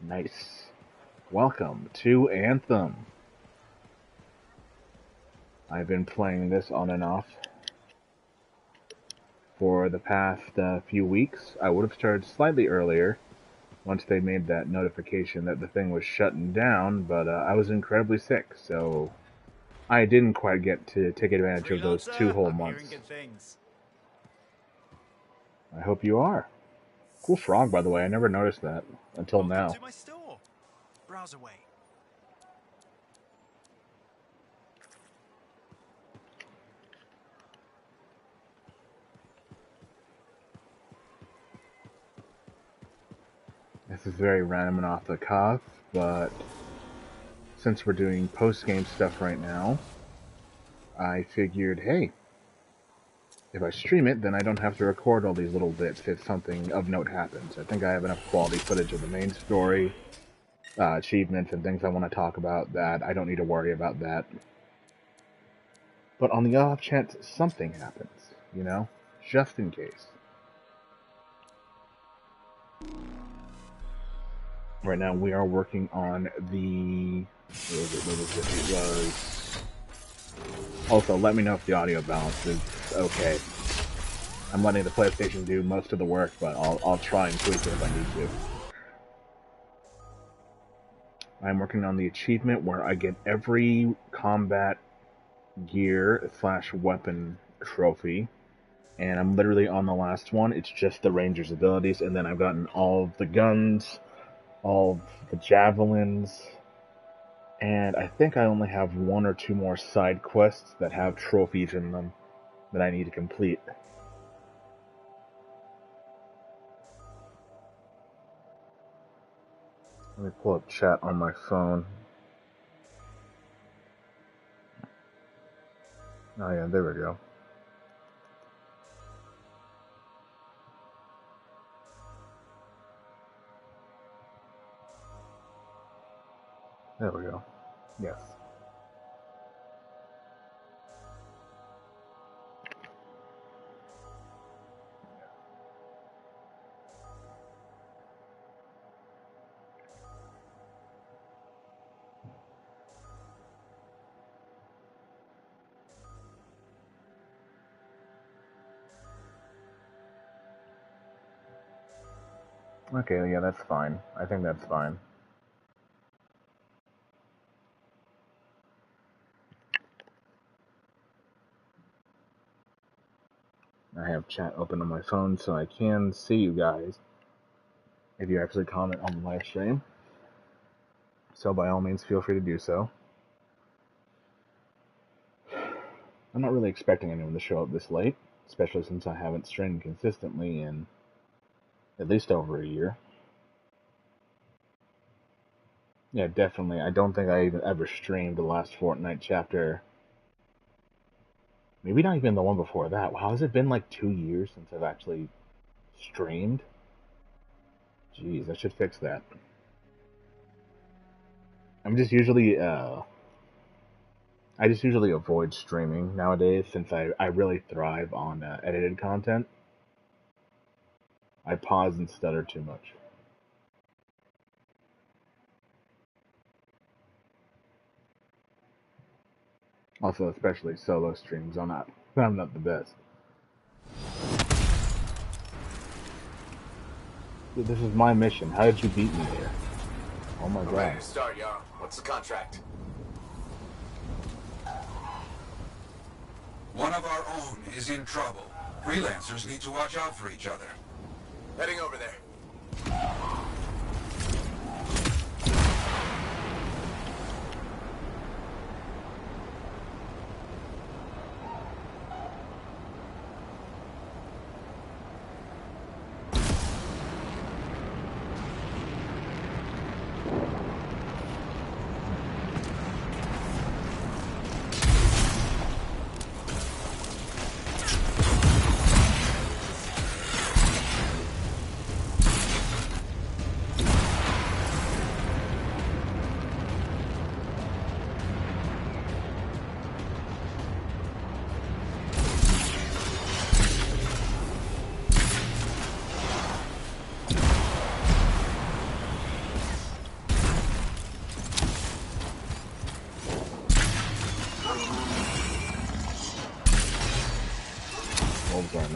Nice. Welcome to Anthem. I've been playing this on and off for the past few weeks. I would have started slightly earlier once they made that notification that the thing was shutting down, but I was incredibly sick, so I didn't quite get to take advantage of those 2 whole months. I hope you are. Cool frog, by the way. I never noticed that until now. To my store. Browse away. This is very random and off the cuff, but since we're doing post-game stuff right now, I figured, hey, if I stream it, then I don't have to record all these little bits if something of note happens. I think I have enough quality footage of the main story, achievements, and things I want to talk about that I don't need to worry about that. But on the off chance something happens, you know? Just in case. Right now we are working on the... It was... Also, let me know if the audio balance is okay. I'm letting the PlayStation do most of the work, but I'll try and tweak it if I need to. I'm working on the achievement where I get every combat gear / weapon trophy, and I'm literally on the last one. It's just the Ranger's abilities, and then I've gotten all of the guns, all of the javelins, and I think I only have 1 or 2 more side quests that have trophies in them that I need to complete. Let me pull up chat on my phone. Oh yeah, there we go. There we go. Yes. Okay, yeah, that's fine. I think that's fine. I have chat open on my phone so I can see you guys if you actually comment on the live stream. So by all means, feel free to do so. I'm not really expecting anyone to show up this late, especially since I haven't streamed consistently in at least over a year. Yeah, definitely. I don't think I even ever streamed the last Fortnite chapter. Maybe not even the one before that. Wow, has it been like 2 years since I've actually streamed? Jeez, I should fix that. I'm just usually, I just usually avoid streaming nowadays since I really thrive on edited content. I pause and stutter too much. Also, especially solo streams, I'm not the best. Dude, this is my mission. How did you beat me here? Oh my god. Ready to start, Jarl. What's the contract? One of our own is in trouble. Freelancers need to watch out for each other. Heading over there.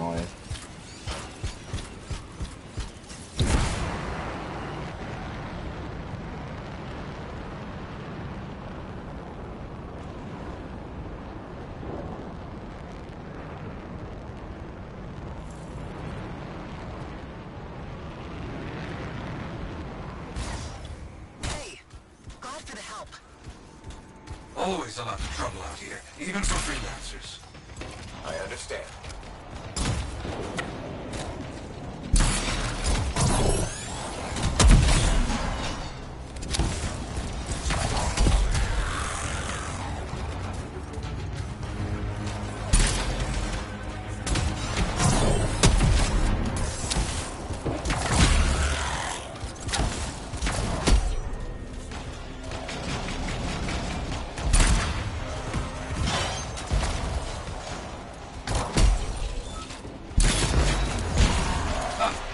noise. Hey, glad for the help. Always a lot of trouble out here, even for freelancers. I understand.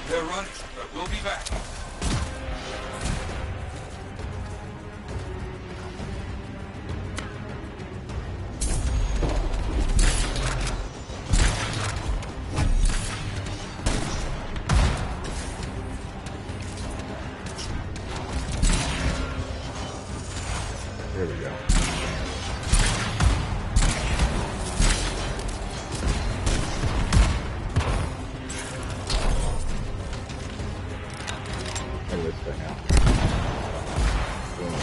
They're running, but we'll be back. There we go. Look at this thing now. Boom.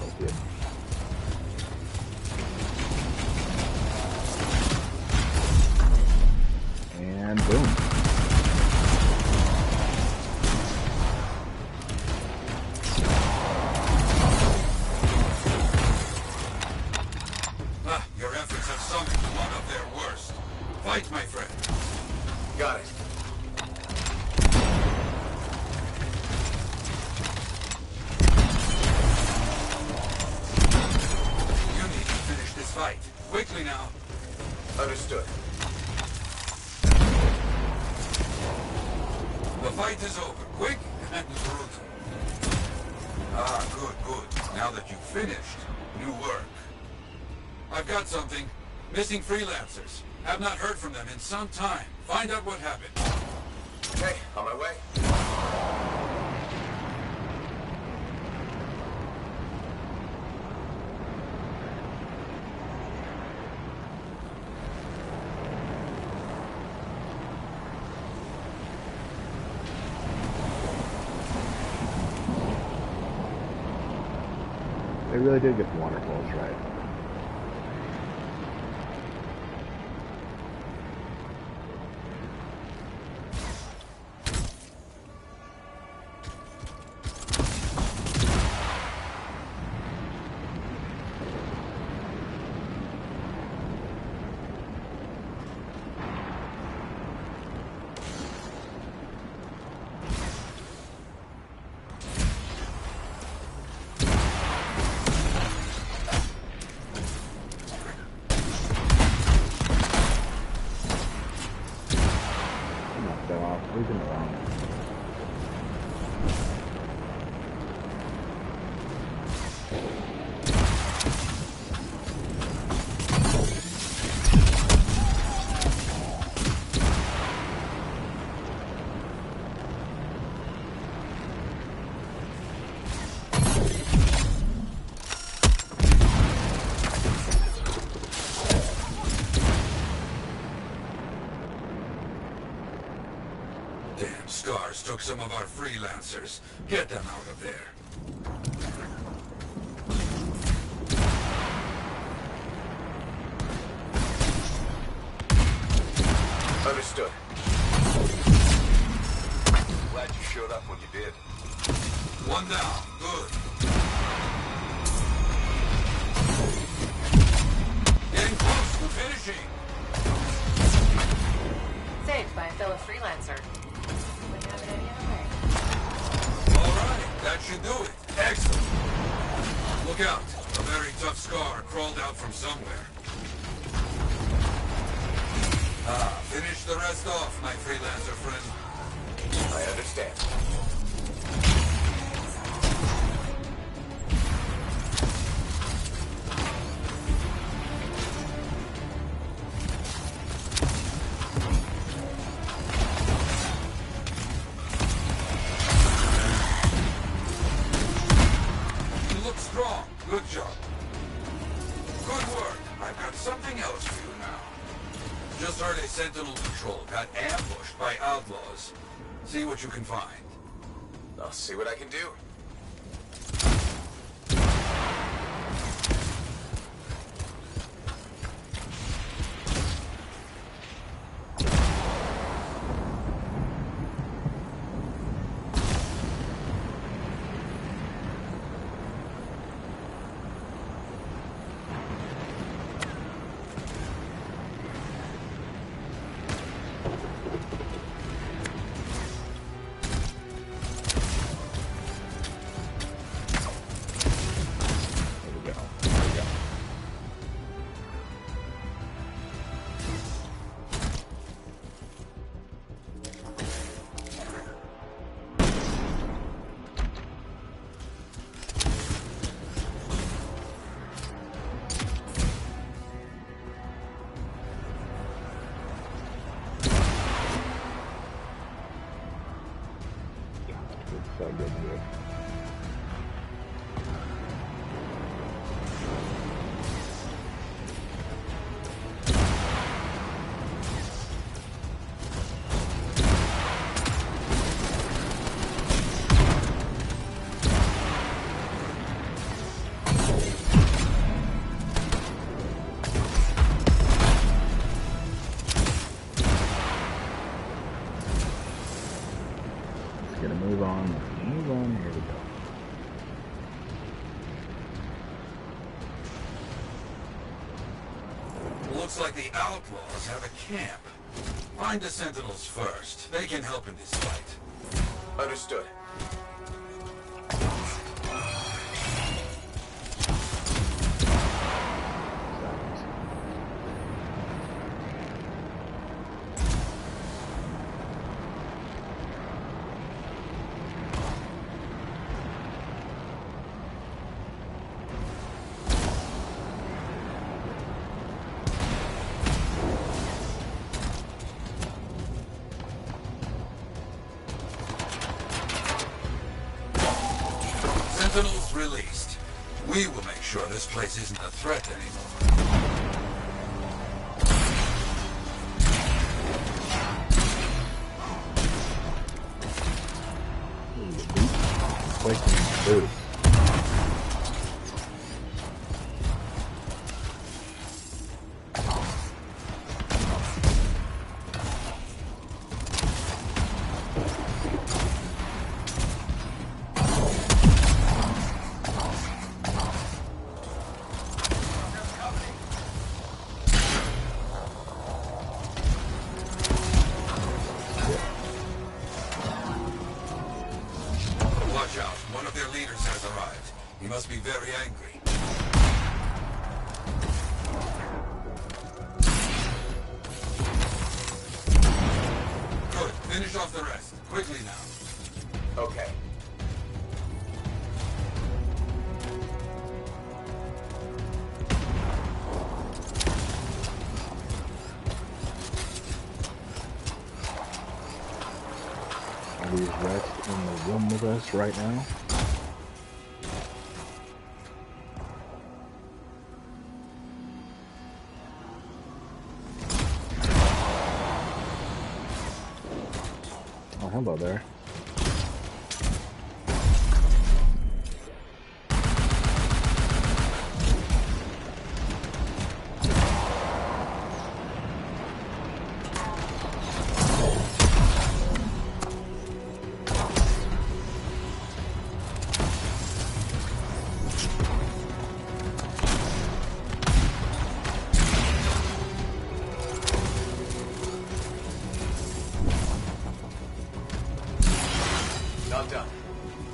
Okay. And boom. Your efforts have summoned one of their worst. Fight, my friend. Got it. You need to finish this fight. Quickly now. Understood. The fight is over. Quick and brutal. Ah, good. Now that you've finished, new work. I've got something. Missing freelancers. Have not heard from them in some time. Find out what happened. Okay, on my way. They really did get the waterfalls right. Knock that off. Leave him alone. Damn scars took some of our freelancers. Get them out of there. Understood. Glad you showed up when you did. One down. Good. Getting close to finishing. Saved by a fellow freelancer. Wouldn't have it any other way. All right. That should do it. Excellent. Look out. A very tough scar crawled out from somewhere. Finish the rest off, my freelancer friend. I understand. You look strong. Good job. Good work. I've got something else for you now. Just heard a Sentinel patrol got ambushed by outlaws. See what you can find. I'll see what I can do. So good here. Gonna move on, here we go. Looks like the outlaws have a camp. Find the Sentinels first. They can help in this fight. Understood. Sentinels released. We will make sure this place isn't a threat anymore. Quite good. Watch out. One of their leaders has arrived. He must be very angry. Good. Finish off the rest. Quickly now. Okay. Are these rest in the room with us right now? Oh, hello there. Not done.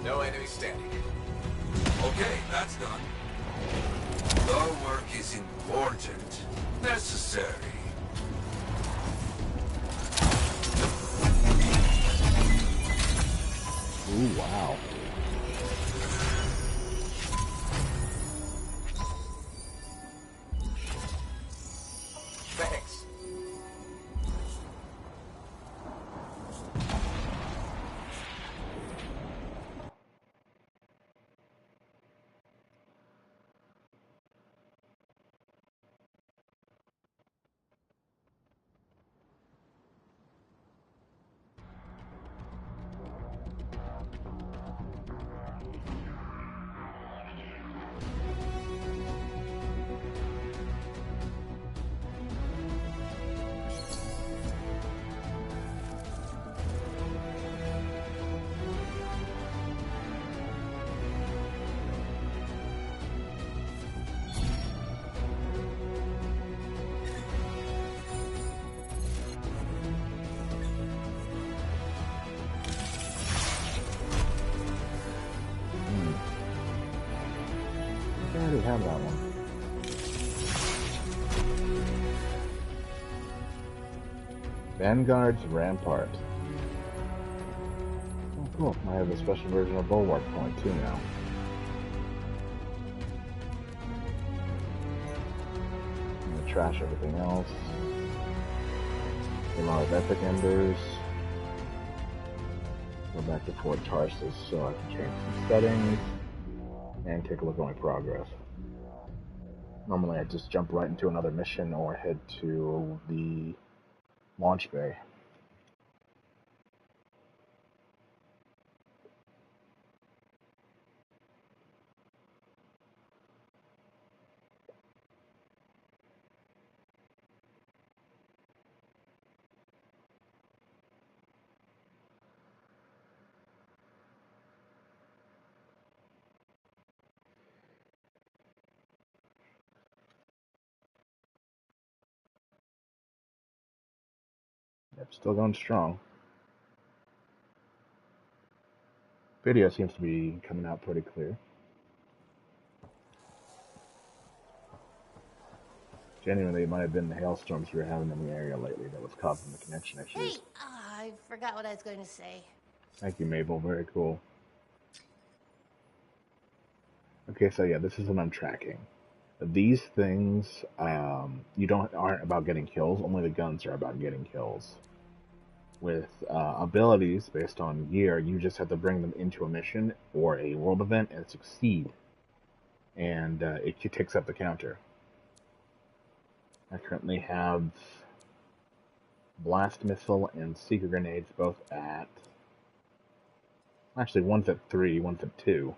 No enemy standing. Okay, that's done. The work is important. Necessary. Ooh, wow. Thanks. I already have that one. Vanguard's Rampart. Oh, cool. I have a special version of Bulwark Point, too, now. I'm gonna trash everything else. A lot of Epic Embers. Go back to Fort Tarsus so I can change some settings and take a look at my progress. Normally I just jump right into another mission or head to the launch bay. Yep, still going strong. Video seems to be coming out pretty clear. Genuinely, it might have been the hailstorms we were having in the area lately that was causing the connection issues. Hey, I forgot what I was going to say. Thank you, Mabel. Very cool. Okay, so yeah, this is what I'm tracking. These things, aren't about getting kills. Only the guns are about getting kills. With abilities based on gear, you just have to bring them into a mission or a world event and succeed, and it takes up the counter. I currently have blast missile and seeker grenades both at. Actually, one's at 3, one's at 2.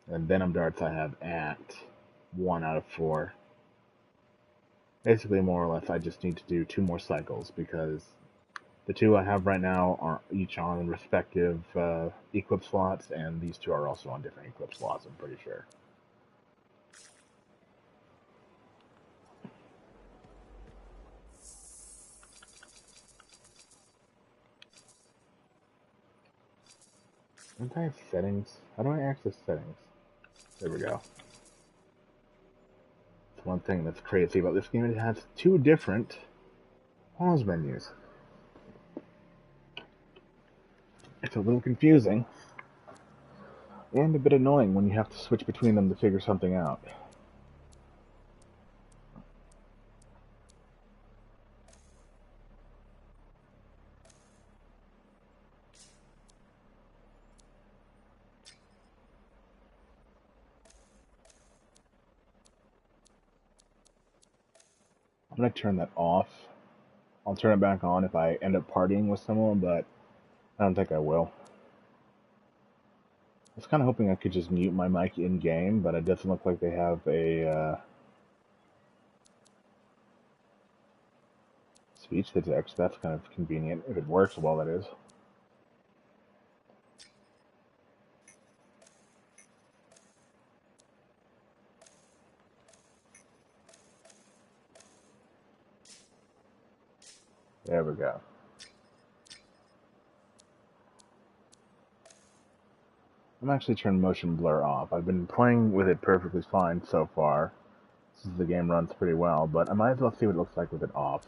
And venom darts I have at 1 out of 4. Basically, more or less, I just need to do 2 more cycles because the 2 I have right now are each on respective equip slots, and these 2 are also on different equip slots, I'm pretty sure. Don't I have settings? How do I access settings? There we go. It's one thing that's crazy about this game. It has 2 different pause menus. It's a little confusing and a bit annoying when you have to switch between them to figure something out. I'm going to turn that off. I'll turn it back on if I end up partying with someone, but I don't think I will. I was kind of hoping I could just mute my mic in-game, but it doesn't look like they have a speech to text. That's kind of convenient. If it works well, that is. There we go. I'm actually turning motion blur off. I've been playing with it perfectly fine so far, since the game runs pretty well, but I might as well see what it looks like with it off.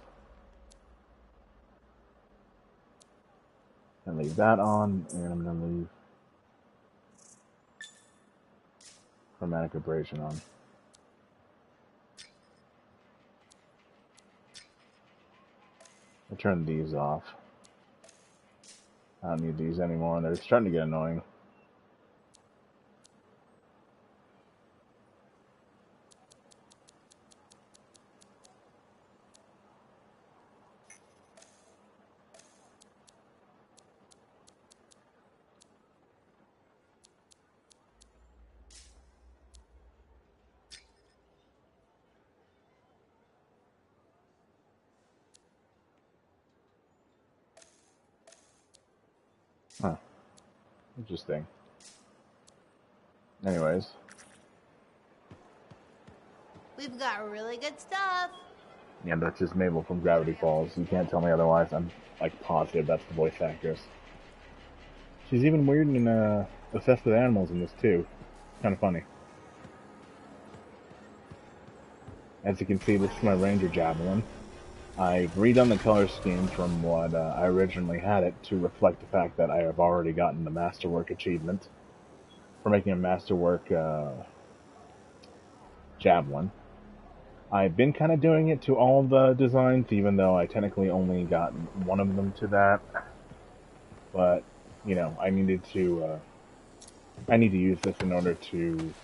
And leave that on, and I'm gonna leave chromatic abrasion on. I turn these off. I don't need these anymore, and they're starting to get annoying. Huh. Interesting. Anyways. We've got really good stuff. Yeah, that's just Mabel from Gravity Falls. You can't tell me otherwise. I'm, like, positive that's the voice actress. She's even weird and, obsessed with animals in this, too. Kind of funny. As you can see, this is my Ranger Javelin. I've redone the color scheme from what I originally had it to reflect the fact that I have already gotten the Masterwork achievement for making a Masterwork Javelin. I've been kind of doing it to all the designs, even though I technically only got one of them to that. But, you know, I need to use this in order to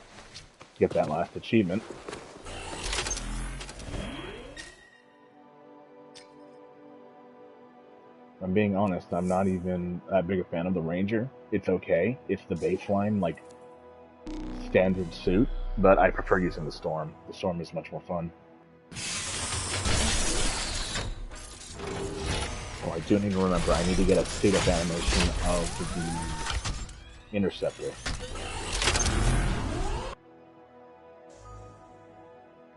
get that last achievement. I'm being honest, I'm not even that big a fan of the Ranger. It's okay. It's the baseline, like, standard suit, but I prefer using the Storm. The Storm is much more fun. Oh, I do need to remember, I need to get a speed-up animation of the Interceptor.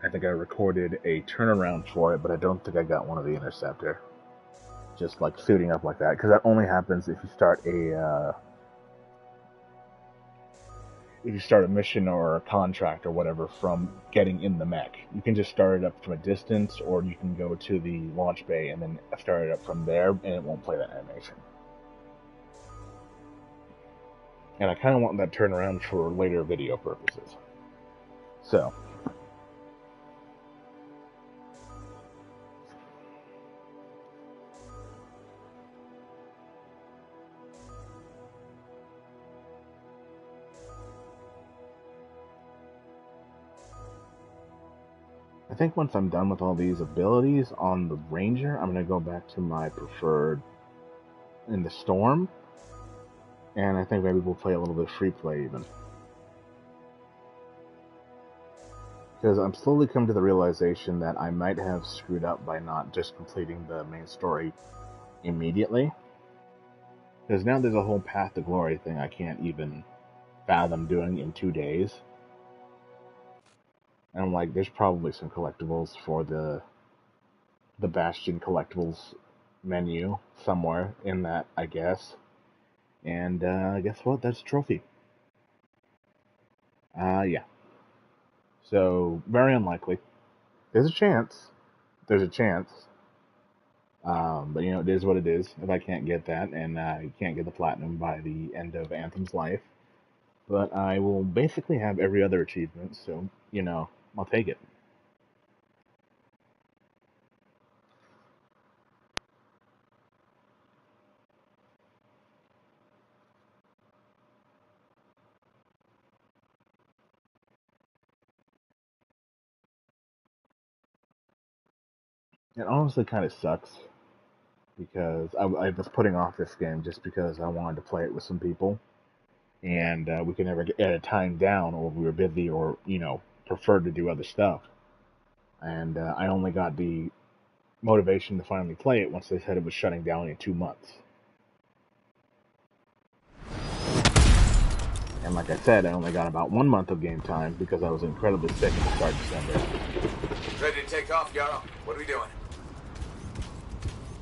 I think I recorded a turnaround for it, but I don't think I got one of the Interceptor. Just like suiting up like that, because that only happens if you start a mission or a contract or whatever from getting in the mech. You can just start it up from a distance, or you can go to the launch bay and then start it up from there, and it won't play that animation. And I kind of want that turnaround for later video purposes. So. I think once I'm done with all these abilities on the Ranger, I'm going to go back to my preferred in the Storm. And I think maybe we'll play a little bit of free play even. Because I'm slowly coming to the realization that I might have screwed up by not just completing the main story immediately. Because now there's a whole Path to Glory thing I can't even fathom doing in 2 days. And I'm like, there's probably some collectibles for the Bastion collectibles menu somewhere in that, I guess. And guess what? That's a trophy. Yeah. So, very unlikely. There's a chance. There's a chance. But, you know, it is what it is. If I can't get that, and I can't get the platinum by the end of Anthem's life. But I will basically have every other achievement, so, you know, I'll take it. It honestly kind of sucks, because I was putting off this game just because I wanted to play it with some people, and we could never get a time down, or we were busy, or, you know, preferred to do other stuff. And I only got the motivation to finally play it once they said it was shutting down in 2 months. And like I said, I only got about 1 month of game time because I was incredibly sick at the start of December. Ready to take off, Yarrow? What are we doing?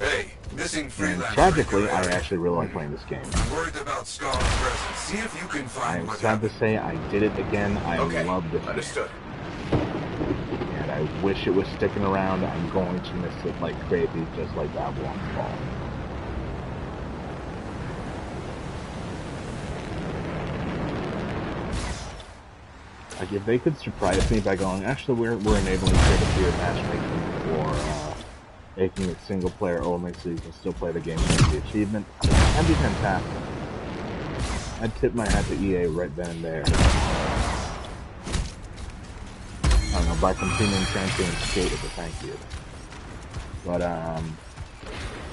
Hey, missing freelancers. Tragically, I actually really like playing this game. I'm worried about Scar's presence. See if you can find I'm what sad happened. to say I did it again. I love this Understood. game. And I wish it was sticking around. I'm going to miss it like crazy, just like that one ball. Like, if they could surprise me by going, actually, we're enabling peer-to-peer matchmaking for making it single player only so you can still play the game and get the achievement, that'd be fantastic. I'd tip my hat to EA right then and there. I don't know, by continuing Champion Skate as a thank you. But,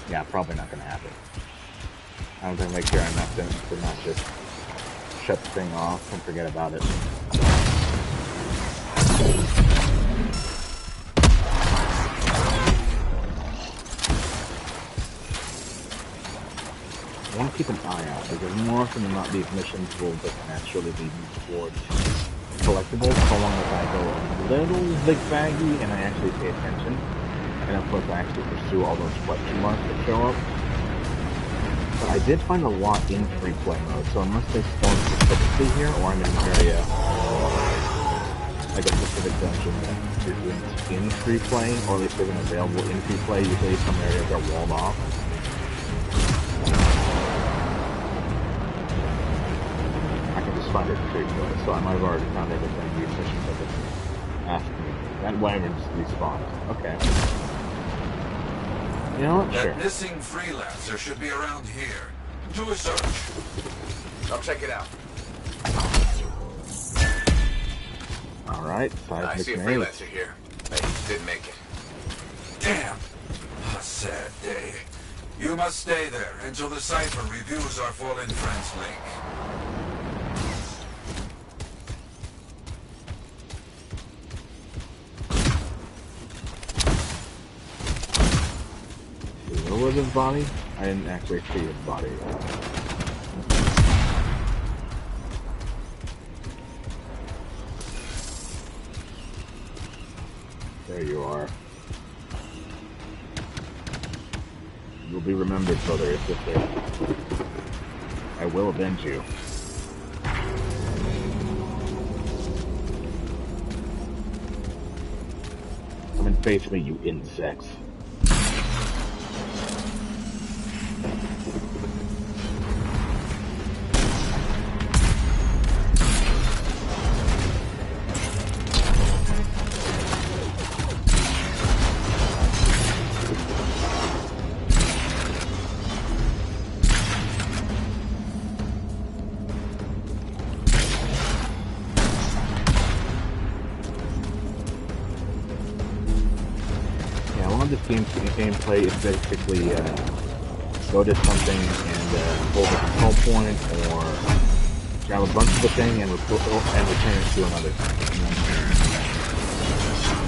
yeah, probably not gonna happen. I don't think they care enough to not just shut the thing off and forget about it. I want to keep an eye out, because more often than not these missions will just naturally lead me towards collectibles, so long as I go a little zigzaggy and I actually pay attention. And of course I actually pursue all those question marks that show up. But I did find a lot in free play mode, so unless they spawn specifically here, or I'm in an area, like a specific dungeon that isn't in free play, or at least isn't available in free play, usually some areas are walled off. Find it free play, so I might have already found everything these missions have been asking me. That wagon just respawned. Okay. You know what? Sure. That missing freelancer should be around here. Do a search. I'll check it out. Alright, I see a freelancer here. He didn't make it. Damn. A sad day. You must stay there until the cipher reviews our fallen friend's link. Where was his body? I didn't actually see his body. There you are. You'll be remembered, brother and sister. I will avenge you. Come and face me, you insects. Gameplay is basically go to something and hold a control point, or grab a bunch of the thing and return it to another thing.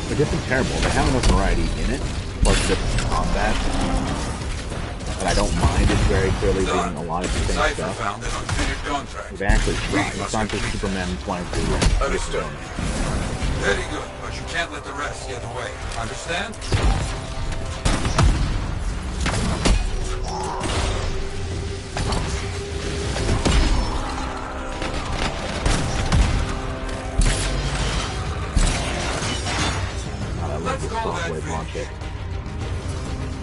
But this is terrible. They have enough variety in it, plus different combat, that I don't mind it very clearly being a lot of the same stuff. Found an unfinished contract. They actually try. It's not just Superman flying through the air. Understood. Very good, but you can't let the rest get away. Understand? Let's call that free.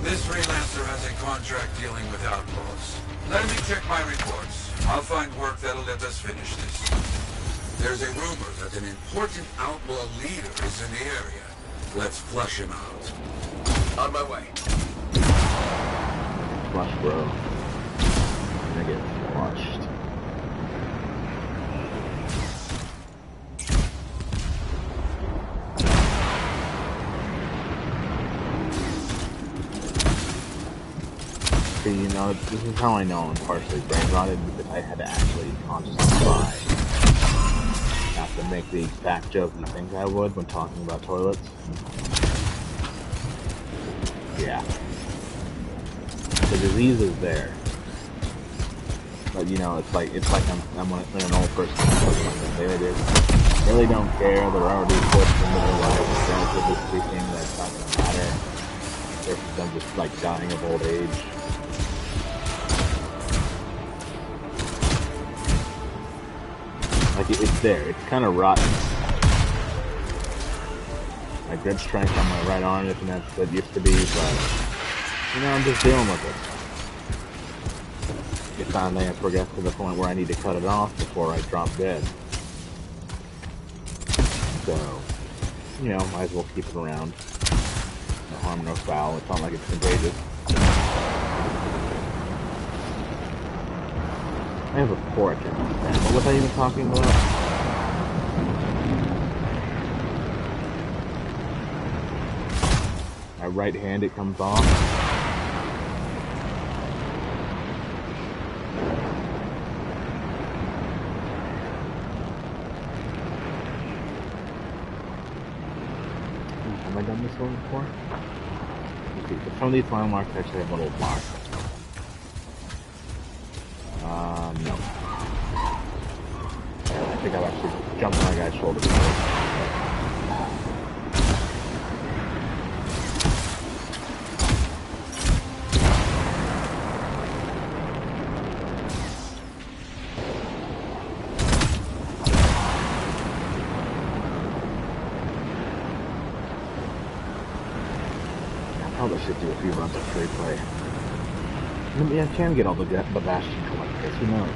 This freelancer has a contract dealing with outlaws. Let me check my reports. I'll find work that'll let us finish this. There's a rumor that an important outlaw leader is in the area. Let's flush him out. On my way. Flush, bro. I'm gonna get flushed. See, you know, this is how I know I'm partially brain rotted, because I had to actually consciously try not to make the exact joke you think I would when talking about toilets. Yeah. The disease is there. But you know, it's like I'm an old person. They really don't care. They're already pushed into their lives. Relatively speaking, that's not gonna matter. Versus them just like dying of old age. Like, it's there. It's kind of rotten. My grip strength on my right arm isn't as it used to be, but, you know, I'm just dealing with it. It finally has progressed to the point where I need to cut it off before I drop dead. so, you know, might as well keep it around. No harm, no foul. It's not like it's contagious. I have a pork in my stand. What was I even talking about? My right hand, it comes off. Have I done this one before? Okay, so some of these landmarks actually have little blocks. No. I think I've actually jumped on a guy's shoulder before. I probably should do a few runs of free play. Maybe I can get all the Bastion collectors, who knows?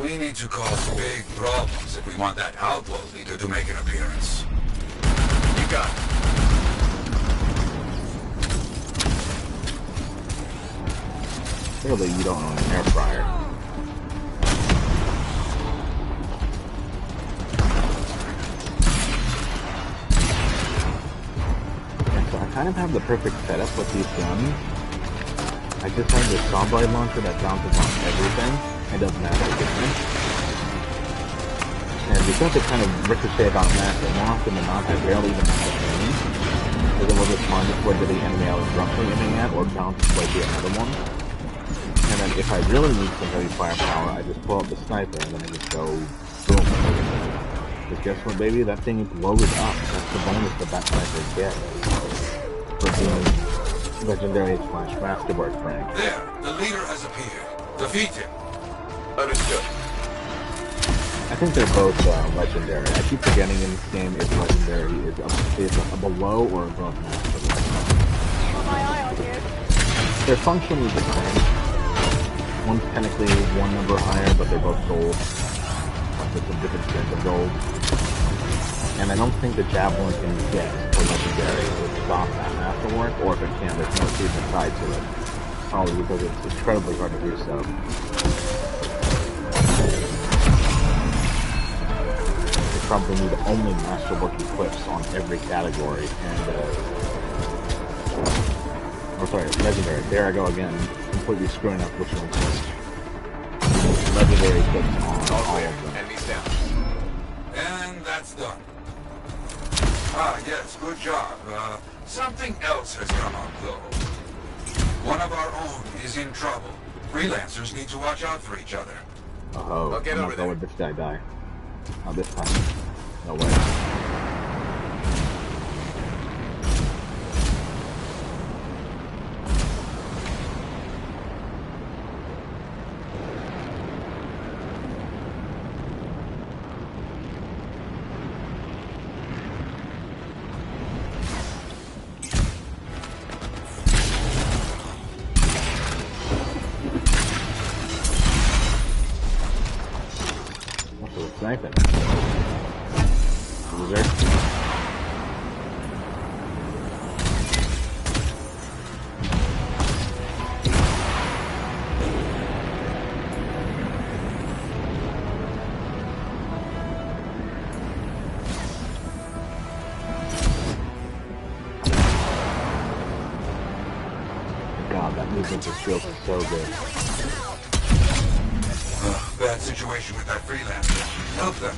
We need to cause big problems if we want that outlaw leader to make an appearance. You got it. Clearly you don't own an air fryer. And so I kind of have the perfect setup with these guns. I just have this saw blade launcher that bounces on everything and doesn't have any difference. And because it kind of ricochet about massive, more often than not, I barely even have to aim. Because it will just launch its way to the enemy I was roughly aiming at, or bounce its way to another one. And then if I really need some heavy firepower, I just pull out the sniper and then I just go boom. Because guess what, baby? That thing blows up. That's the bonus that sniper gets for being legendary / masterwork rank. There, the leader has appeared. Defeat him. Understood. I think they're both legendary. I keep forgetting in this game if legendary is a below or above masterwork. They're functionally the same. One's technically one number higher, but they're both gold. With some different strength of gold. And I don't think the javelin can get for legendary to stop that masterwork, or if it can, there's no achievement side to it. Probably because it's incredibly hard to do so. You probably need only masterwork equips on every category, and oh sorry, legendary. There I go again, completely screwing up which one's first. Legendary equips on all of them. Enemies down. And that's done. Ah, yes, good job. Something else has come up, though. One of our own is in trouble. Freelancers need to watch out for each other. Oh, I'll get I'm over not there. going with this guy die. Not this time. No way. Sniping. Loser. God, that movement just feels so good. Bad situation with that freelancer. Help them.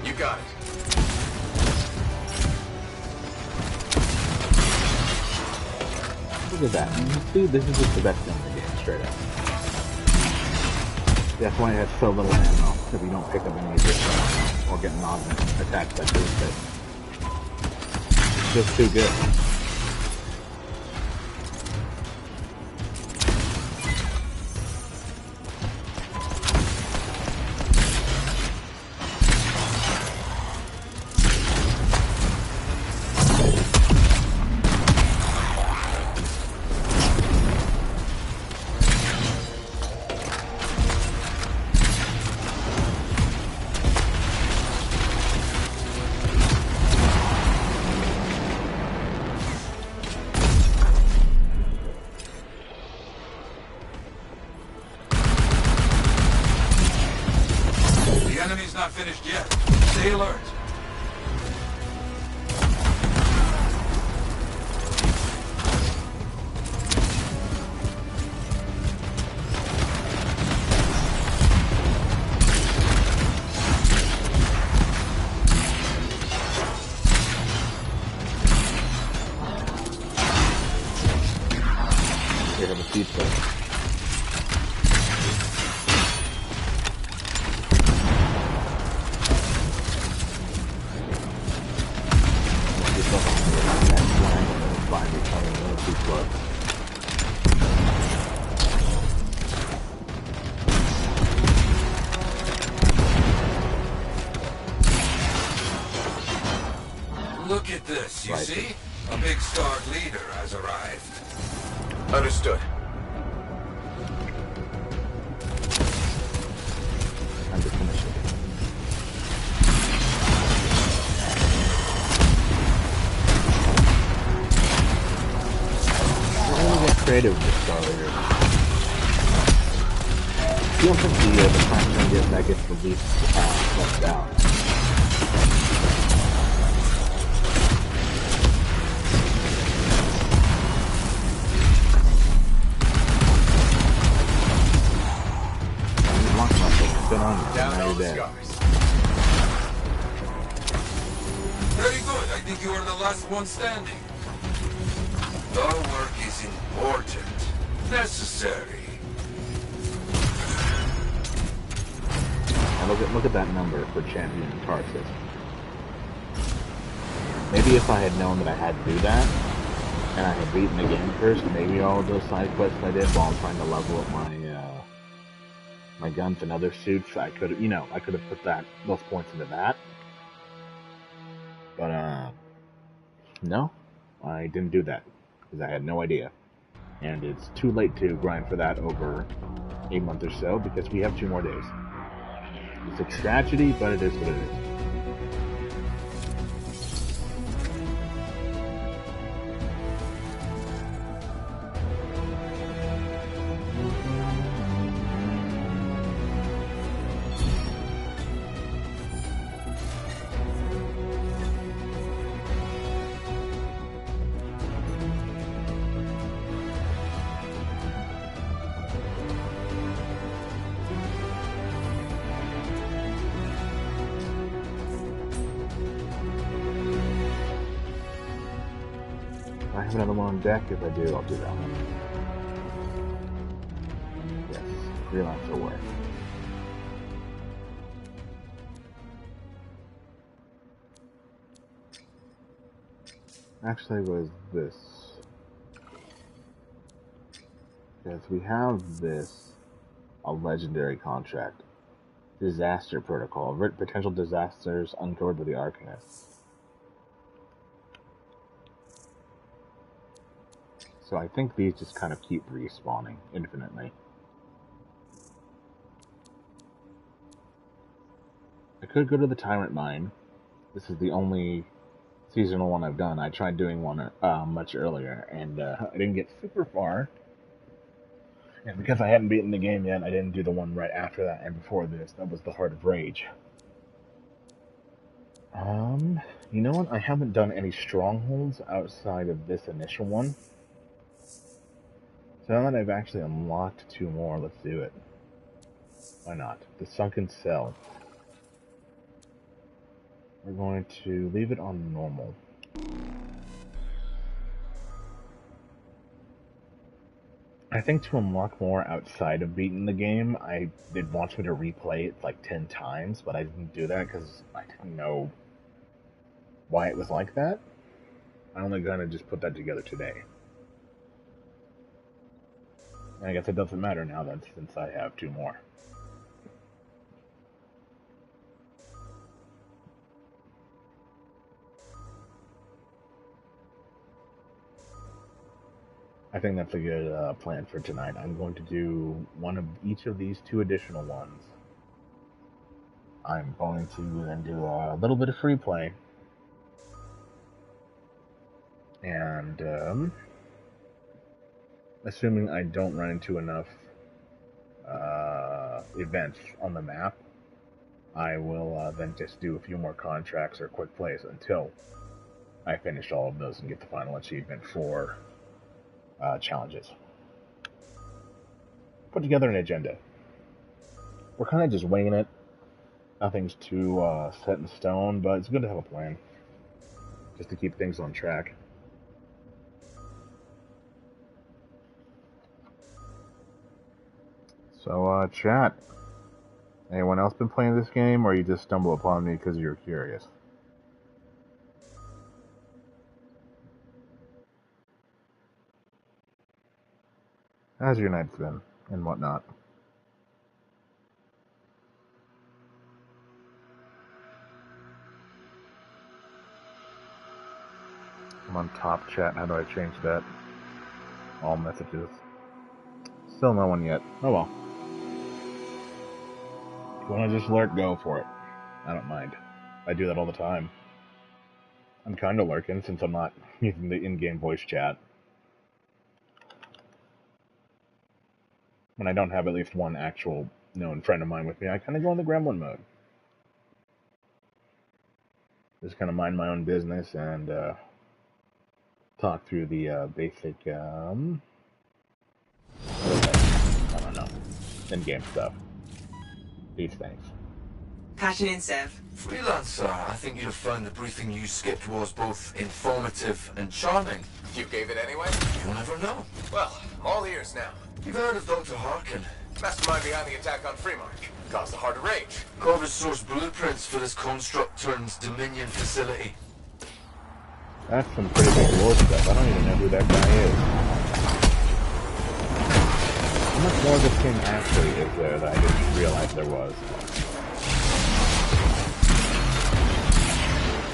You got it. Look at that. Dude, this is just the best gun in the game, straight up. That's why it has so little ammo, because you don't pick up any additional ammo, or get knocked attacks that do it. It's just too good. not finished yet. Stay alert. We have a pizza. Look at this, you Right. see? A big star leader has arrived. Understood. Time to finish it. We're gonna get creative with this star later. You don't think the time that gets released left out. Down Now all you're the dead. scars. Very good. I think you are the last one standing. The work is important. Necessary. And look at that number for champion Tarsus. Maybe if I had known that I had to do that, and I had beaten the game first, maybe all of those side quests I did while I'm trying to level up my guns and other suits, I could have put those points into that. But no, I didn't do that because I had no idea, and it's too late to grind for that over a month or so because we have 2 more days. It's a tragedy, but it is what it is. I have another one on deck. If I do, I'll do that one. Yes, freelancer work. Actually, was this? Yes, we have this, a legendary contract. Disaster Protocol. Avert potential disasters uncovered by the Arcanist. So I think these just kind of keep respawning infinitely. I could go to the Tyrant Mine. This is the only seasonal one I've done. I tried doing one much earlier, and I didn't get super far. And because I hadn't beaten the game yet, I didn't do the one right after that and before this. That was the Heart of Rage. You know what? I haven't done any strongholds outside of this initial one. So now that I've actually unlocked 2 more, let's do it. Why not? The Sunken Cell. We're going to leave it on normal. I think to unlock more outside of beating the game, it wants me to replay it like 10 times, but I didn't do that because I didn't know why it was like that. I only gonna just put that together today. And I guess it doesn't matter now then, since I have 2 more. I think that's a good plan for tonight. I'm going to do one of each of these 2 additional ones. I'm going to then do a little bit of free play. And assuming I don't run into enough events on the map, I will then just do a few more contracts or quick plays until I finish all of those and get the final achievement for challenges. Put together an agenda. We're kind of just winging it. Nothing's too set in stone, but it's good to have a plan, just to keep things on track. So, chat. Anyone else been playing this game, or you just stumble upon me because you're curious? How's your night been, and whatnot? I'm on top chat. How do I change that? All messages. Still no one yet. Oh well. If you want to just lurk, go for it. I don't mind. I do that all the time. I'm kind of lurking since I'm not using the in-game voice chat. When I don't have at least one actual known friend of mine with me, I kind of go in the gremlin mode. Just kind of mind my own business and talk through the basic, I don't know, in-game stuff. These things. Patching in, Sev. Freelancer, I think you'd have found the briefing you skipped was both informative and charming. You gave it anyway? You'll never know. Well, I'm all ears now. You've heard of Dr. Harkin? Mastermind behind the attack on Fremark. Caused the Heart of Rage. Corvus source blueprints for this construct turns Dominion facility. That's some pretty big lore stuff. I don't even know who that guy is. How much more of this game actually is there that I didn't realize there was?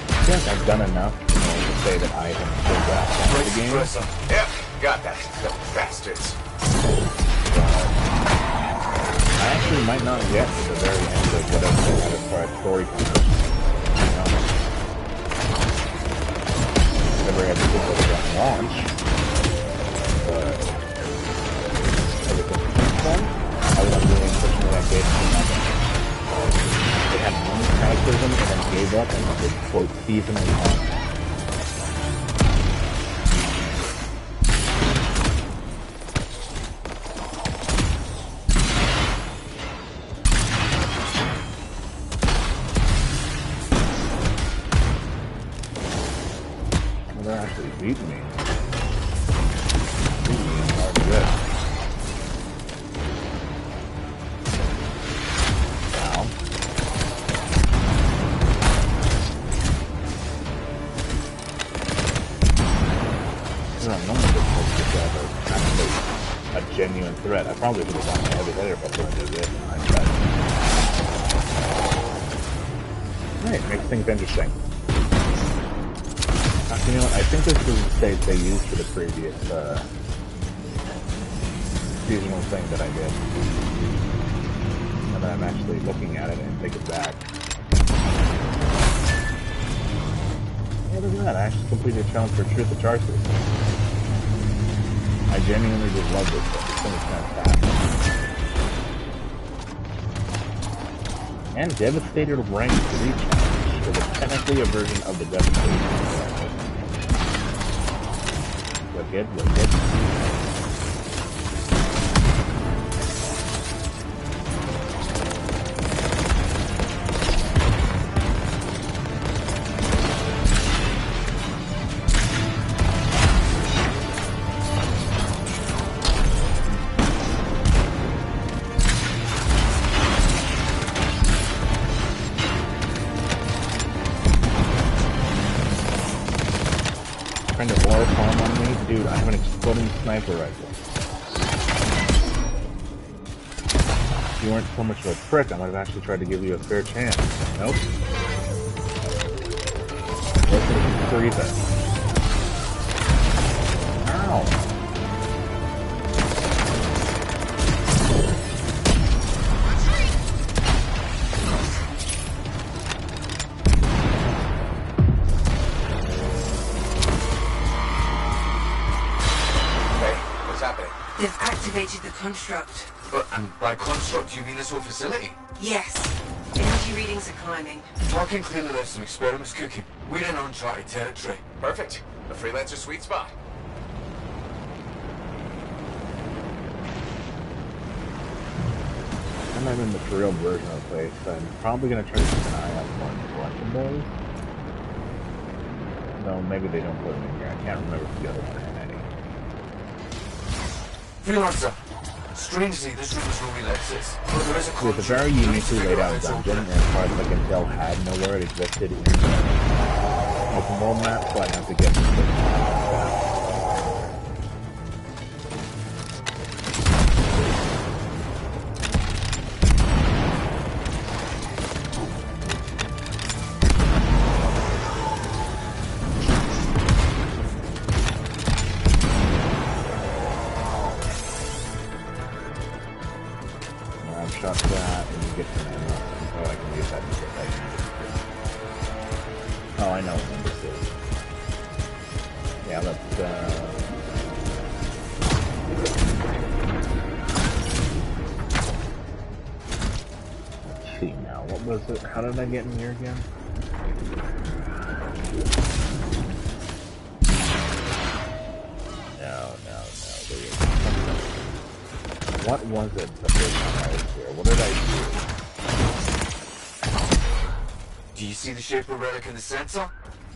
I feel like I've done enough to say that I have still got the game. Yep, got that. Them bastards. I actually might not get to the very end of whatever they had as far as story content. Every episode was at launch, but everything since then, I was unwilling pushing that basically nothing. They had one cataclysm and then gave up and did quote seasonal content. They're actually beating me. Beating me in hard grip. Wow. I'm normally supposed to have actually a genuine threat. I probably should have gone to heavy hitter before I did this. Right, makes things interesting. You know what, I think this is the stage they used for the previous seasonal thing that I did. And then I'm actually looking at it and take it back. Yeah, look at that, I actually completed a challenge for Truth of Charges. I genuinely just love this thing. This thing is fantastic. And Devastator Rank 3 challenge. It was technically a version of the Devastator challenge. We're good. Trying to aura farm on me? Dude, I have an exploding sniper rifle. If you weren't so much of a prick, I might have actually tried to give you a fair chance. Nope. Let's freeze it. Ow! They've activated the construct. But, and by construct, you mean this whole facility? Yes. They need EEG readings are climbing. Talking clearly left some experiments cooking. We're in uncharted territory. Perfect. The freelancer sweet spot. I'm not in the for real version of the place, so I'm probably going to try to keep an eye out for collectibles. No, maybe they don't put them in here. I can't remember if the other one had any. Freelancer. Strangely, this room is no real access. But there is a It's a very uniquely laid out dungeon, and as far as I can tell, had nowhere it existed in the open world map, so I have to get this. Shot that, and you get some ammo. Oh, I can use that to get that. Oh, I know what this is. Yeah, let's, let's see now. What was it? How did I get in here again? No. What was it the first time I was here? What did I do? Do you see the shape of relic in the center?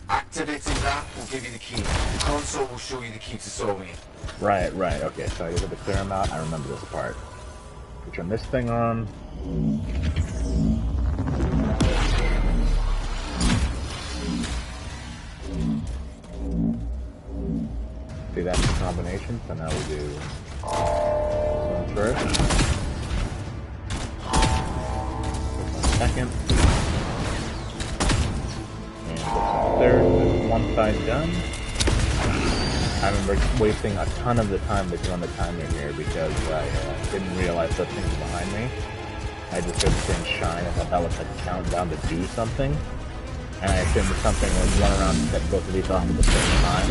Activating that will give you the key. The console will show you the key to solving it. Right. Okay, so I get to clear them out. I remember this part. We turn this thing on. See, that's the combination, so now we do first. Second. And third. One side done. I remember wasting a ton of the time to run the timer here because I didn't realize those things were behind me. I just heard the thing shine. I thought that was like a countdown to do something. And I assumed that something would run around and set both of these off at the same time.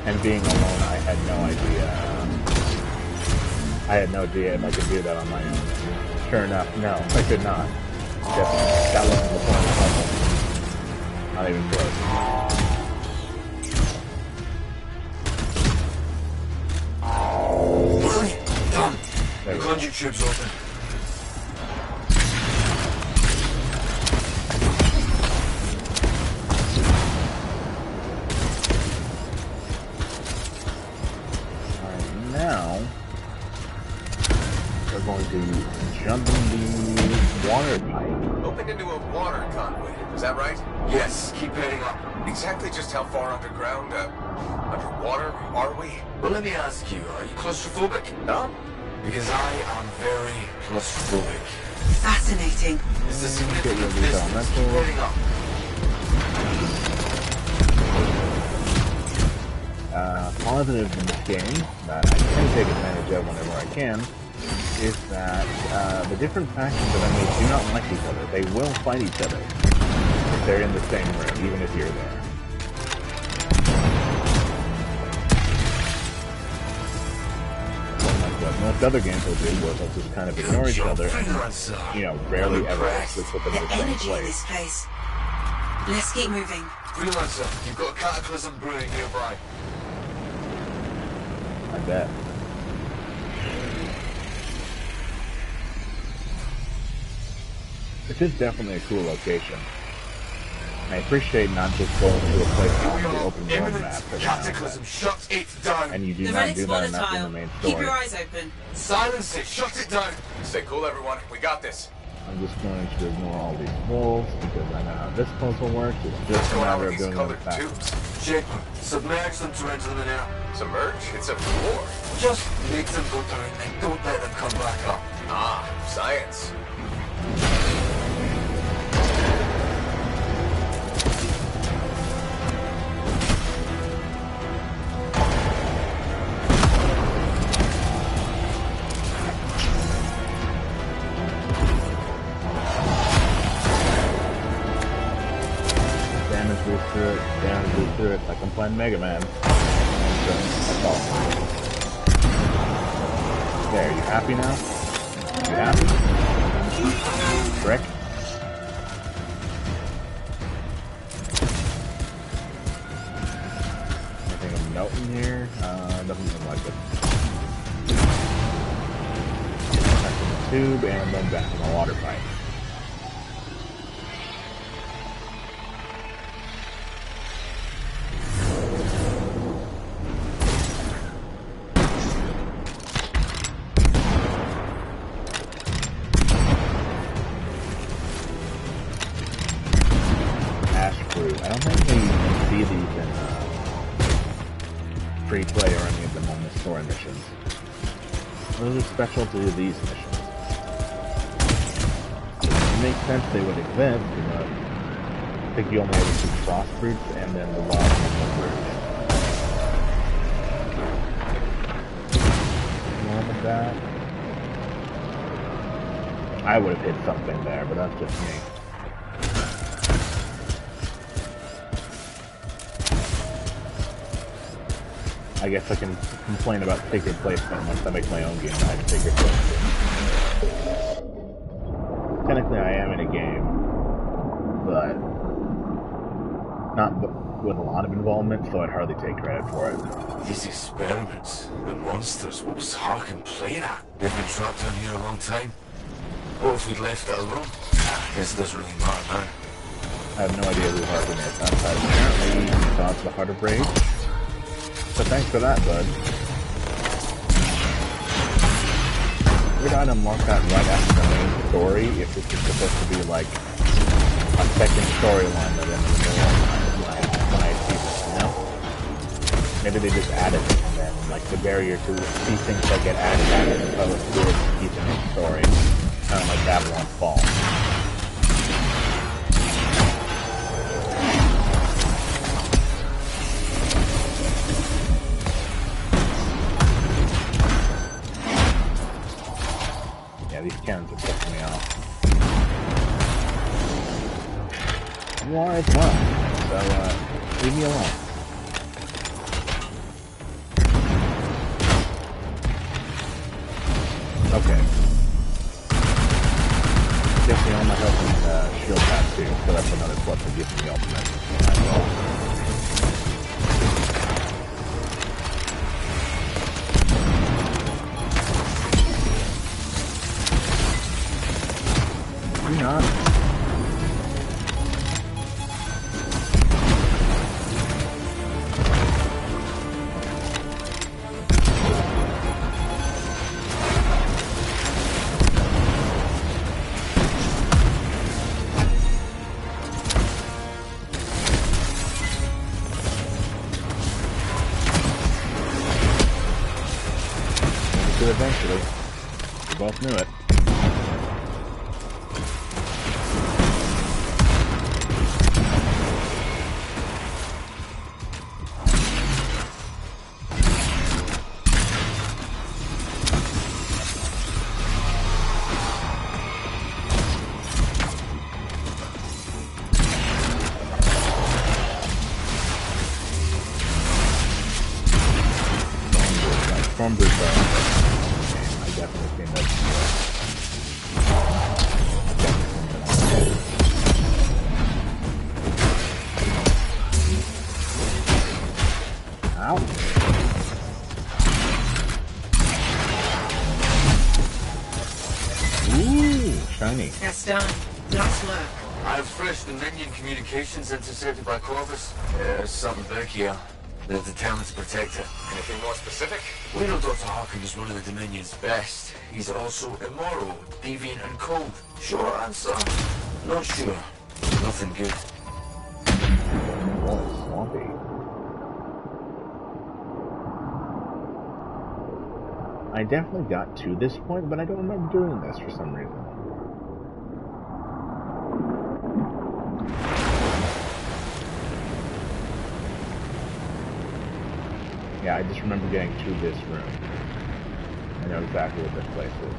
And being alone, I had no idea. I had no idea if I could do that on my own. Sure enough, no, I could not. Just, that wasn't the point of the puzzle. Not even close. Done. The conduit tube's open. Alright, now we're going to jump in the water pipe. Opened into a water conduit. Is that right? Yes, keep heading up. Exactly just how far underground, underwater are we? Well, let me ask you, are you claustrophobic? No? Because I am very claustrophobic. Fascinating. It's a significant Get rid of these distance. Keep elementals. heading up. Positive in this game that I can take advantage of whenever I can is that the different factions of enemies do not like each other. They will fight each other if they're in the same room, even if you're there. Unlike what most other games will do, where they'll just kind of ignore each other and, you know, rarely ever actually put them in The the same energy in place. this place. Let's keep moving. Freelancer, you've got a cataclysm brewing nearby. I bet. This is definitely a cool location. I appreciate not just going to a place on the open world Imminent map cataclysm, shut it down. and you do The not relic's do that enough in the volatile. main Keep your story. eyes open. Silence it, shut it down. Stay cool, everyone. We got this. I'm just going to ignore all these wolves because I know how this puzzle works. It's What's just a going on matter with of these doing them colored fast. tubes? Shaper, submerge them to enter them in air. Submerge? It's a floor. Just make them go down and don't let them come back up. Ah, science. Damage booster, it's like I'm playing Mega Man. That's all. There, you happy now? You happy? Brick? button here. Doesn't look like it. Back in the tube and then back in the water pipe. I don't think you can see these in free play or any of them on the story missions. Those are special to these missions. It makes sense they would exist, but I think you only ever see frost fruits and then the wild fruits. More than that. I would have hit something there, but that's just me. I guess I can complain about sacred placement once I make my own game and I have sacred placement. Technically I am in a game, but not with a lot of involvement, so I'd hardly take credit for it. These experiments, the monsters, what was Harkin playing at? They've been trapped down here a long time. What if we'd left that alone? I guess it doesn't really matter now. I have no idea who Harkin is. Apparently he caused the Heart of Rage. So thanks for that, bud. We'd I'd unlock that right after the main story if this is supposed to be like a second storyline that ends in the middle when I see this, you know? Maybe they just added it and then like the barrier to see things that get added as opposed to keep the main story. Kind of like Babylon Fall. These cannons are pissing me off. You are as well, so leave me alone. Okay. Definitely all my health and shield pack too, so that's another plus that gives me the ultimate. Not. Eventually. We both knew it. From Brazil. I definitely think that's Ow. Ooh, shiny. That's done. Nice work. I've fresh the minion communications intercepted by Corvus. There's something back here. They're determined to protect it. Anything more specific? We know Dr. Harkin is one of the Dominion's best. He's also immoral, deviant, and cold. Short answer? Not sure. Nothing good. Oh, swampy. I definitely got to this point, but I don't remember doing this for some reason. Yeah, I just remember getting to this room. I know exactly what this place is.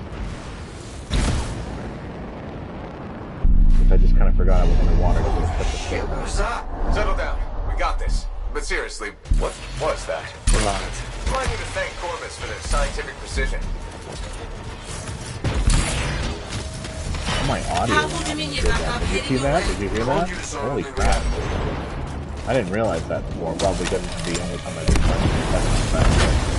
I just kind of forgot I was underwater to put the shit. What was that? Settle down. We got this. But seriously, what was that? Blood. I need to thank Corvus for their scientific precision. Oh, my audio. Powerful Dominion backup Did you see heading that? away. Did you hear that? Holy crap. I didn't realize that before, probably because it's the only time I did that.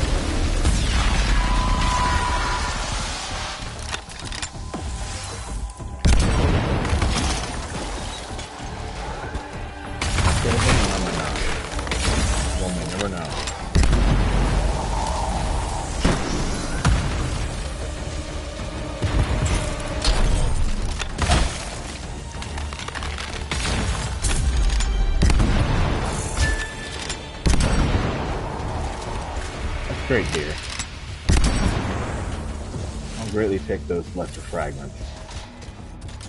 Great gear. I'll greatly take those lesser fragments.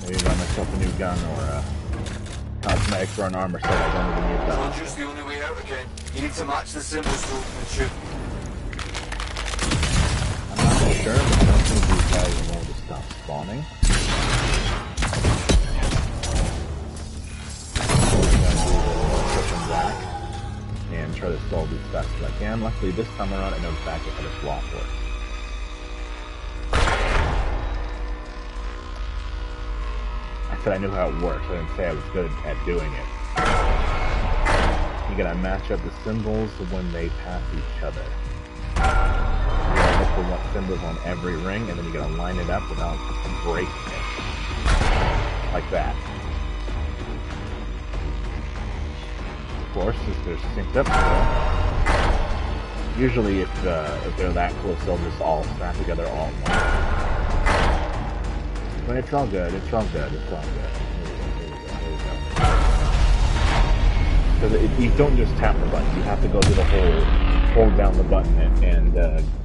Maybe buy myself a new gun or cosmetics or an armor set. I don't even need that. Roger's the only way out again. You need to match the symbols to open the chip. I'm not sure, but I don't think these guys are going to stop spawning. Push them back and try to solve as fast as I can. Luckily, this time around, I know exactly how to swap for it. I said I knew how it works. I didn't say I was good at doing it. You gotta match up the symbols when they pass each other. You gotta look for what symbols on every ring, and then you gotta line it up without breaking it. Like that. Of course, if they're synced up, usually if they're that close, they'll just all snap together all at once. But it's all good, it's all good, it's all good. Here we go. Because you don't just tap the button, you have to go through the whole, hold down the button and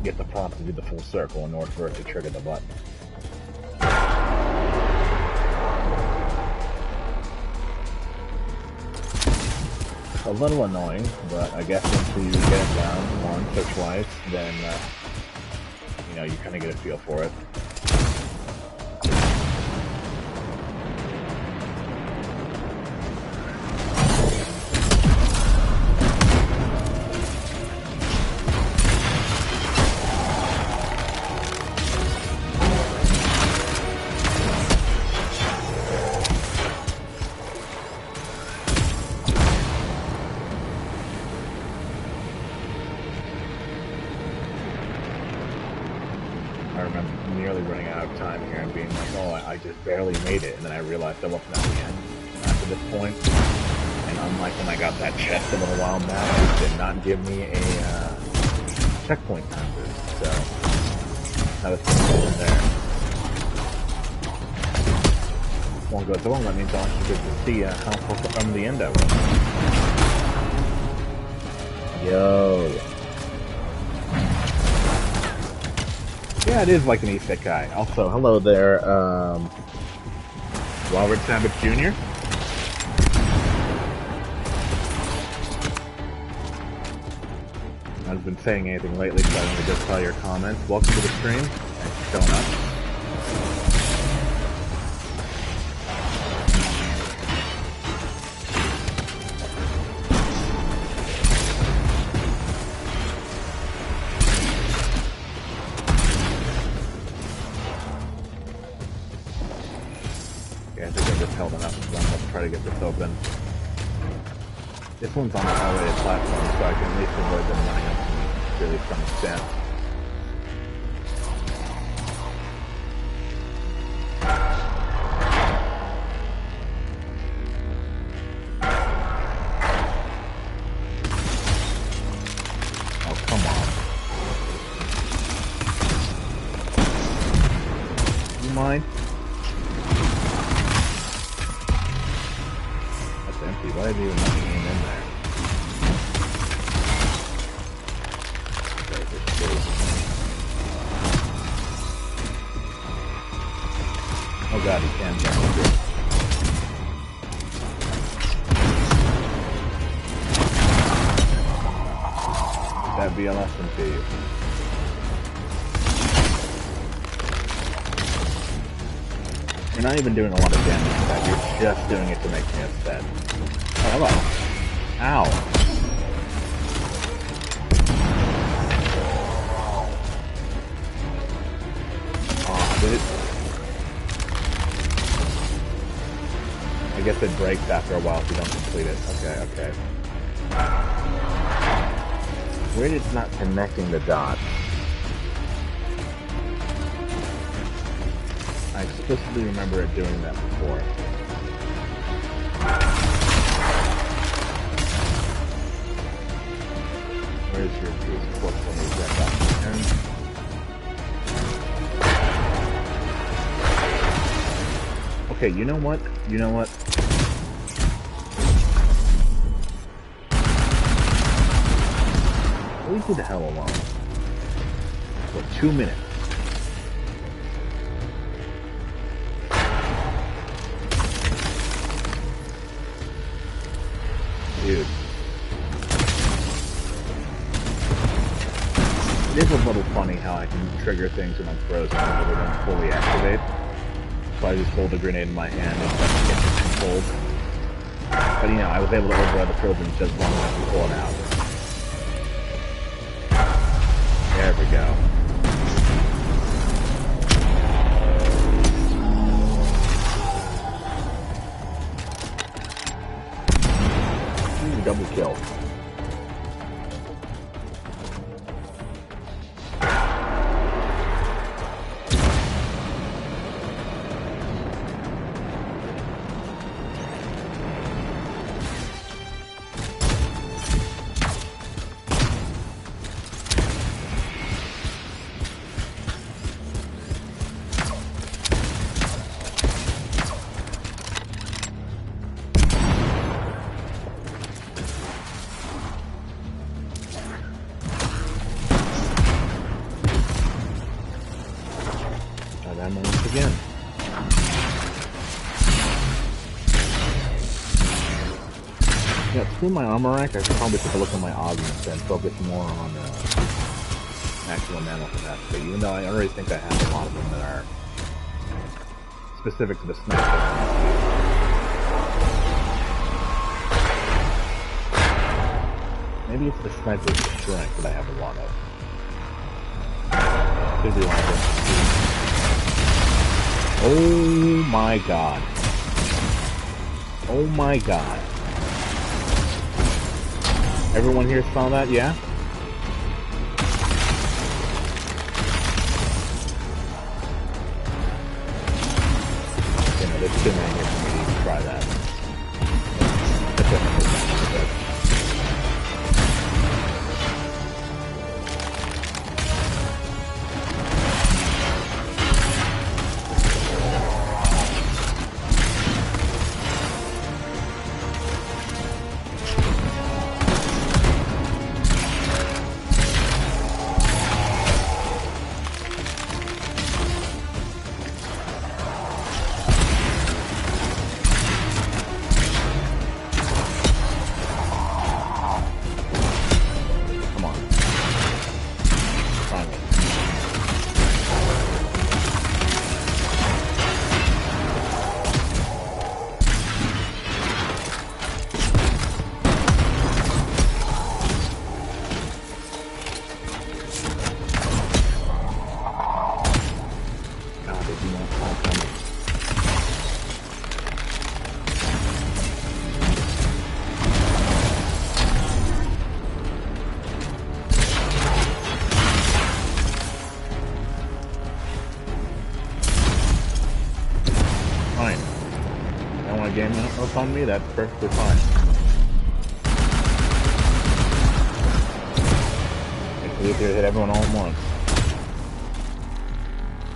get the prompt to do the full circle in order for it to trigger the button. A little annoying, but I guess once you get it down once or twice, then, you know, you kind of get a feel for it. I remember nearly running out of time here and being like, oh, I just barely made it, and then I realized I wasn't at the end after this point. And unlike when I got that chest a little while back, it did not give me a checkpoint time boost, so now it's in there. Won't go so long, that means I'll actually get to see how far from the end I was. Yo. Yeah, it is like an isekai. Also, hello there, Robert Sabbath Jr. I haven't been saying anything lately, so I want to just tell your comments. Welcome to the stream. Thanks for showing up. Try to get this open. This one's on the elevated platform, so I can at least avoid them running up to me, really some extent. Oh, come on. You mind? Why have you even nothing in there? Okay, oh god, he can jump. That'd be a lesson to you. You're not even doing a lot of damage to that, you're just doing it to make me upset. Oh, hello. Ow. Oh, did it? I guess it breaks after a while if you don't complete it. Okay, okay. Weird it's not connecting the dots. I explicitly remember it doing that before. Where's your boost force when you get that? Okay, you know what? You know what? Leave me the hell alone. For 2 minutes. Dude. It is a little funny how I can trigger things when I'm frozen but they don't fully activate. So I just hold a grenade in my hand and get it pulled. But you know, I was able to override the frozen just long enough to pull it out. There we go. Double kill. Again. Yeah, through my armor rack, I should probably take a look at my augments and focus more on actual mammal capacity, even though I already think I have a lot of them that are specific to the sniper. Maybe it's the sniper's strength that I have a lot of. Could be one of them. Oh my god. Oh my god. Everyone here saw that, yeah? You know, there's too many here for me to even try that. That's definitely not good. Game up on me, that's perfectly fine. It's easier to hit everyone all at once.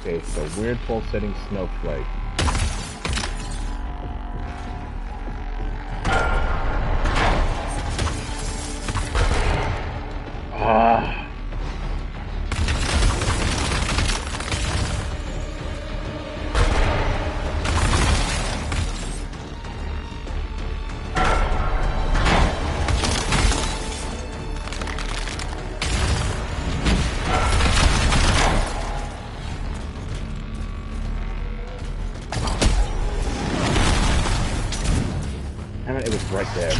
Okay, so weird pulsating snowflake. Ah. It was right there.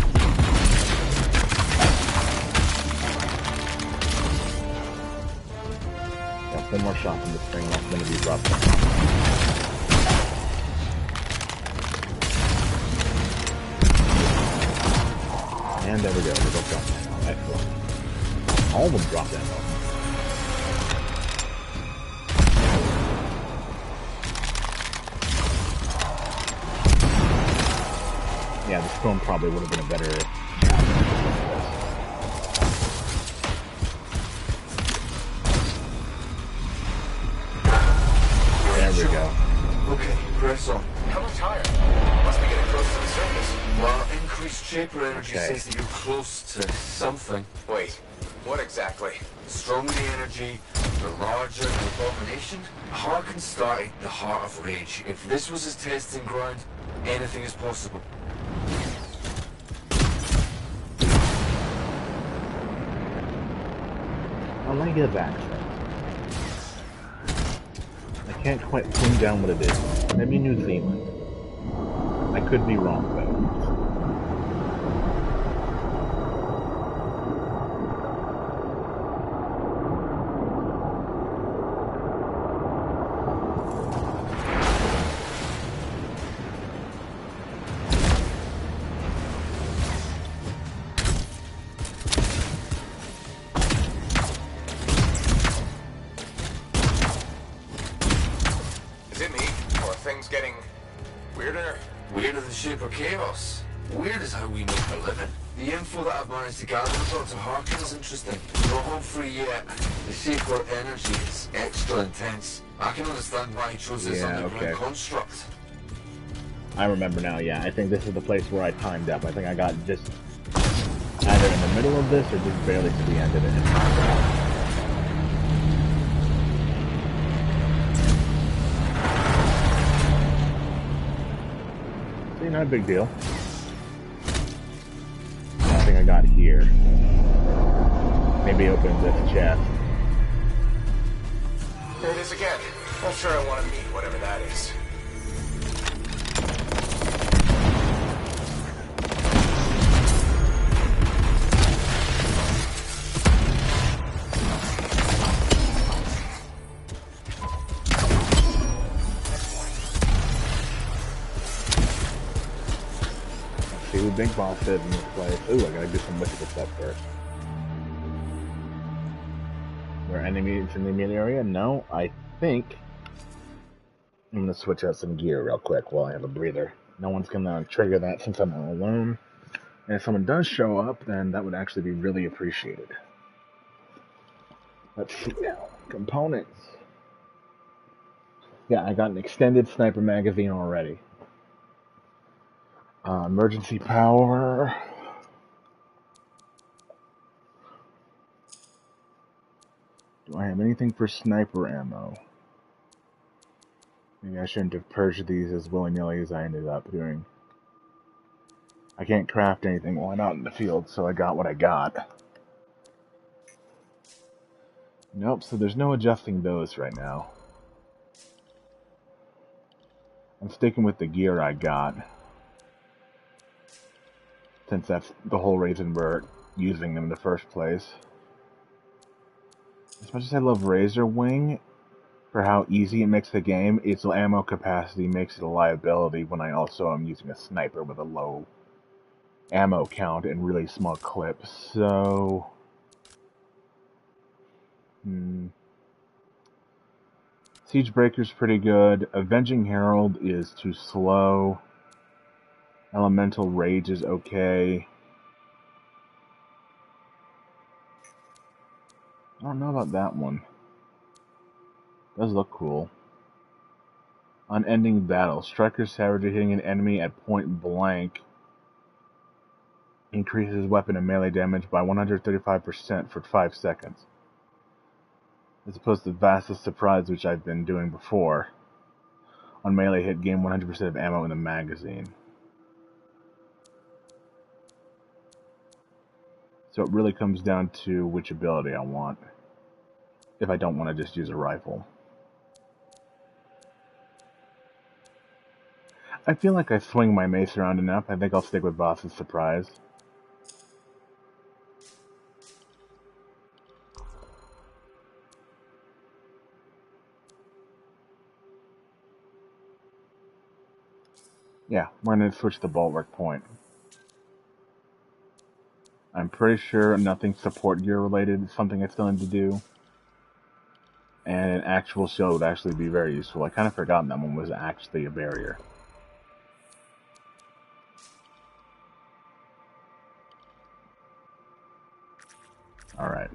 Got one more shot from this thing, that's going to be rough. And there we go. They both dropped ammo. Excellent. All of them dropped ammo. Yeah, this film probably would have been a better. There we go. Okay, press on. How much higher? Must be getting close to the surface. Well, increased shaper energy Okay. says that you're close to something. Wait, what exactly? Stronger the energy, the larger the abomination. Harken started the heart of rage. If this was his testing ground, anything is possible. I like his accent. I can't quite pin down what it is. Maybe New Zealand. I could be wrong though. Is it me? Or are things getting weirder? Weirder than shaper chaos. Weird is how we make a living. The info that I've managed to gather about Dr. Harkin is interesting. Not home free yet. The shaper energy is extra intense. I can understand why he chose this Yeah, underground okay. construct. I remember now, yeah. I think this is the place where I timed up. I think I got just either in the middle of this or just barely to the end of it. See, not a big deal. I think I got here. Maybe open this chest. There it is again. Not sure I want to meet whatever that is. See who Big Boss is in this place. Ooh, I gotta do some mythical stuff first. There are enemies in the immediate area? No, I think I'm gonna switch out some gear real quick while I have a breather. No one's gonna trigger that since I'm all alone. And if someone does show up, then that would actually be really appreciated. Let's see now. Components. Yeah, I got an extended sniper magazine already. Emergency power. Do I have anything for sniper ammo? Maybe I shouldn't have purged these as willy-nilly as I ended up doing. I can't craft anything while I'm out in the field, so I got what I got. Nope, so there's no adjusting those right now. I'm sticking with the gear I got, since that's the whole reason we're using them in the first place. As much as I love Razor Wing, for how easy it makes the game, its ammo capacity makes it a liability when I also am using a sniper with a low ammo count and really small clips, so... Siegebreaker's pretty good. Avenging Herald is too slow. Elemental Rage is okay. I don't know about that one. Does look cool. Unending Battle. Striker Savage hitting an enemy at point blank increases weapon and melee damage by 135% for 5 seconds. As opposed to Vastest Surprise, which I've been doing before. On melee hit, gain 100% of ammo in the magazine. So it really comes down to which ability I want. If I don't want to just use a rifle. I feel like I swing my mace around enough. I think I'll stick with Boss's Surprise. Yeah, we're going to switch to Bulwark Point. pretty sure nothing support gear related is something I still need to do. And an actual shield would actually be very useful. I kind of forgotten that one was actually a barrier. Alright.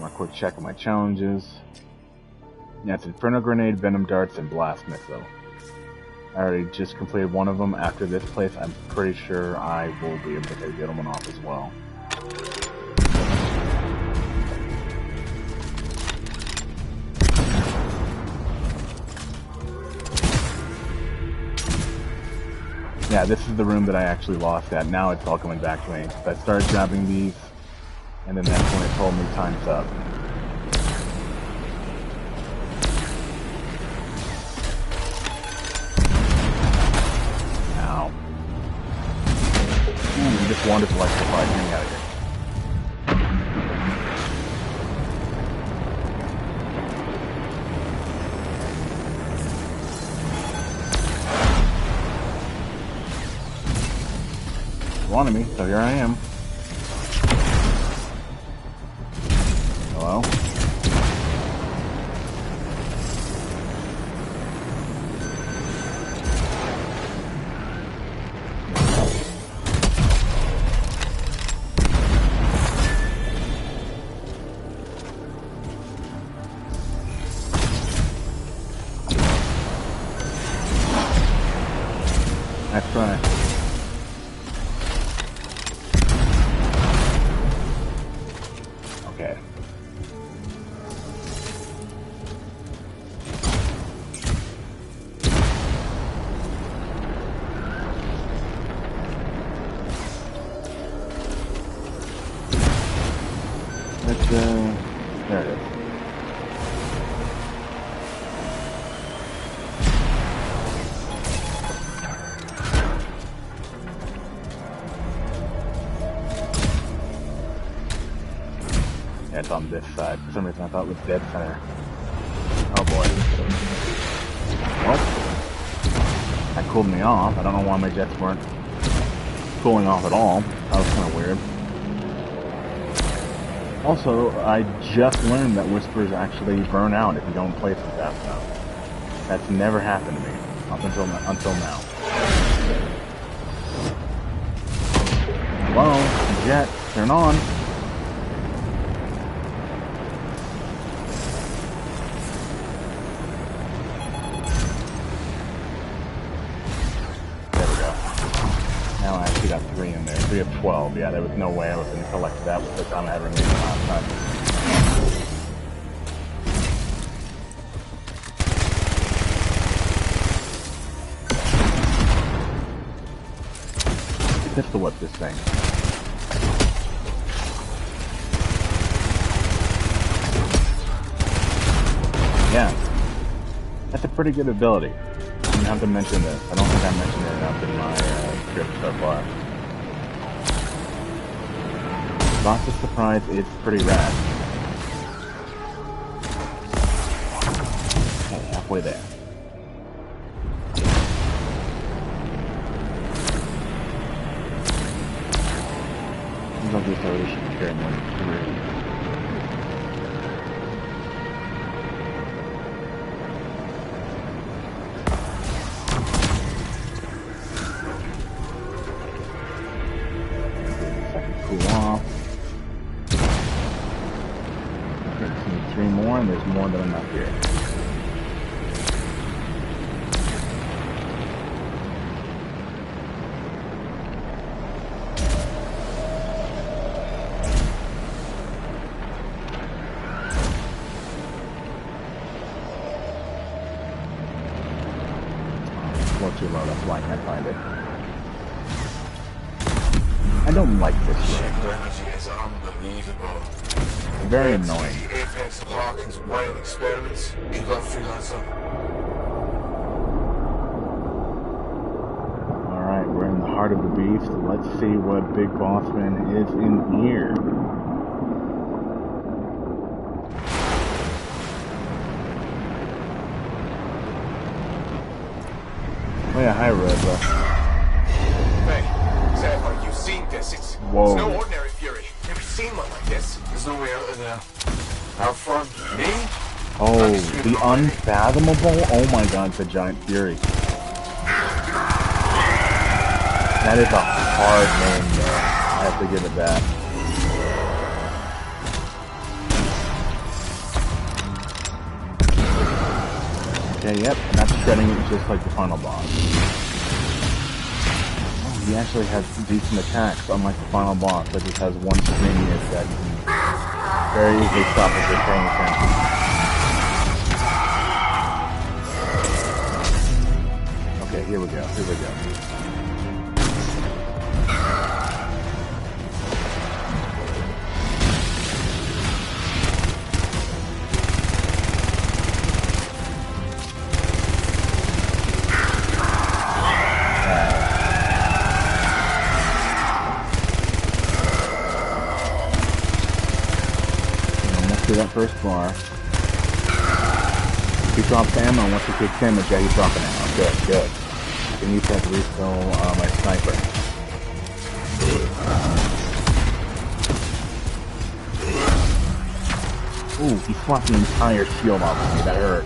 A quick check of my challenges. Yeah, it's Inferno Grenade, Venom Darts, and Blast Missile. I already just completed one of them. After this place, I'm pretty sure I will be able to take the other one off as well. Yeah, this is the room that I actually lost at. Now it's all coming back to me. I started grabbing these, and then that's when it told me time's up. Ow. Ooh, just wanted to electrify. Get me out of here. Wanted me, so here I am. Hello? Nice try. Okay. Let's, there it is. Yeah, it's on this side. For some reason I thought it was dead center. Oh boy. Well, that cooled me off. I don't know why my jets weren't cooling off at all. That was kind of weird. Also, I just learned that whispers actually burn out if you don't place them fast enough. That's never happened to me up until now. Hello, jet, turn on. Now I actually got 3 in there. 3 of 12. Yeah, there was no way I was going to collect that with the time I had remaining last time. Pistol whip this thing. Yeah. That's a pretty good ability. I didn't have to mention this. I don't think I mentioned it enough in my script so far. Boss's surprise is pretty rad. Okay, halfway there. Seems like this already should be carrying more than 3. And there's more than enough here. Floor too low, that's why I can't find it. I don't like this shit. It's unbelievable. Very annoying. Apex of Hawkins' wild experiments. You got freelancer. Alright, we're in the heart of the beast. Let's see what Big Bossman is in here. Oh yeah, hi Rosa. Hey, Zephyr, you seen this. It's Whoa. no ordinary fury. Never seen one like this. There's no way other than out front. Me? Oh, the unfathomable? Oh my god, it's a giant fury. That is a hard name, though. I have to give it that. Okay, yep, and that's shredding it just like the final boss. Oh, he actually has decent attacks, unlike the final boss that just has one string that you can very easily stop if you're paying attention. Okay, here we go, here we go. That first bar. He drops ammo once he takes damage. Yeah, he's dropping ammo. Good, good. I can use that to refill my sniper. Ooh, he swapped the entire shield off of me. That hurt.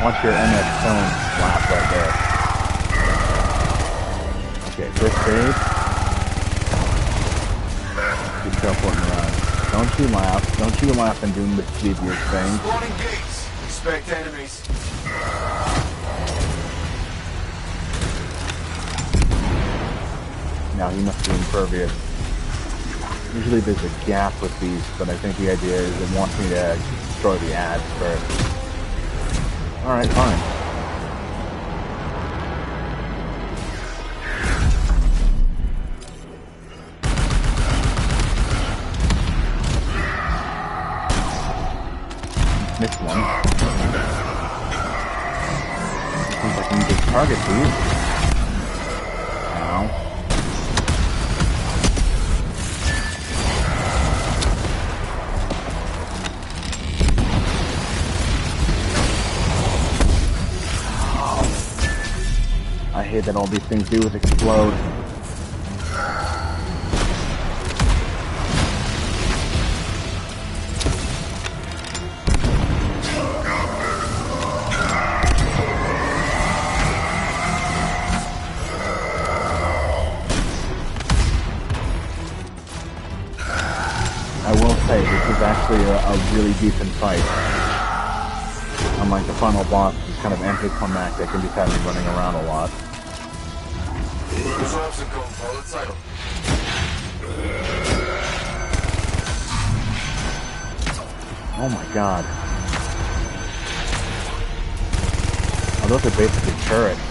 Watch your MS Stone slap right there. Okay, first save. Be careful and run. Don't you laugh. Don't you laugh and do mischievous things. Spawning gates. Expect enemies. Now he must be impervious. Usually there's a gap with these, but I think the idea is it wants me to destroy the ads first. Alright, fine. Missed one. Seems like I can just target these. Ow. I hate that all these things do is explode. I will say, this is actually a really decent fight. Unlike the final boss, which is kind of anticlimactic and just have me running around a lot. Oh my god. Oh, those are basically turrets.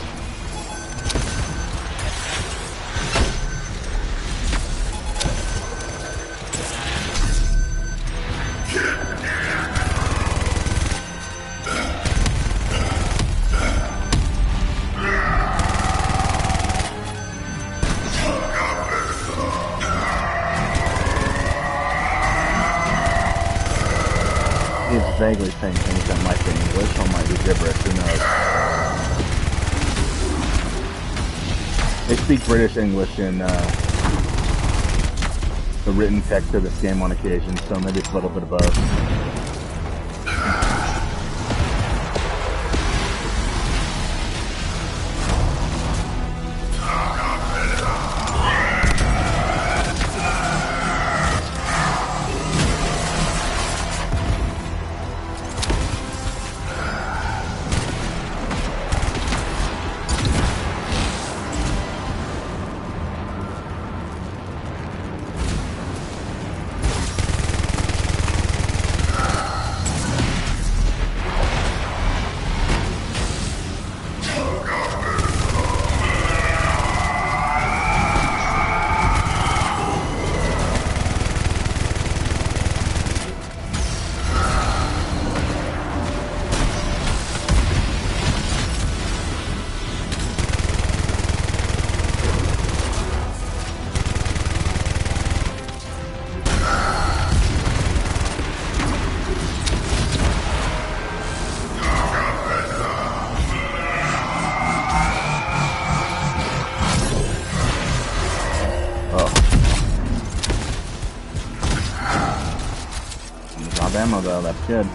It's vaguely saying things that might be English or might be gibberish, who knows. They speak British English in the written text of this game on occasion, so maybe it's a little bit of both. ammo though, that's good.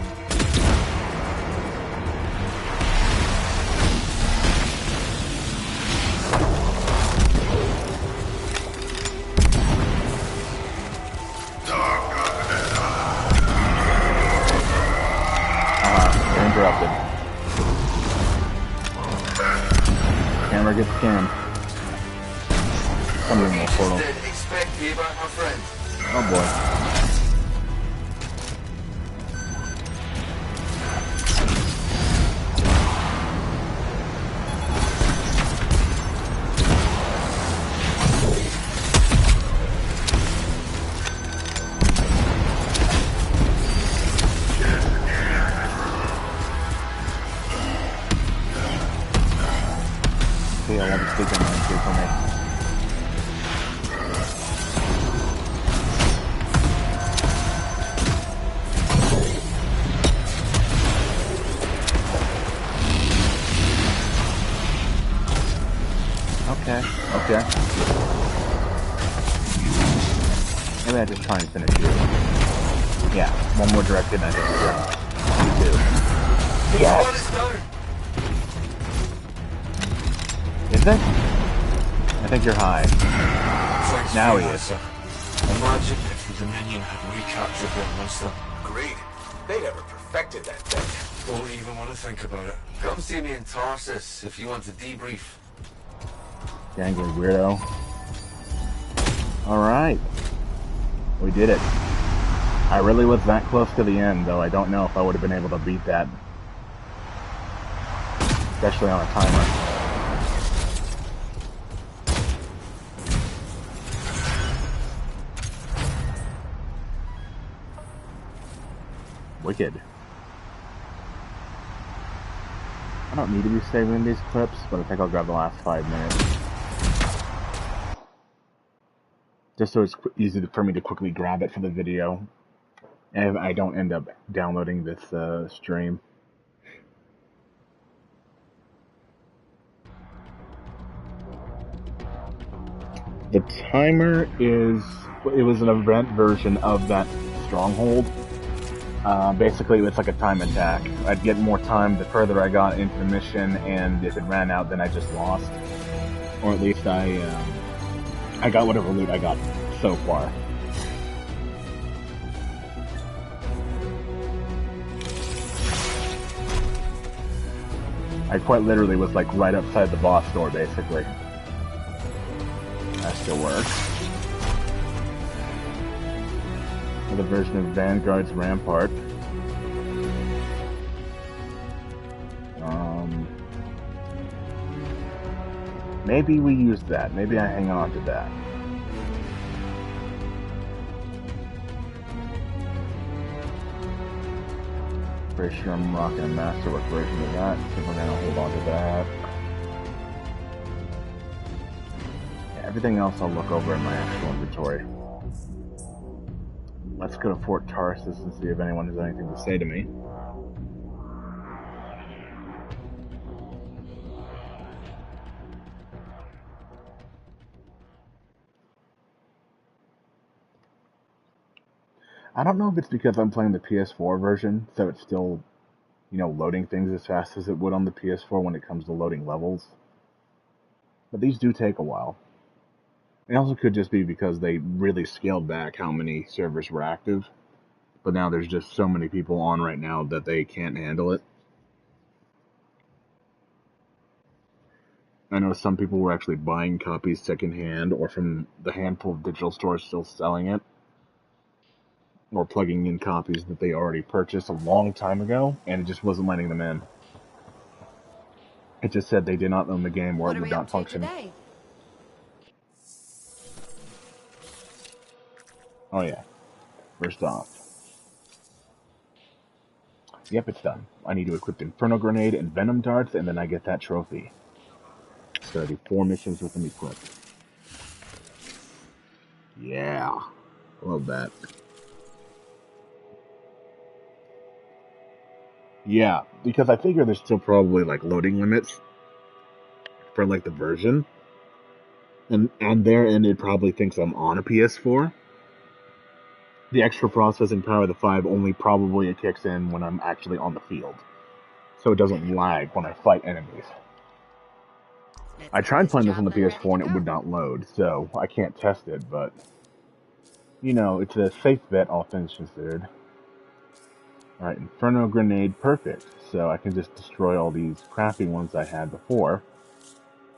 You're interrupted. Camera gets scanned. Something in the portal. Expect payback, my friend. Oh boy. I'll have a stick on that for me. Okay. Maybe I just try and finish you. Yeah, one more directed and I think we're done. You do. Yes! Is it? I think you're high. Now he is. Imagine if the Dominion had recaptured that monster. Agreed. They'd ever perfected that thing. Don't even want to think about it. Come see me in Tarsus if you want to debrief. Dangly weirdo. Alright. We did it. I really was that close to the end, though I don't know if I would have been able to beat that. Especially on a timer. Wicked. I don't need to be saving these clips, but I think I'll grab the last 5 minutes. Just so it's easy for me to quickly grab it for the video. And I don't end up downloading this stream. The timer it was an event version of that stronghold. Basically, it's like a time attack. I'd get more time the further I got into the mission, and if it ran out, then I just lost. Or at least I got whatever loot I got so far. I quite literally was like right outside the boss door, basically. That still works. Another version of Vanguard's Rampart. Maybe we use that. Maybe I hang on to that. Pretty sure I'm rocking a Masterwork version of that, so we're gonna hold on to that. Yeah, everything else I'll look over in my actual inventory. Let's go to Fort Tarsus and see if anyone has anything to say to me. I don't know if it's because I'm playing the PS4 version, so it's still, loading things as fast as it would on the PS4 when it comes to loading levels. But these do take a while. It also could just be because they really scaled back how many servers were active. But now there's just so many people on right now that they can't handle it. I know some people were actually buying copies secondhand or from the handful of digital stores still selling it. Or plugging in copies that they already purchased a long time ago, and it just wasn't letting them in. It just said they did not own the game or it would not function. Today? Oh yeah. First off. Yep, it's done. I need to equip Inferno Grenade and Venom Darts, and then I get that trophy. So I do 4 missions with them equipped. Yeah. Love that. Yeah, because I figure there's still probably like loading limits for like the version. And on their end it probably thinks I'm on a PS4. The extra processing power of the 5 only probably kicks in when I'm actually on the field. So it doesn't lag when I fight enemies. I tried playing this on the PS4 and it would not load, so I can't test it, but... You know, it's a safe bet, all things considered. Alright, Inferno Grenade, perfect. So I can just destroy all these crappy ones I had before.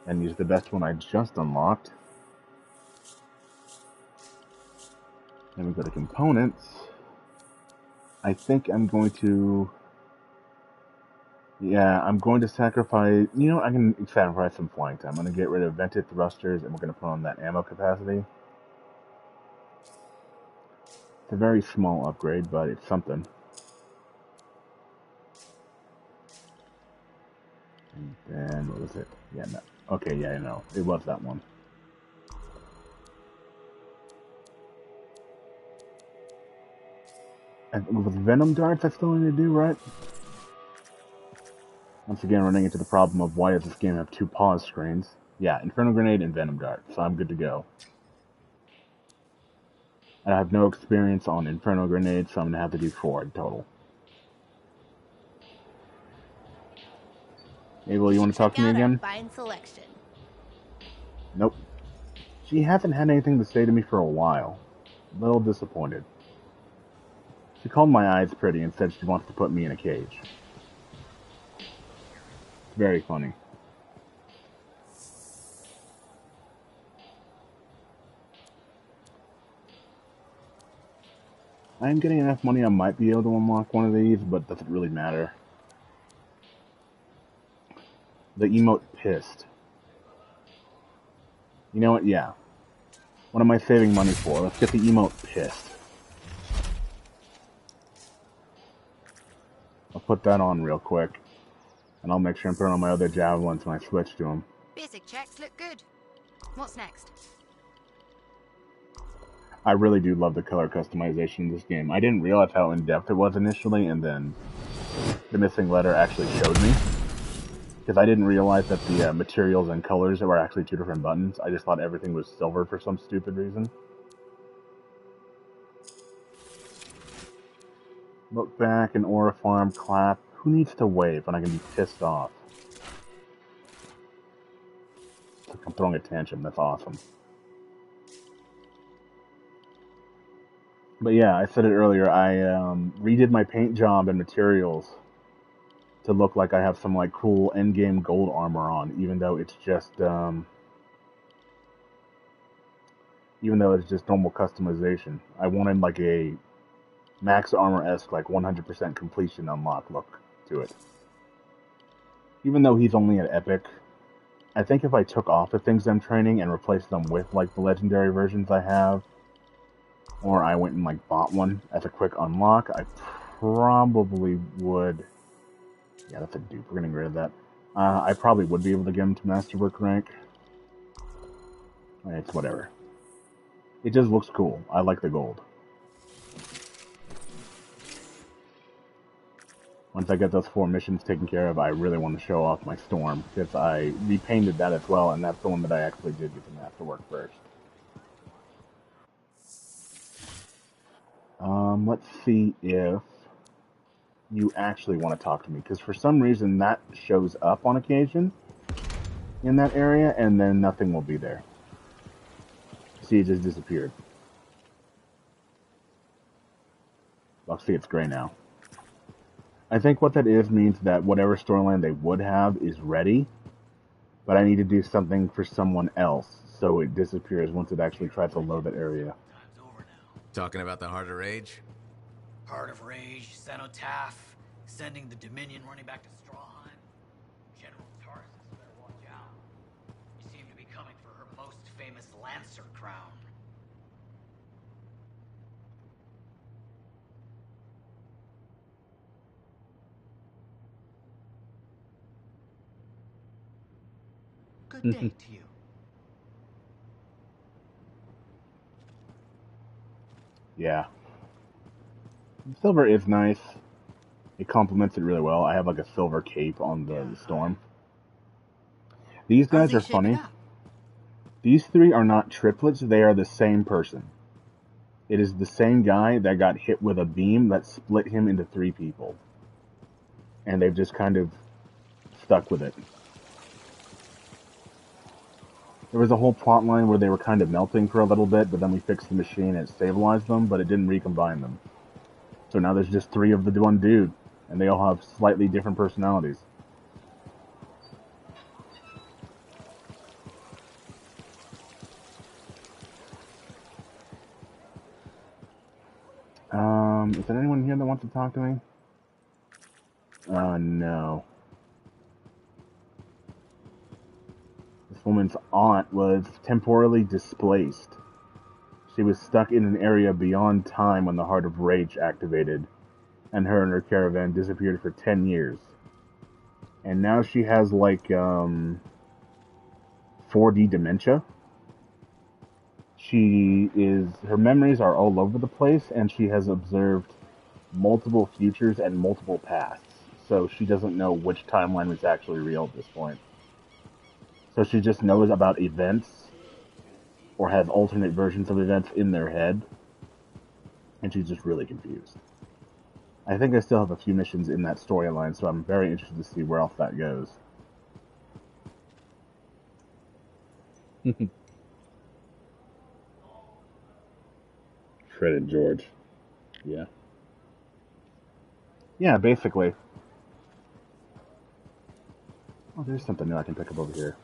And use the best one I just unlocked. Then we go to components. I think I'm going to... Yeah, I'm going to sacrifice... You know, I can sacrifice some flying time. I'm going to get rid of vented thrusters, and we're going to put on that ammo capacity. It's a very small upgrade, but it's something. And then, what was it? Yeah, no. Okay, yeah, I know. It was that one. And with Venom Darts, I still need to do, right? Once again, running into the problem of why does this game have 2 pause screens? Yeah, Inferno Grenade and Venom Dart, so I'm good to go. And I have no experience on Inferno Grenade, so I'm going to have to do 4 in total. Abel, you want to talk to me again? Fine selection. Nope. She hasn't had anything to say to me for a while. A little disappointed. She called my eyes pretty and said she wants to put me in a cage. Very funny. I'm getting enough money I might be able to unlock one of these, but it doesn't really matter. The emote pissed. You know what? Yeah. What am I saving money for? Let's get the emote pissed. I'll put that on real quick. And I'll make sure and put on my other javelins when I switch to them. Basic checks look good. What's next? I really do love the color customization in this game. I didn't realize how in-depth it was initially, and then the missing letter actually showed me. Because I didn't realize that the materials and colors were actually 2 different buttons. I just thought everything was silver for some stupid reason. Look back, an aura farm, clap. Who needs to wave when I can be pissed off? It's like I'm throwing a tantrum, that's awesome. But yeah, I said it earlier, I redid my paint job and materials to look like I have some like cool endgame gold armor on, even though it's just normal customization. I wanted like a max armor-esque, like 100% completion unlock look to it. Even though he's only an epic, I think if I took off the things I'm training and replaced them with like the legendary versions I have, or I went and like bought one as a quick unlock, I probably would. Yeah, that's a dupe. We're getting rid of that. I probably would be able to get him to Masterwork rank. It's whatever. It just looks cool. I like the gold. Once I get those 4 missions taken care of, I really want to show off my Storm, because I repainted that as well, and that's the one that I actually did get the Masterwork first. Let's see if you actually want to talk to me, because for some reason that shows up on occasion in that area, and then nothing will be there. See, it just disappeared. I'll see it's gray now. I think what that is means that whatever storyline they would have is ready, but I need to do something for someone else, so it disappears once it actually tries to load that area. Talking about the Heart of Rage? Heart of Rage, Cenotaph, sending the Dominion running back to Strawheim. General Tarsus better watch out. You seem to be coming for her most famous Lancer crown. Good day to you. Yeah. Silver is nice. It complements it really well. I have like a silver cape on the Storm. These guys are funny. These 3 are not triplets, they are the same person. It is the same guy that got hit with a beam that split him into 3 people. And they've just kind of stuck with it. There was a whole plot line where they were kind of melting for a little bit, but then we fixed the machine and it stabilized them, but it didn't recombine them. So now there's just 3 of the one dude, and they all have slightly different personalities. Is there anyone here that wants to talk to me? No. This woman's aunt was temporarily displaced. She was stuck in an area beyond time when the Heart of Rage activated, and her caravan disappeared for 10 years. And now she has, like, 4D dementia. Her memories are all over the place, and she has observed multiple futures and multiple pasts. So she doesn't know which timeline was actually real at this point. So she just knows about events, or has alternate versions of events in their head, and she's just really confused. I think I still have a few missions in that storyline, so I'm very interested to see where else that goes. Fred and George. Yeah. Yeah, basically. Oh, there's something new I can pick up over here.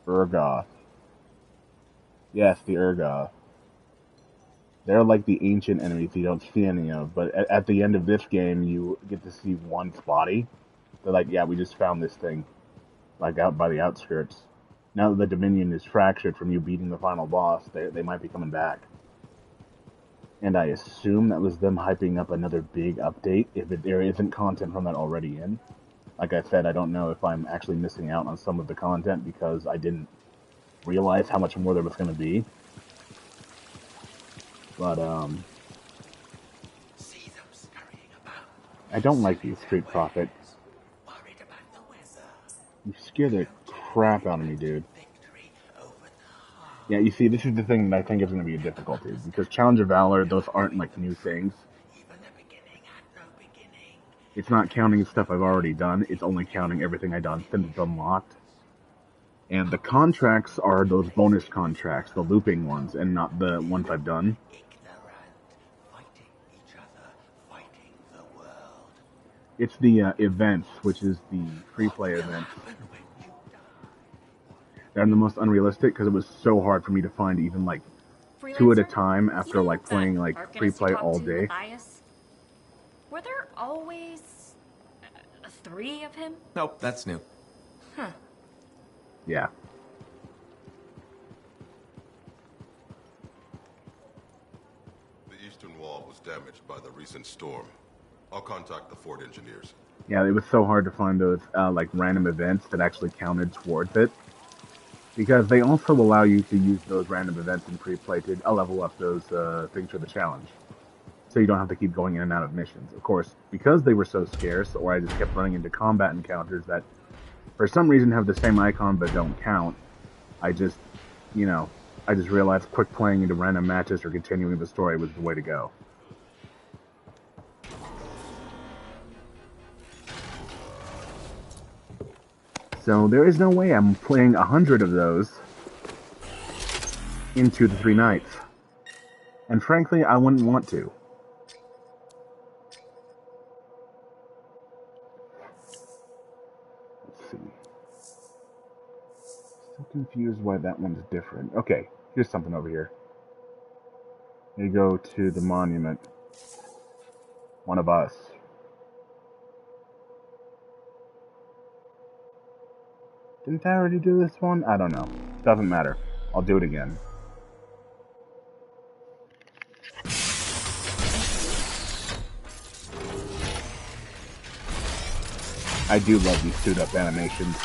Urgoth. Yes, the Urgoth. They're like the ancient enemies you don't see any of, but at the end of this game, you get to see one's body. They're like, yeah, we just found this thing, like out by the outskirts. Now that the Dominion is fractured from you beating the final boss, they might be coming back. And I assume that was them hyping up another big update, if there isn't content from that already in. Like I said, I don't know if I'm actually missing out on some of the content because I didn't realize how much more there was going to be. But, I don't like you, Street Prophet. You scare the crap out of me, dude. Yeah, you see, this is the thing that I think is going to be a difficulty, because Challenge of Valor, those aren't, like, new things. It's not counting stuff I've already done, it's only counting everything I've done since it's unlocked. And the contracts are those bonus contracts, the looping ones, and not the ones I've done. It's the events, which is the free play events. They're the most unrealistic because it was so hard for me to find even like Freelancer? 2 at a time after like playing like free play all day. Were there always 3 of him? Nope, that's new. Huh. Yeah. The eastern wall was damaged by the recent storm. I'll contact the fort engineers. Yeah, it was so hard to find those like random events that actually counted towards it. Because they also allow you to use those random events in pre-play to level up those things for the challenge. So you don't have to keep going in and out of missions. Of course, because they were so scarce, or I just kept running into combat encounters that for some reason have the same icon but don't count, I just realized quick playing into random matches or continuing the story was the way to go. So there is no way I'm playing 100 of those in 2 to 3 nights. And frankly, I wouldn't want to. Let's see. Still confused why that one's different. Okay, here's something over here. You go to the monument. One of us. Didn't I already do this one? I don't know. Doesn't matter. I'll do it again. I do love these suit-up animations.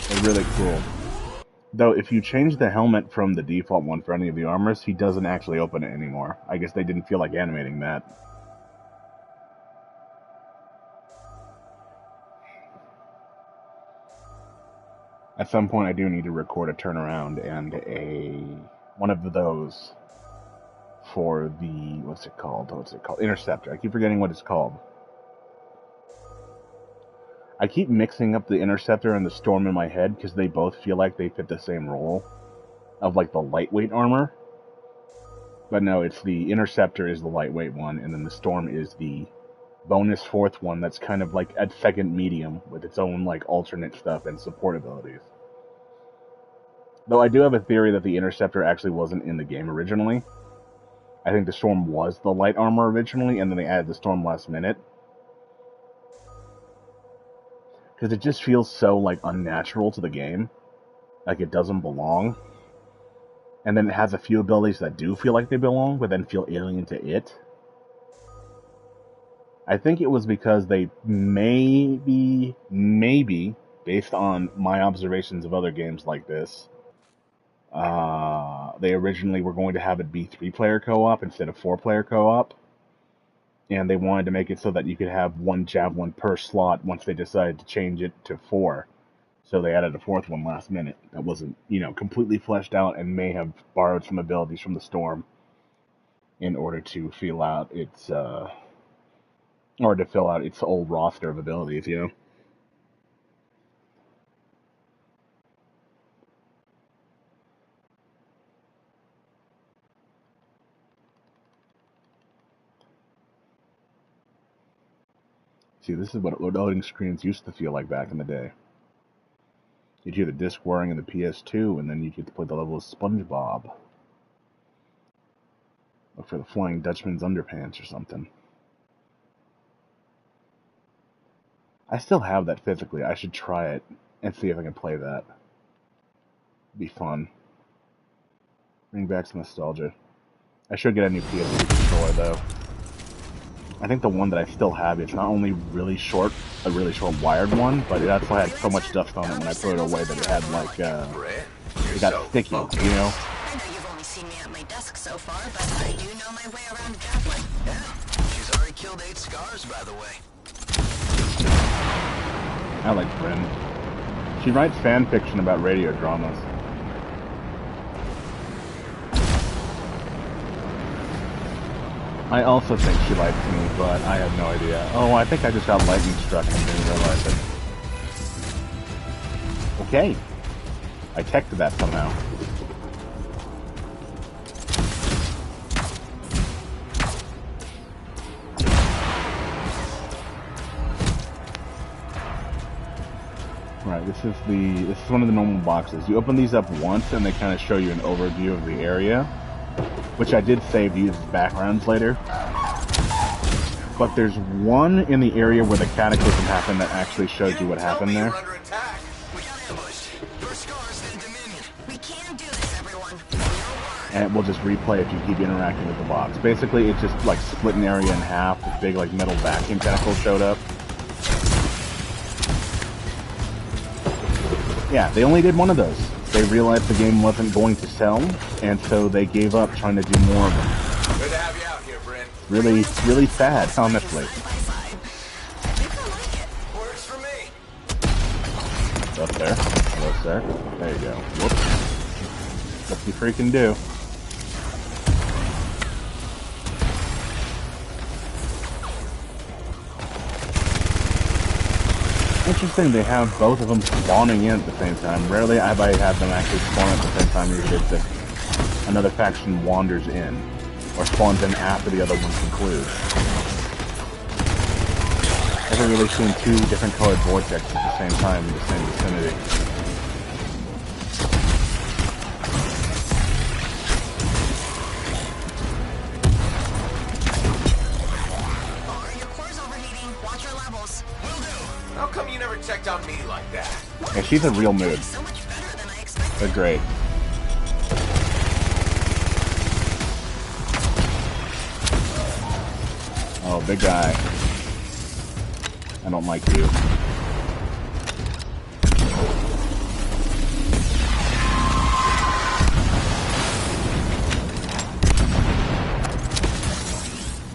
They're really cool. Though, if you change the helmet from the default one for any of the armors, he doesn't actually open it anymore. I guess they didn't feel like animating that. At some point, I do need to record a turnaround and a one of those for the, what's it called? Interceptor. I keep forgetting what it's called. I keep mixing up the Interceptor and the Storm in my head because they both feel like they fit the same role of like the lightweight armor. But no, it's the Interceptor is the lightweight one, and then the Storm is the bonus fourth one that's kind of like a second medium with its own like alternate stuff and support abilities. Though I do have a theory that the Interceptor actually wasn't in the game originally. I think the Storm was the light armor originally, and then they added the Storm last minute. Because it just feels so, like, unnatural to the game. Like, it doesn't belong. And then it has a few abilities that do feel like they belong, but then feel alien to it. I think it was because they maybe, based on my observations of other games like this, they originally were going to have it be 3-player co-op instead of 4-player co-op. And they wanted to make it so that you could have one Javelin per slot once they decided to change it to 4. So they added a 4th one last minute that wasn't, completely fleshed out and may have borrowed some abilities from the Storm in order to fill out its, or to fill out its old roster of abilities, See, this is what loading screens used to feel like back in the day. You'd hear the disc whirring in the PS2, and then you'd get to play the level of SpongeBob. Look for the Flying Dutchman's underpants or something. I still have that physically. I should try it and see if I can play that. It'd be fun. Bring back some nostalgia. I should get a new PS2 controller, though. I think the one that I still have, it's not only really short, a really short wired one, but it also had so much dust on it when I put it away that it had like, it got sticky, I know you've only seen me at my desk so far, but I do know my way around Javelin. Yeah, she's already killed 8 scars, by the way. I like Bryn. She writes fan fiction about radio dramas. I also think she likes me, but I have no idea. Oh, I think I just got lightning struck and didn't realize it. Okay. I teched that somehow. Right, this is one of the normal boxes. You open these up once and they kind of show you an overview of the area, which I did save to use as backgrounds later. But there's one in the area where the cataclysm happened that actually shows you what happened there. And it will just replay if you keep interacting with the box. Basically, it just like split an area in half. This big like metal vacuum tentacle showed up. Yeah, they only did one of those. They realized the game wasn't going to sell, and so they gave up trying to do more of them. Good to have you out here, Bryn. Really, really sad, honestly. Works for me. Up there. Hello, sir. There you go. Whoops. What you freaking do? Interesting, they have both of them spawning in at the same time. Rarely have I had them actually spawn at the same time. Usually it's just another faction wanders in, or spawns in after the other one concludes. Never really seen 2 different colored vortexes at the same time in the same vicinity. How come you never checked on me like that? Yeah, she's a real mood. They're great. Oh, big guy. I don't like you.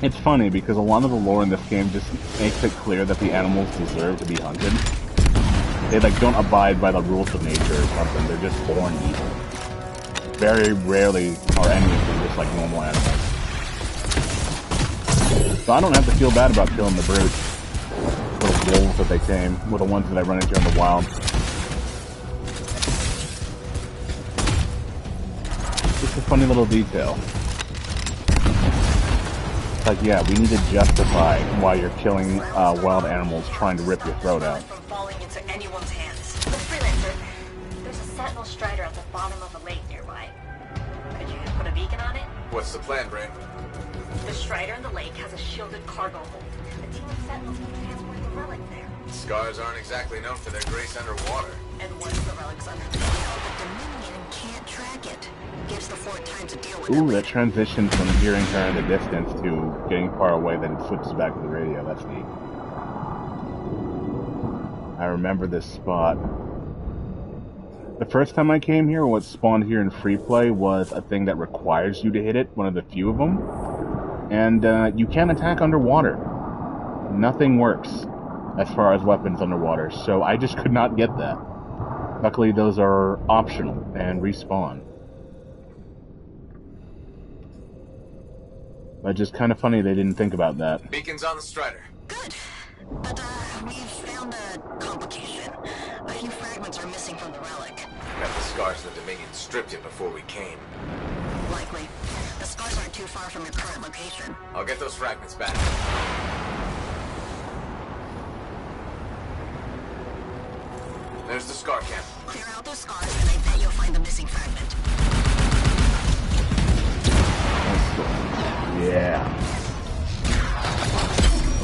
It's funny because a lot of the lore in this game just makes it clear that the animals deserve to be hunted. They like don't abide by the rules of nature or something. They're just born evil. very rarely are any of them just like normal animals. So I don't have to feel bad about killing the brutes. Little wolves that they tame, or the ones that I run into in the wild. Just a funny little detail. It's like, yeah, we need to justify why you're killing wild animals trying to rip your throat out. From falling into anyone's hands. But Freelancer, there's a sentinel strider at the bottom of a lake nearby. Could you put a beacon on it? What's the plan, Brain? The strider in the lake has a shielded cargo hold. A team of sentinels can transport the relic there. Scars aren't exactly known for their grace underwater. And once the relic's under the shell, the Dominion can't track it. Gives the fort time to deal with it. Ooh, that transition from hearing her in the distance to getting far away, then it switches back to the radio. That's neat. I remember this spot. The first time I came here, what spawned here in free play was a thing that requires you to hit it, one of the few of them. And you can't attack underwater. Nothing works as far as weapons underwater, so I just could not get that. Luckily, those are optional and respawn. But just kind of funny they didn't think about that. Beacon's on the Strider. Good. But, we've found a complication. A few fragments are missing from the relic. Bet the Scars of the Dominion stripped it before we came. Likely. The scars aren't too far from your current location. I'll get those fragments back. There's the Scar camp. Clear out those scars, and I bet you'll find the missing fragment. Yeah.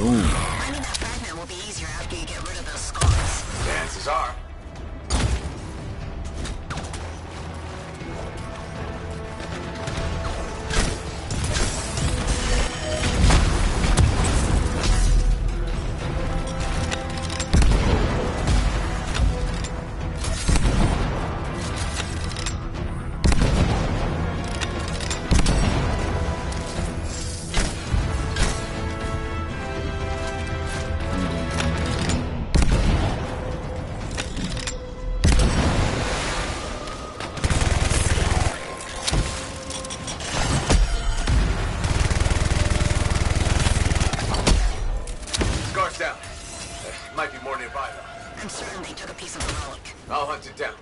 Ooh. Finding that fragment will be easier after you get rid of those scars. Chances are. I'll hunt it down.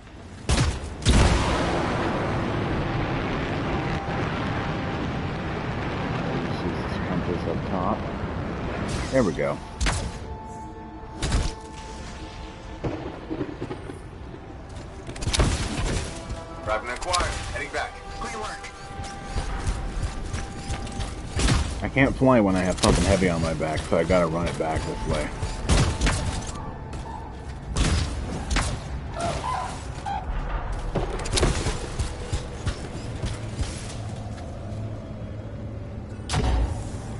This up top. There we go. Fragment acquired. Heading back. Great work. I can't fly when I have something heavy on my back, so I gotta run it back this way.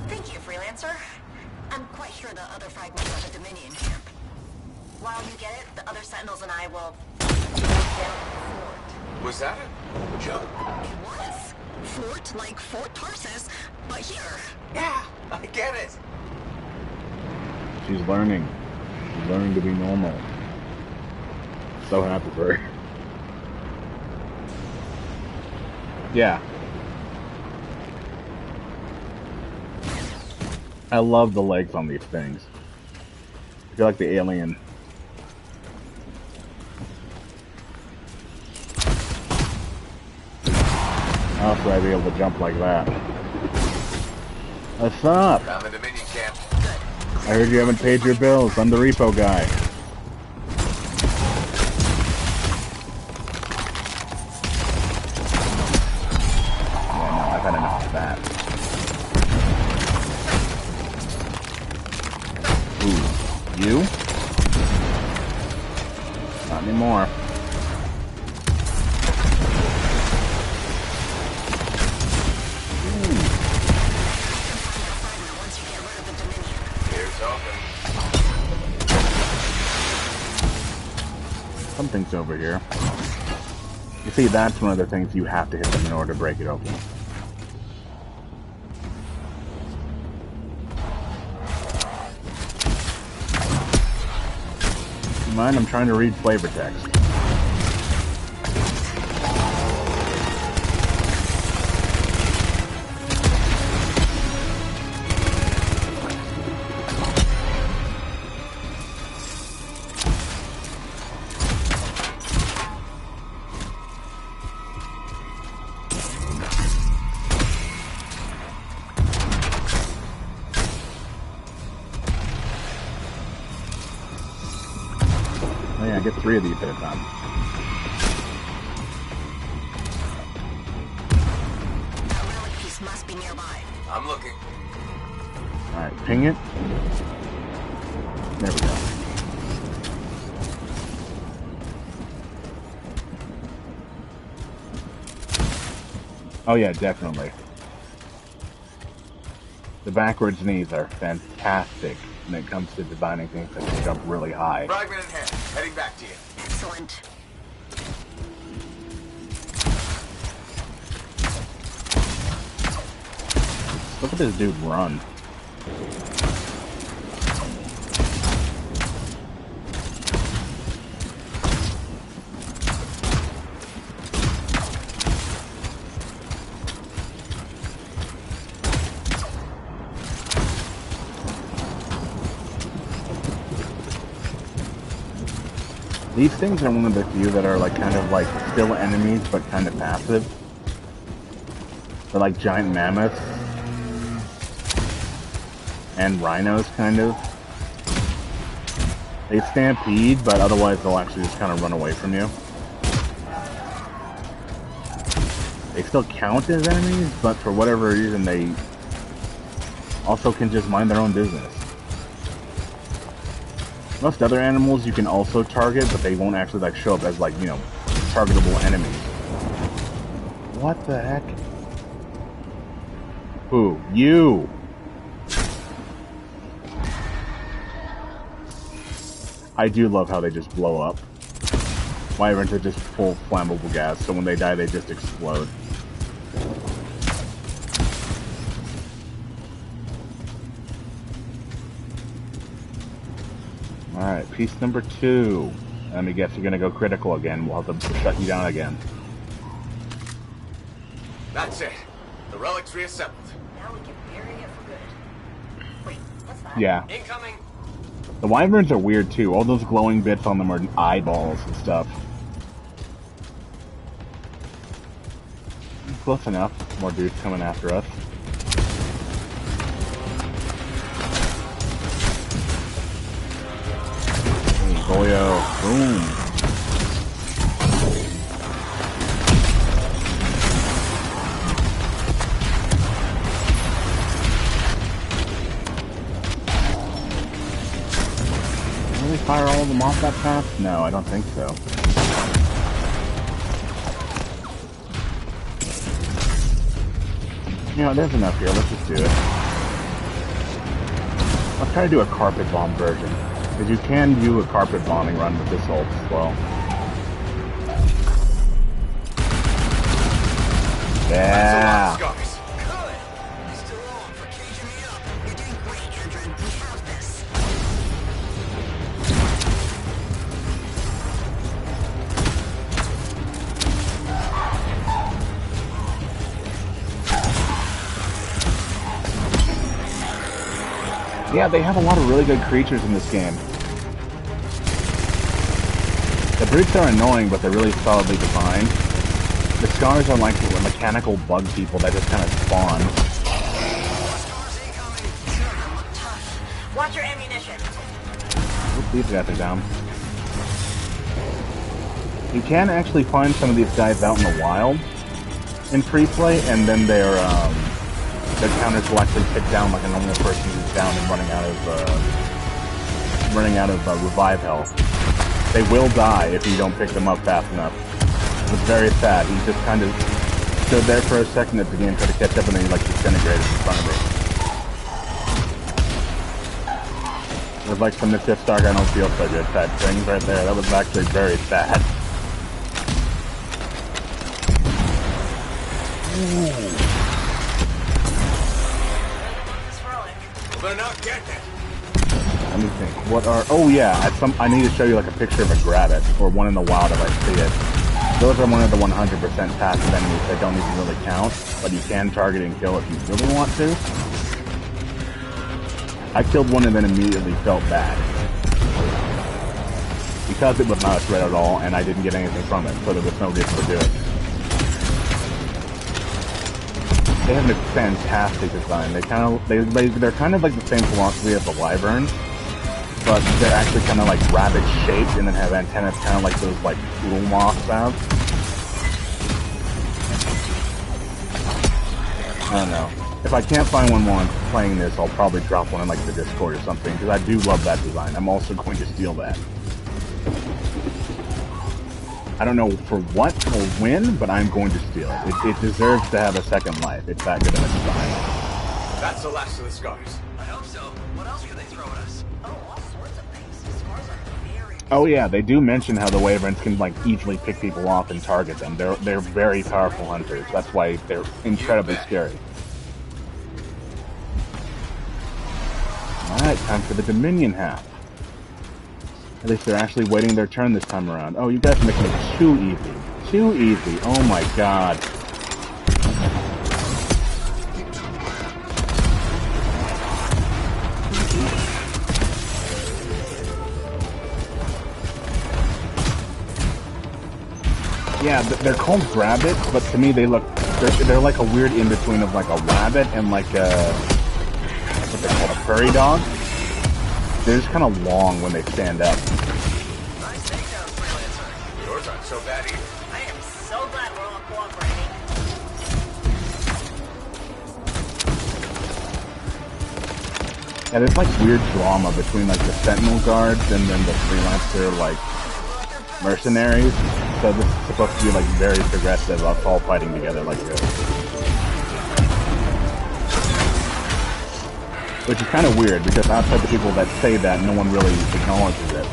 Thank you, Freelancer. I'm quite sure the other fragments are the Dominion camp. While you get it, the other Sentinels and I will down the fort. Was that a joke? It was. Fort like Fort Tarsus, but here. Yeah, I get it. She's learning. She's learning to be normal. So happy for her. Yeah. I love the legs on these things. I feel like the alien. How else would I be able to jump like that? What's up? Found the Dominion camp. I heard you haven't paid your bills. I'm the repo guy. Yeah, no, I've had enough of that. Ooh, you? Not anymore. Something's over here. You see, that's one of the things you have to hit them in order to break it open. Mind, I'm trying to read flavor text. Oh yeah, I get 3 of these at a time. That relic piece must be nearby. I'm looking. Alright, ping it. There we go. Oh yeah, definitely. The backwards knees are fantastic when it comes to designing things that can jump really high. Fragment in hand. Heading back to you. Excellent. Look at this dude run. These things are one of the few that are like kind of like still enemies but kind of passive. They're like giant mammoths and rhinos kind of. They stampede, but otherwise they'll actually just kind of run away from you. They still count as enemies, but for whatever reason they also can just mind their own business. Most other animals you can also target, but they won't actually like show up as like, you know, targetable enemies. What the heck? Who? You! I do love how they just blow up. Wyverns are just full flammable gas, so when they die they just explode. Alright, piece number 2. Let me guess you're gonna go critical again. We'll have to shut you down again. That's it. The relic's reassembled. Now we can bury it for good. Wait, what's that? Yeah. Incoming. The wyverns are weird too. All those glowing bits on them are eyeballs and stuff. Close enough. More dudes coming after us. Boyo. Boom. Really fire all of them off that fast? No, I don't think so. You know, there's enough here. Let's just do it. Let's try to do a carpet bomb version. Because you can do a carpet bombing run with this ult as well. Yeah. Good. Still on for caging me up. You're doing great, Kendron. We have this. Yeah, they have a lot of really good creatures in this game. The brutes are annoying, but they're really solidly designed. The scars are like mechanical bug people that just kind of spawn. Watch your ammunition. Oops, these guys are down. You can actually find some of these guys out in the wild in free play, and then their counters will actually tick down like a normal person who's down and running out of revive health. They will die if you don't pick them up fast enough. It's very sad. He just kind of stood there for a second at the beginning, tried to catch up, and then he like disintegrated in front of me. It was like from the Fifth Stark, I don't feel so good type thing right there. That was actually very sad. Ooh. They're not getting it. Let me think. What are... Oh, yeah. I need to show you, like, a picture of a grabbit, or one in the wild if I see it. Those are one of the 100% passive enemies that don't even really count, but you can target and kill if you really want to. I killed one and then immediately felt bad. Because it was not a threat at all, and I didn't get anything from it, so there was no reason to do it. They have a fantastic design. They're kind of like the same philosophy as the wyverns, but they're actually kind of like rabbit-shaped and then have antennas kind of like those like poodle moths have. I don't know. If I can't find one while I'm playing this, I'll probably drop one in like the Discord or something, because I do love that design. I'm also going to steal that. I don't know for what or when, but I'm going to steal it. It deserves to have a second life. It's that good of a design. That's the last of the scars. I hope so. What else could they throw at us? Oh, all sorts of things. Scars are very... Oh yeah, they do mention how the Wyverns can like easily pick people off and target them. They're very powerful hunters. That's why they're incredibly scary. Alright, time for the Dominion half. At least they're actually waiting their turn this time around. Oh, you guys are making it too easy. Too easy. Oh my god. Yeah, they're called rabbits, but to me they look... They're like a weird in-between of like a rabbit and like a... what they call a prairie dog. They're just kind of long when they stand up. Nice takedown, Freelancer. Yours aren't so bad either. I am so glad we're all cooperating. Yeah, there's like weird drama between like the Sentinel guards and then the freelancer like mercenaries. So this is supposed to be like very progressive, us all fighting together like this. Which is kind of weird, because outside the people that say that, no one really acknowledges it.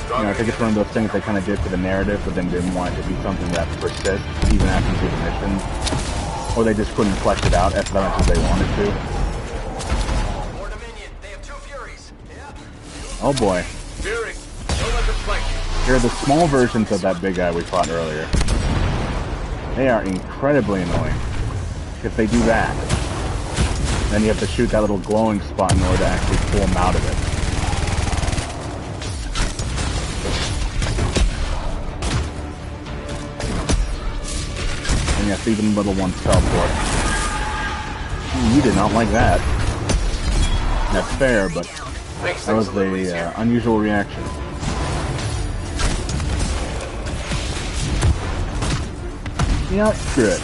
You know, I think it's one of those things they kind of did for the narrative, but then didn't want it to be something that persists, even after you do the mission. Or they just couldn't flesh it out as much as they wanted to. More Dominion. They have two Furies. Yeah. Oh boy. Fury, don't let them flank you. Here are the small versions of that big guy we fought earlier. They are incredibly annoying. If they do that, then you have to shoot that little glowing spot in order to actually pull them out of it. And yes, even little ones teleport. You did not like that. That's fair, but that was the unusual reaction. You know, screw it.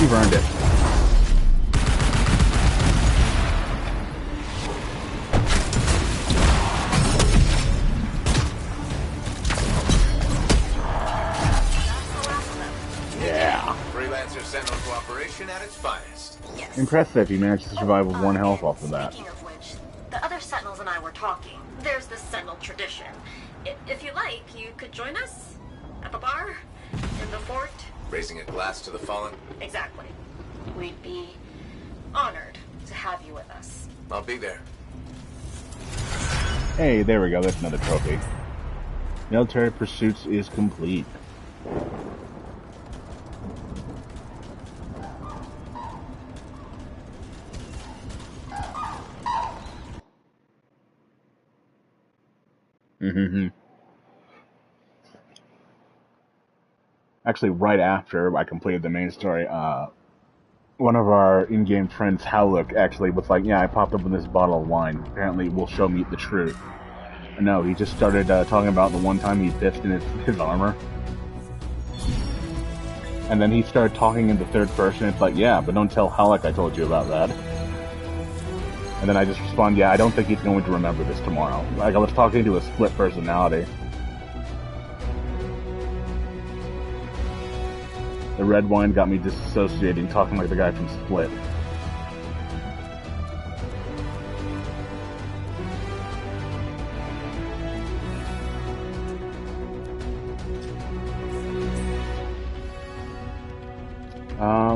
You've earned it. Yeah. Freelancer Sentinel cooperation at its finest. Yes. Impressive, you managed to survive with 1 health off of that. Speaking of which, the other Sentinels and I were talking. There's this Sentinel tradition. If you like, you could join us at the bar, in the fort. Raising a glass to the fallen. Exactly. We'd be honored to have you with us. I'll be there. Hey, there we go, that's another trophy. Military Pursuits is complete. Actually, right after I completed the main story, one of our in-game friends, Howlook, actually was like, yeah, I popped up with this bottle of wine. Apparently it will show me the truth. No, he just started talking about the one time he pissed in his armor. And then he started talking in the third person. It's like, yeah, but don't tell Howlook I told you about that. And then I just respond, yeah, I don't think he's going to remember this tomorrow. Like, I was talking to a split personality. The red wine got me disassociating, talking like the guy from Split.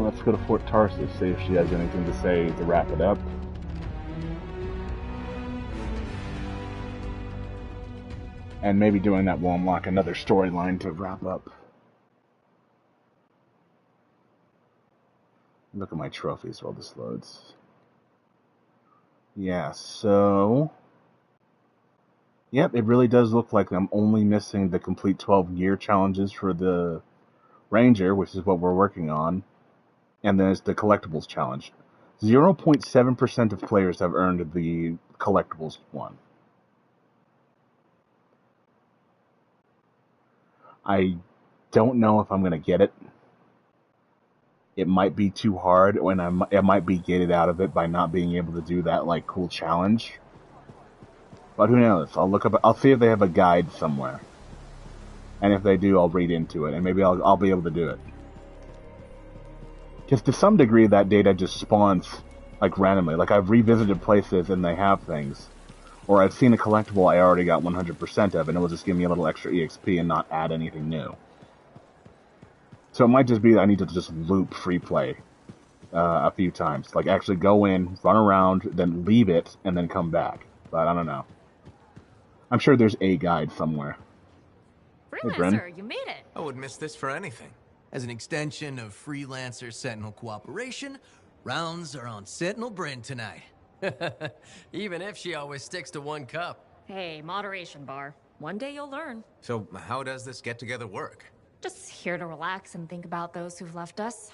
Let's go to Fort Tarsus, see if she has anything to say to wrap it up. And maybe doing that will unlock another storyline to wrap up. Look at my trophies while this loads. Yeah, so... Yep, it really does look like I'm only missing the complete 12 gear challenges for the Ranger, which is what we're working on, and then it's the collectibles challenge. 0.7% of players have earned the collectibles one. I don't know if I'm going to get it. It might be too hard, and I might be gated out of it by not being able to do that like cool challenge. But who knows? I'll see if they have a guide somewhere. And if they do, I'll read into it, and maybe I'll be able to do it. Because to some degree, that data just spawns, like, randomly. Like, I've revisited places and they have things. Or I've seen a collectible I already got 100% of, and it will just give me a little extra EXP and not add anything new. So it might just be that I need to just loop free play a few times. Like, actually go in, run around, then leave it, and then come back. But I don't know. I'm sure there's a guide somewhere. Freelancer, you made it. I wouldn't miss this for anything. As an extension of Freelancer Sentinel cooperation, rounds are on Sentinel Bryn tonight. Even if she always sticks to one cup. Hey, moderation bar. One day you'll learn. So how does this get-together work? Just here to relax and think about those who've left us.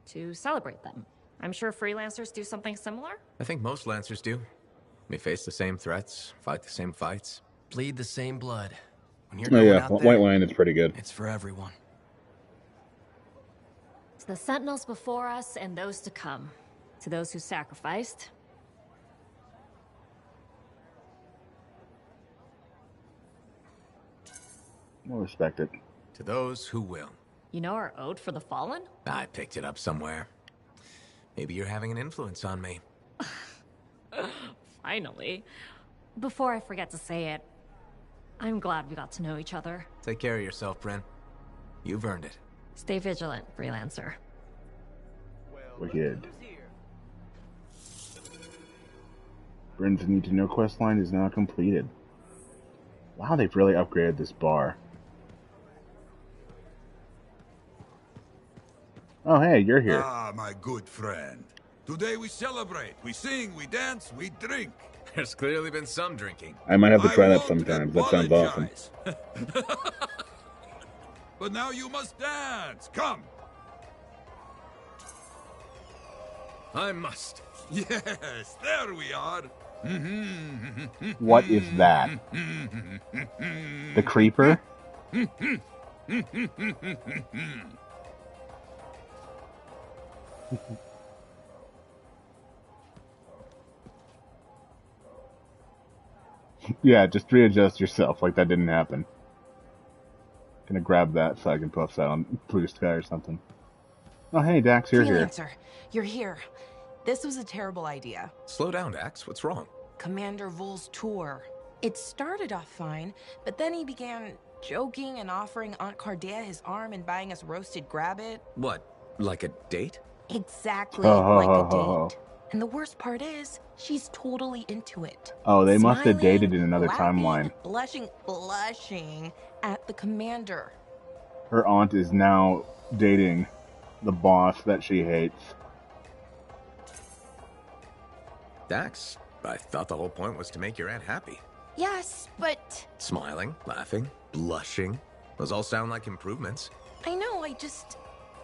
To celebrate them. I'm sure freelancers do something similar. I think most Lancers do. We face the same threats, fight the same fights. Bleed the same blood. When you're Oh going yeah, out there, White Lion is pretty good. it's for everyone. To the sentinels before us and those to come. To those who sacrificed. I'll respect it. To those who will. You know our ode for the fallen? I picked it up somewhere. Maybe you're having an influence on me. Finally. Before I forget to say it, I'm glad we got to know each other. Take care of yourself, Bryn. You've earned it. Stay vigilant, freelancer. Wicked. Bryn's Need to Know quest line is now completed. Wow, they've really upgraded this bar. Oh, hey, you're here. Ah, my good friend. Today we celebrate, we sing, we dance, we drink. There's clearly been some drinking. I might have to try that won't sometimes. That sounds awesome. apologize. But now you must dance. Come. I must. Yes, there we are. What is that? The creeper? Yeah, just readjust yourself like that didn't happen. Gonna grab that so I can post that on Blue Sky or something. Oh, hey, Dax, you're here. Freelancer, you're here. This was a terrible idea. Slow down, Dax. What's wrong? Commander Vol's tour. It started off fine, but then he began joking and offering Aunt Cardea his arm and buying us roasted grabbit. What? Like a date? Exactly like a date. And the worst part is, she's totally into it. Oh, they must have Smiling, dated in another laughing, timeline. blushing at the commander. Her aunt is now dating the boss that she hates. Dax, I thought the whole point was to make your aunt happy. Yes, but Smiling, laughing, blushing. Those all sound like improvements. I know, I just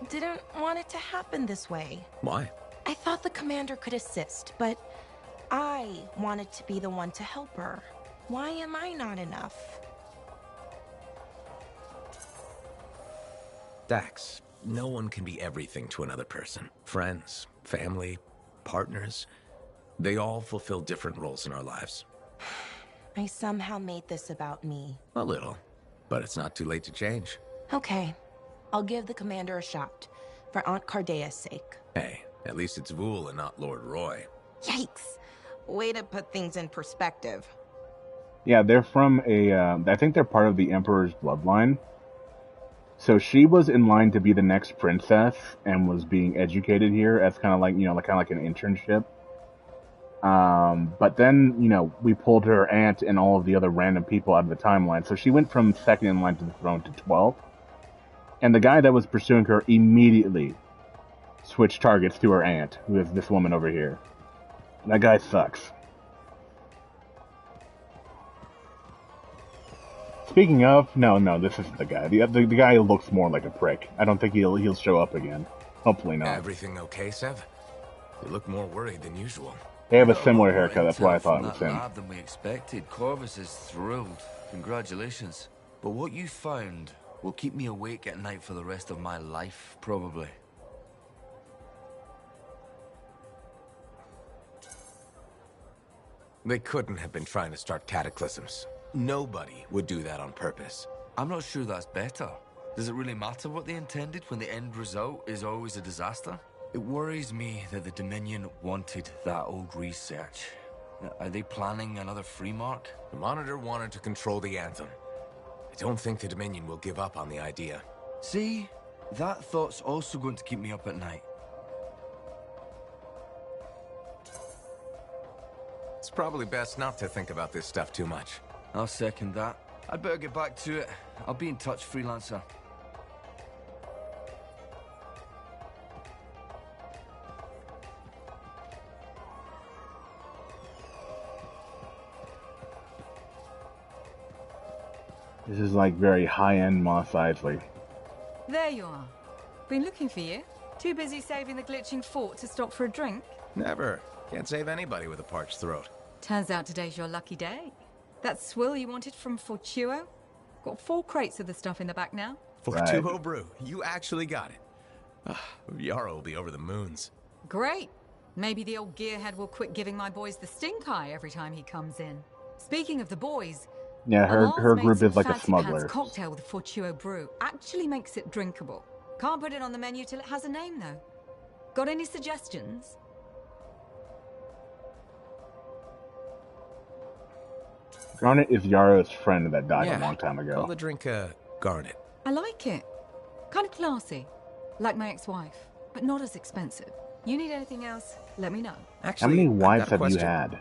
didn't want it to happen this way. Why? I thought the commander could assist, but I wanted to be the one to help her. Why am I not enough? Dax, no one can be everything to another person. Friends, family, partners. They all fulfill different roles in our lives. I somehow made this about me. A little, but it's not too late to change. Okay, I'll give the commander a shot, for Aunt Cardea's sake. Hey, at least it's Vul and not Lord Roy. Yikes! Way to put things in perspective. Yeah, they're from I think they're part of the Emperor's bloodline. So she was in line to be the next princess and was being educated here as kind of like, kind of like an internship. But then, we pulled her aunt and all of the other random people out of the timeline. So she went from second in line to the throne to 12th. And the guy that was pursuing her immediately switched targets to her aunt, who is this woman over here. That guy sucks. Speaking of, no, this isn't the guy. The guy looks more like a prick. I don't think he'll show up again. Hopefully not. Everything okay, Sev? You look more worried than usual. They have a Got similar lot more haircut, that's why I intel thought from it was that him. lab than we expected. Corvus is thrilled. Congratulations. But what you found will keep me awake at night for the rest of my life, probably. They couldn't have been trying to start cataclysms. Nobody would do that on purpose. I'm not sure that's better. Does it really matter what they intended when the end result is always a disaster? It worries me that the Dominion wanted that old research. Are they planning another free mark? The Monitor wanted to control the Anthem. I don't think the Dominion will give up on the idea. See? That thought's also going to keep me up at night. It's probably best not to think about this stuff too much. I'll second that. I'd better get back to it. I'll be in touch, freelancer. This is like very high-end Mos Eisley. There you are. Been looking for you. Too busy saving the glitching fort to stop for a drink? Never. Can't save anybody with a parched throat. Turns out today's your lucky day. That swill you wanted from Fortuo? Got 4 crates of the stuff in the back now. Fortuo brew. You actually got it. Yarrow will be over the moons. Great. Maybe the old gearhead will quit giving my boys the stink eye every time he comes in. Speaking of the boys... Yeah, her group is like a smuggler. Cocktail with Fortuo brew actually makes it drinkable. Can't put it on the menu till it has a name, though. Got any suggestions? Garnet is Yarrow's friend that died a long time ago. Call the drink, Garnet. I like it. Kind of classy. Like my ex-wife. But not as expensive. You need anything else, let me know. Actually, how many wives have you had?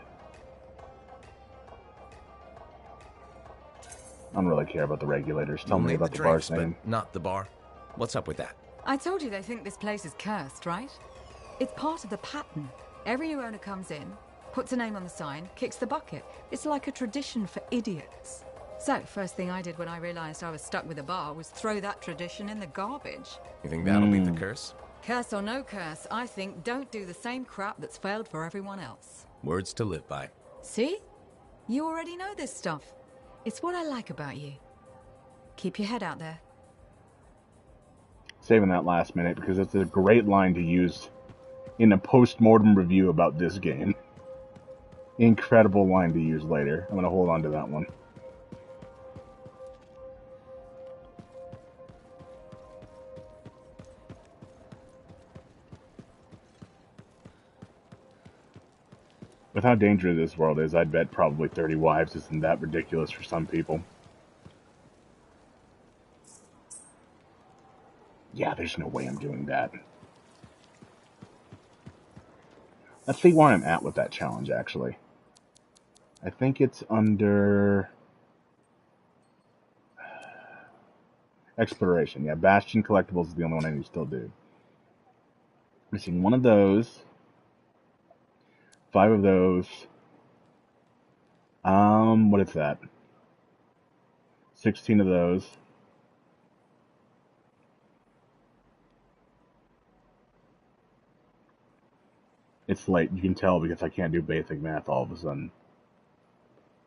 I don't really care about the regulators. Tell me about the bar's name. Not the bar. What's up with that? I told you they think this place is cursed, right? It's part of the pattern. Every new owner comes in, puts a name on the sign, kicks the bucket. It's like a tradition for idiots. So, first thing I did when I realized I was stuck with a bar was throw that tradition in the garbage. You think that'll beat the curse? Curse or no curse, I think don't do the same crap that's failed for everyone else. Words to live by. See? You already know this stuff. It's what I like about you. Keep your head out there. Saving that last minute because it's a great line to use in a post-mortem review about this game. Incredible line to use later. I'm going to hold on to that one. With how dangerous this world is, I'd bet probably 30 wives isn't that ridiculous for some people. Yeah, there's no way I'm doing that. Let's see where I'm at with that challenge, actually. I think it's under... Exploration. Yeah, Bastion Collectibles is the only one I need to still do. Missing one of those. 5 of those. What is that? 16 of those. It's late. You can tell because I can't do basic math all of a sudden.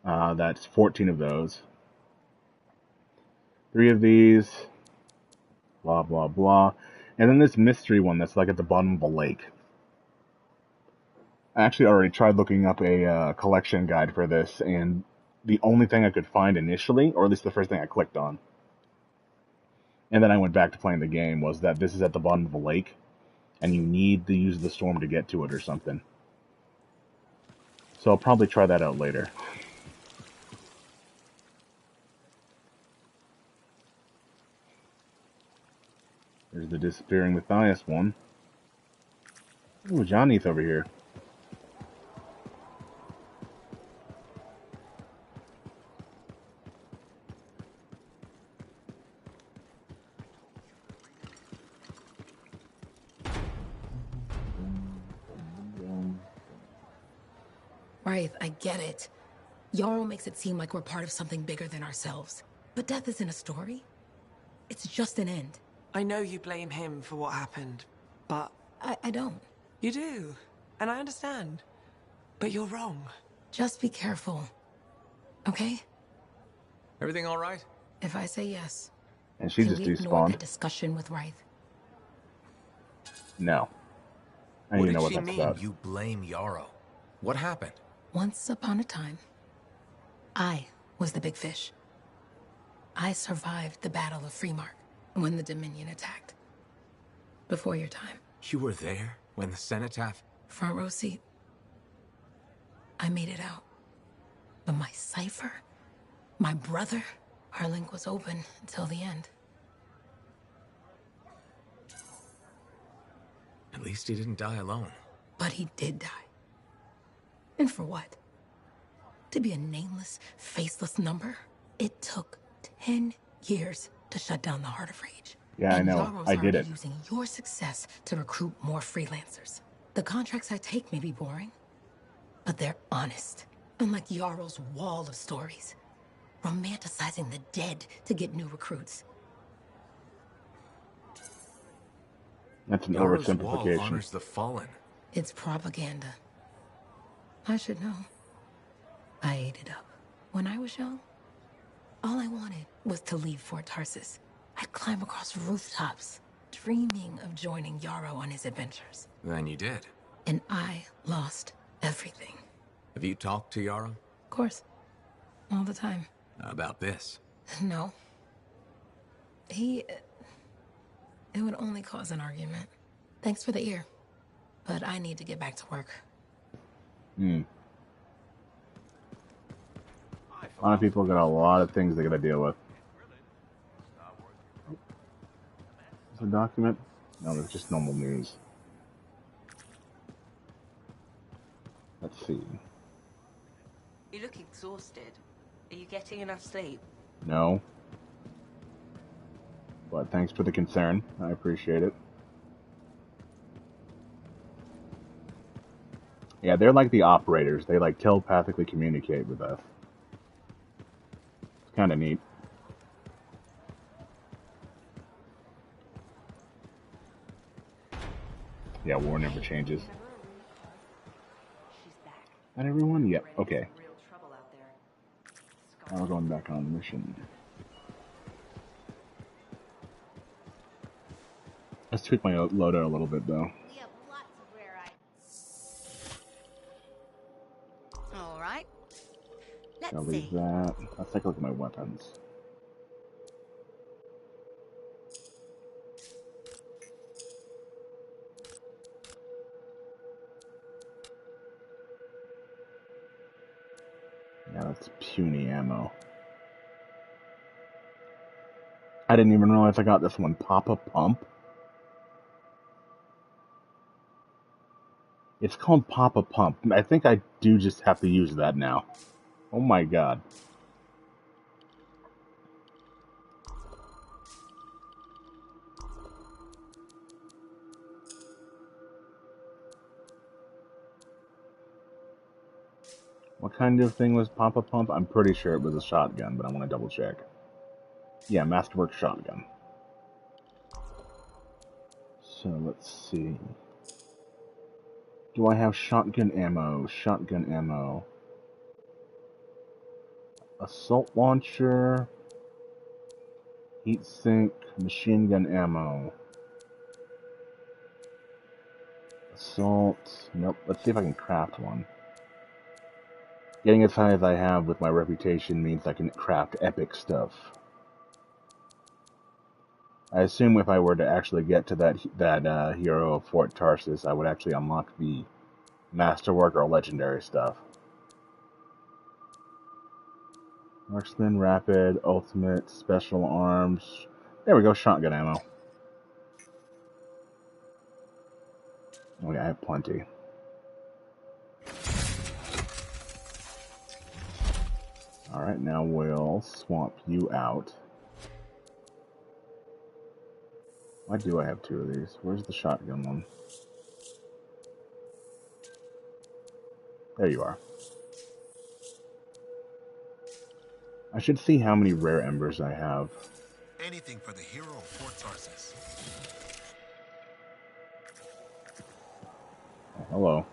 That's 14 of those. 3 of these. Blah, blah, blah. And then this mystery one that's like at the bottom of a lake. I actually already tried looking up a collection guide for this, and the only thing I could find initially, or at least the first thing I clicked on, and then I went back to playing the game, was that this is at the bottom of a lake, and you need to use the storm to get to it or something. So I'll probably try that out later. There's the Disappearing Matthias one. Ooh, Johnny's over here. Right, I get it. Jarl makes it seem like we're part of something bigger than ourselves. But death isn't a story. It's just an end. I know you blame him for what happened, but... I don't. You do, and I understand. But you're wrong. Just be careful. Okay? Everything all right? If I say yes, And she just can we ignore despawned. the discussion with Wraith? No. I What don't even know did what she that's mean, about. you blame Yarrow? What happened? Once upon a time, I was the big fish. I survived the Battle of Freemark when the Dominion attacked. Before your time. You were there when the cenotaph... Front row seat. I made it out. But my cipher, my brother, our link was open until the end. At least he didn't die alone. But he did die. And for what? To be a nameless, faceless number? It took 10 years to shut down the Heart of Rage. Yeah, And I know. Yarrow's I did already it. using your success to recruit more freelancers. The contracts I take may be boring, but they're honest. Unlike Yarrow's wall of stories, romanticizing the dead to get new recruits. That's an Yarrow's wall oversimplification. honors the fallen. It's propaganda. I should know. I ate it up. When I was young, all I wanted was to leave Fort Tarsis. I'd climb across rooftops, dreaming of joining Yarrow on his adventures. Then you did. And I lost everything. Have you talked to Yarrow? Of course. All the time. About this? No. It would only cause an argument. Thanks for the ear. But I need to get back to work. A lot of people got a lot of things they gotta deal with. Is it a document? No, it's just normal news. Let's see. You look exhausted. Are you getting enough sleep? No. But thanks for the concern. I appreciate it. Yeah, they're like the operators. They like telepathically communicate with us. It's kind of neat. Yeah, war never changes. Not everyone? Yep, okay. Now we're going back on the mission. Let's tweak my loadout a little bit, though. We have lots of rare items. All right. Let's I'll leave see. that. Let's take a look at my weapons. Yeah, that's puny ammo. I didn't even realize I got this one. Papa Pump? It's called Papa Pump. I think I do just have to use that now. Oh my god. What kind of thing was Papa Pump? I'm pretty sure it was a shotgun, but I want to double check. Yeah, Masterwork shotgun. So let's see. Do I have shotgun ammo? Shotgun ammo. Assault launcher. Heatsink. Machine gun ammo. Assault. Nope. Let's see if I can craft one. Getting as high as I have with my reputation means I can craft epic stuff. I assume if I were to actually get to that hero of Fort Tarsis, I would actually unlock the Masterwork or Legendary stuff. Marksman, Rapid, Ultimate, Special Arms. There we go, shotgun ammo. Oh yeah, I have plenty. Alright, now we'll swap you out. Why do I have two of these? Where's the shotgun one? There you are. I should see how many rare embers I have. Anything for the hero of Fort Tarsus. Hello.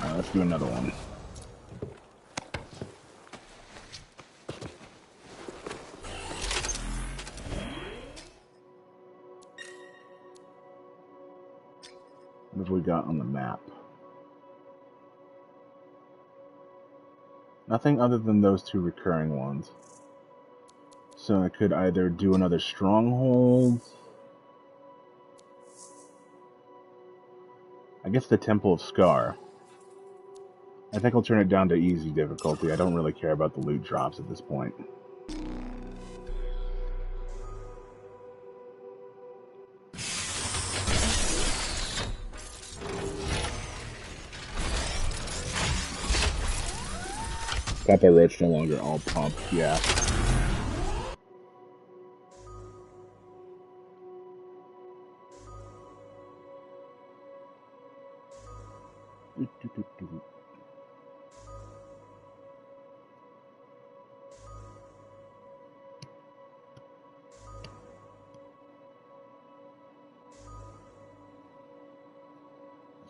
Let's do another one. What have we got on the map? Nothing other than those two recurring ones. So I could either do another stronghold. I guess the Temple of Scar. I think I'll turn it down to easy difficulty. I don't really care about the loot drops at this point. Papa Roach no longer all pump, yeah.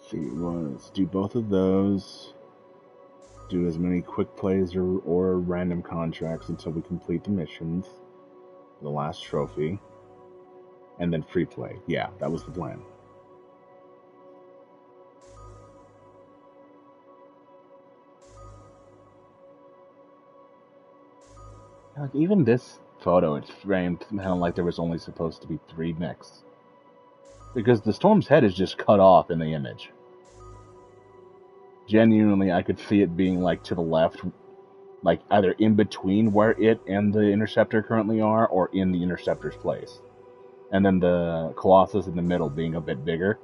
See, let's do both of those. Do as many quick plays or random contracts until we complete the missions. The last trophy. And then free play. Yeah, that was the plan. Like, even this photo, it's framed kind of like there was only supposed to be 3 mechs. Because the Storm's head is just cut off in the image. Genuinely, I could see it being, like, to the left, like, either in between where it and the Interceptor currently are, or in the Interceptor's place. And then the Colossus in the middle being a bit bigger.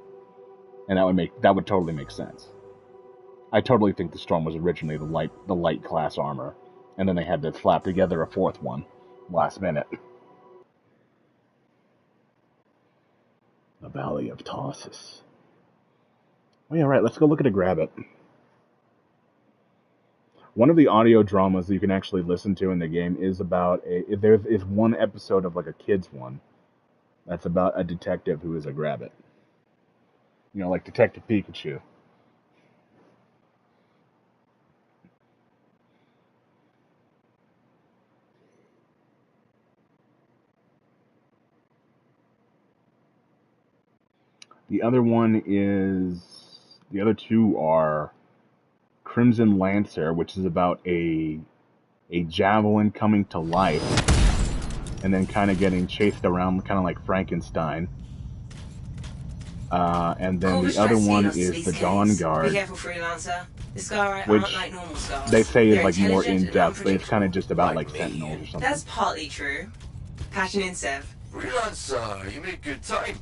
And that would totally make sense. I totally think the Storm was originally the light class armor. And then they had to slap together a 4th one last minute. The Valley of Tarsus. Oh yeah, right, let's go look at a grab it. One of the audio dramas that you can actually listen to in the game is about there's one episode of like a kid's one that's about a detective who is a grabbit. You know, like Detective Pikachu. The other two are Crimson Lancer, which is about a javelin coming to life and then kind of getting chased around, kind of like Frankenstein. And then the other one is the Dawn Guard, Be careful, Freelancer. The Scar which aren't like normal scars. they say is They're like more intelligent in-depth, and but it's kind of just about like unpredictable. Sentinels or something. That's partly true. Patching in, Sev. Freelancer, you made good time.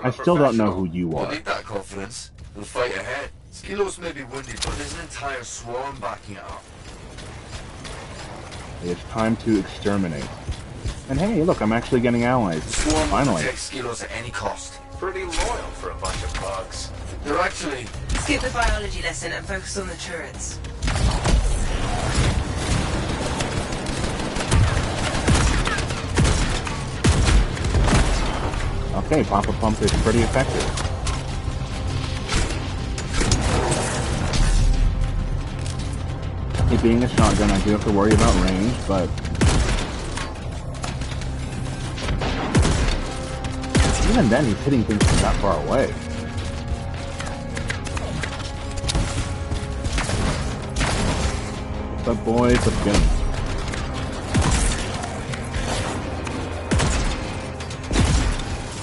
I still don't know who you Don't are. need that confidence. The fight ahead. Skilos may be wounded, but there's an entire swarm backing it up. It's time to exterminate. And hey, look, I'm actually getting allies. Swarm Finally. protects Skilos at any cost. Pretty loyal for a bunch of bugs. They're actually... Skip the biology lesson and focus on the turrets. Okay, Papa Pump is pretty effective. It being a shotgun, I do have to worry about range, but even then, he's hitting things from that far away. What's up, boys? Let's go.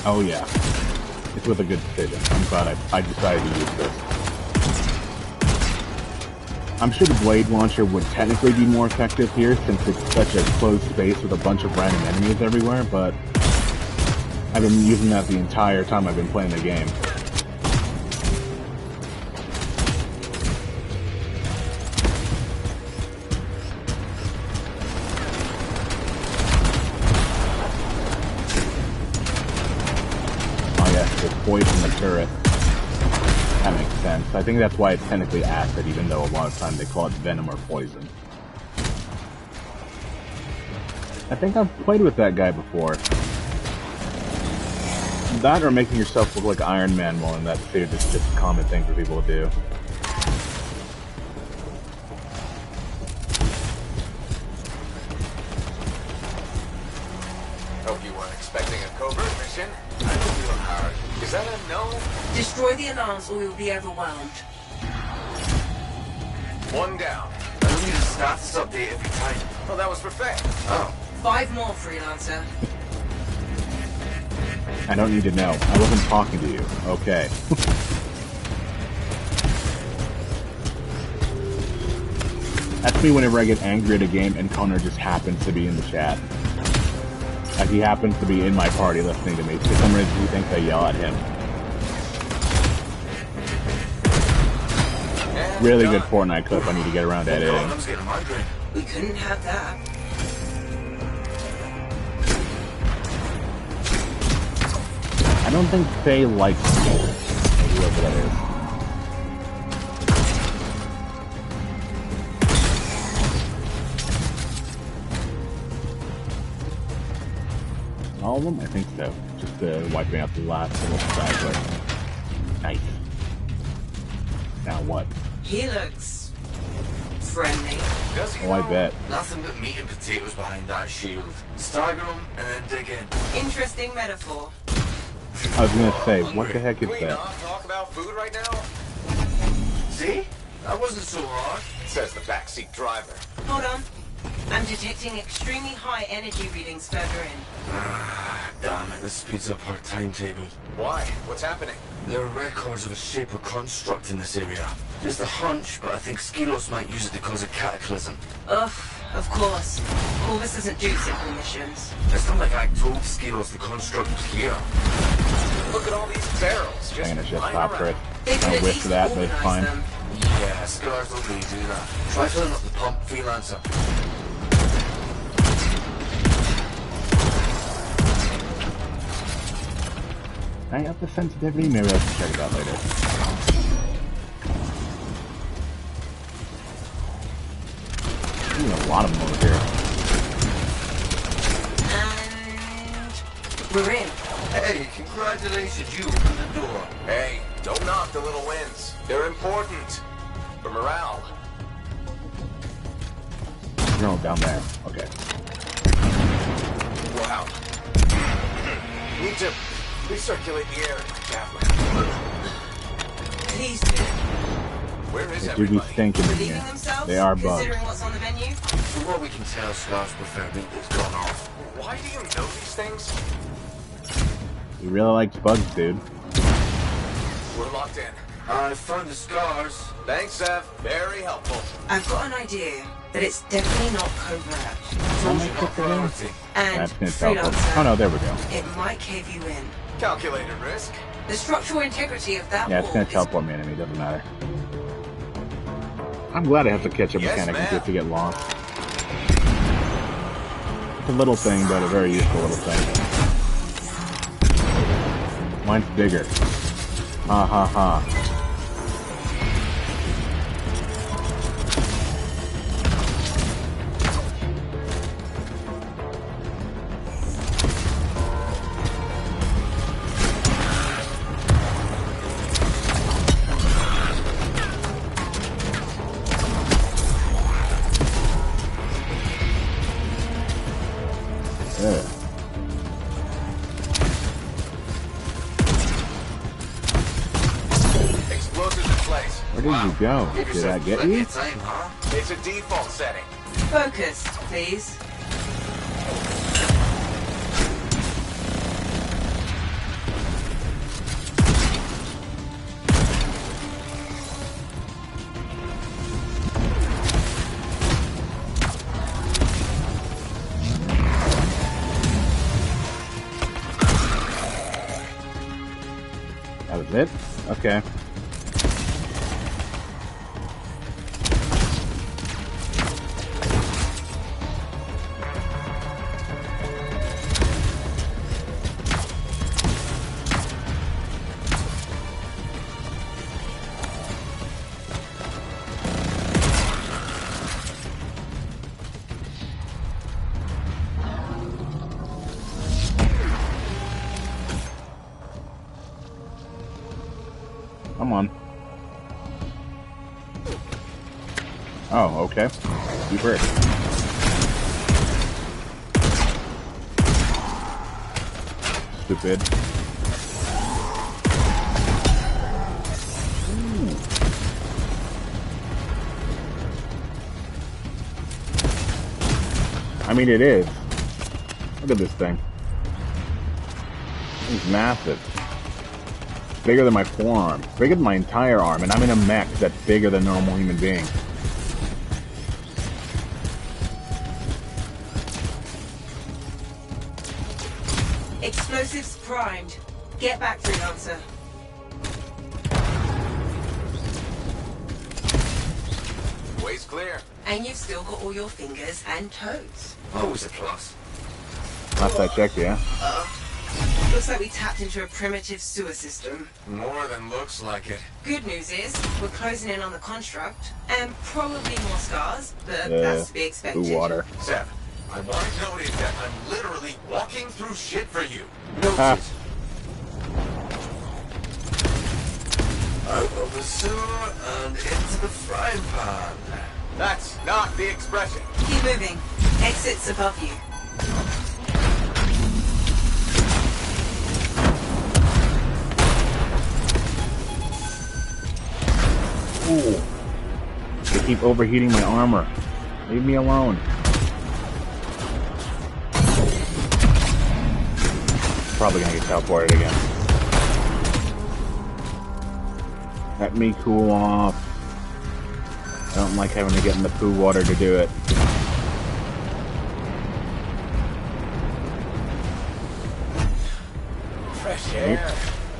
Oh yeah, it's with a good decision. I'm glad I decided to use this. I'm sure the blade launcher would technically be more effective here since it's such a closed space with a bunch of random enemies everywhere, but I've been using that the entire time I've been playing the game. Oh yes, it's poison the turret. That makes sense. I think that's why it's technically acid, even though a lot of times they call it venom or poison. I think I've played with that guy before. That or making yourself look like Iron Man while in that suit is just a common thing for people to do. Hope you weren't expecting a covert mission. I hope you were hard. Is that a no? Destroy the alarms or we will be overwhelmed. One down. I don't need a status update every time. Oh, that was for Faye. Oh. 5 more, Freelancer. I don't need to know. I wasn't talking to you. Okay. That's me whenever I get angry at a game and Connor just happens to be in the chat. Like he happens to be in my party listening to me. For some reason he thinks I yell at him. Really good Fortnite clip I need to get around to editing. We couldn't have that. I don't think Faye likes me. Whoever that is. All of them? I think so. Just wiping out the last little straggler. Nice. Now what? He looks friendly. Does he? Oh, I bet. Nothing but meat and potatoes behind that shield. Stagger them and then dig in. Interesting metaphor. I was gonna say, what the heck is Can we that? not talk about food right now? See? That wasn't so hard. Says the backseat driver. Hold on. I'm detecting extremely high energy readings further in. Damn it, this speeds up our timetable. Why? What's happening? There are records of a shape or construct in this area. Just a hunch, but I think Skilos might use it to cause a cataclysm. Ugh, of course. Corvus doesn't do simple missions. It's not like I told Skilos the construct was here. Look at all these barrels. I'm gonna just lying stop for it. around. I wish for that, but it's fine. Yeah, scars don't really do that. Try filling up the pump, Freelancer. I have the sensitivity, maybe I can check it out later. Ooh, a lot of them over here. And we're in. Hey, congratulations, you opened the door. Hey, don't knock the little wins. They're important. For morale. No, down there. Okay. Wow. Need to recirculate the air in my javelin. Please do. Where is They do everybody? be stinking in Relieving here. themselves? They are bugs. Considering what's on the menu? From what we can tell, Scars prefer meat that's gone off. Why do you know these things? He really likes bugs, dude. We're locked in. I found the scars. Thanks, Sev. Very helpful. I've got an idea that it's definitely not covert. And That's gonna teleport. Freelancer, Oh no, there we go. it might cave you in. Calculated risk. The structural integrity of that Yeah, it's wall gonna is teleport me enemy, doesn't matter. I'm glad I have the catch-up Yes, mechanic in ma'am. case you get lost. It's a little thing, but a very useful little thing. Mine's bigger. Ha ha ha. Ugh. Explosives in place. Where did you go? Did I get you? It's a default setting. focused, please. That was it? Okay. Come on. Oh, okay. Keep hurt. Stupid. Ooh. I mean, it is. Look at this thing. It's massive. Bigger than my forearm. Bigger than my entire arm. And I'm in a mech that's bigger than a normal human being. Explosives primed. Get back, Freelancer. Way's clear. And you've still got all your fingers and toes. Always a plus. Last I checked, yeah. Looks like we tapped into a primitive sewer system. More than looks like it. Good news is, we're closing in on the construct, and probably more scars, but that's to be expected. Blue water. Sev, I want to note that I'm literally walking through shit for you. Noted. Out of the sewer and into the frying pan. That's not the expression. Keep moving. Exit's above you. Ooh. They keep overheating my armor. Leave me alone. Probably gonna get teleported again. Let me cool off. I don't like having to get in the poo water to do it. Fresh air.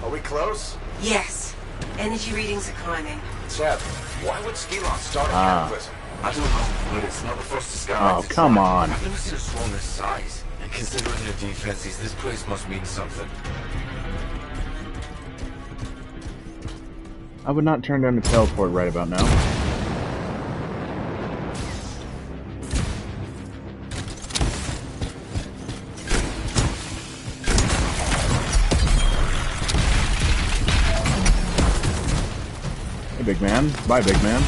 Are we close? Yes. Energy readings are climbing. Sev, why would Skelos start a cataclysm? I don't know, but it's not the first disguise. Oh, come on. I've never seen a swarm this size. And considering their defenses, this place must mean something. I would not turn down the teleport right about now. Hey, big man. Bye, big man.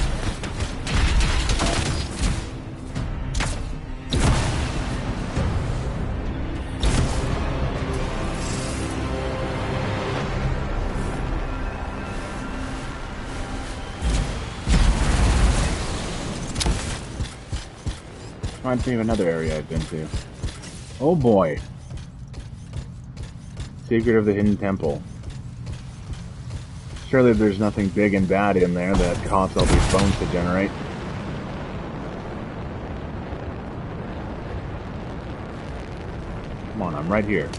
Reminds me of another area I've been to. Oh boy. Secret of the Hidden Temple. Surely there's nothing big and bad in there that caused all these bones to generate. Come on, I'm right here.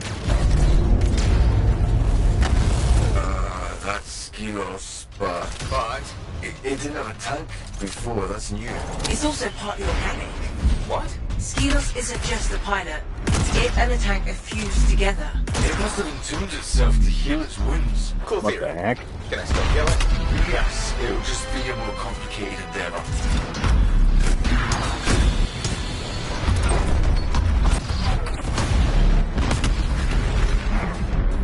That's Skelos, but it didn't have a tank before, that's new. It's also partly organic. What? Skelos isn't just the pilot. It and the tank are fused together. It must have entombed itself to heal its wounds. Cool What theory. the heck? Can I still kill it? Yes, it would just be a more complicated endeavor.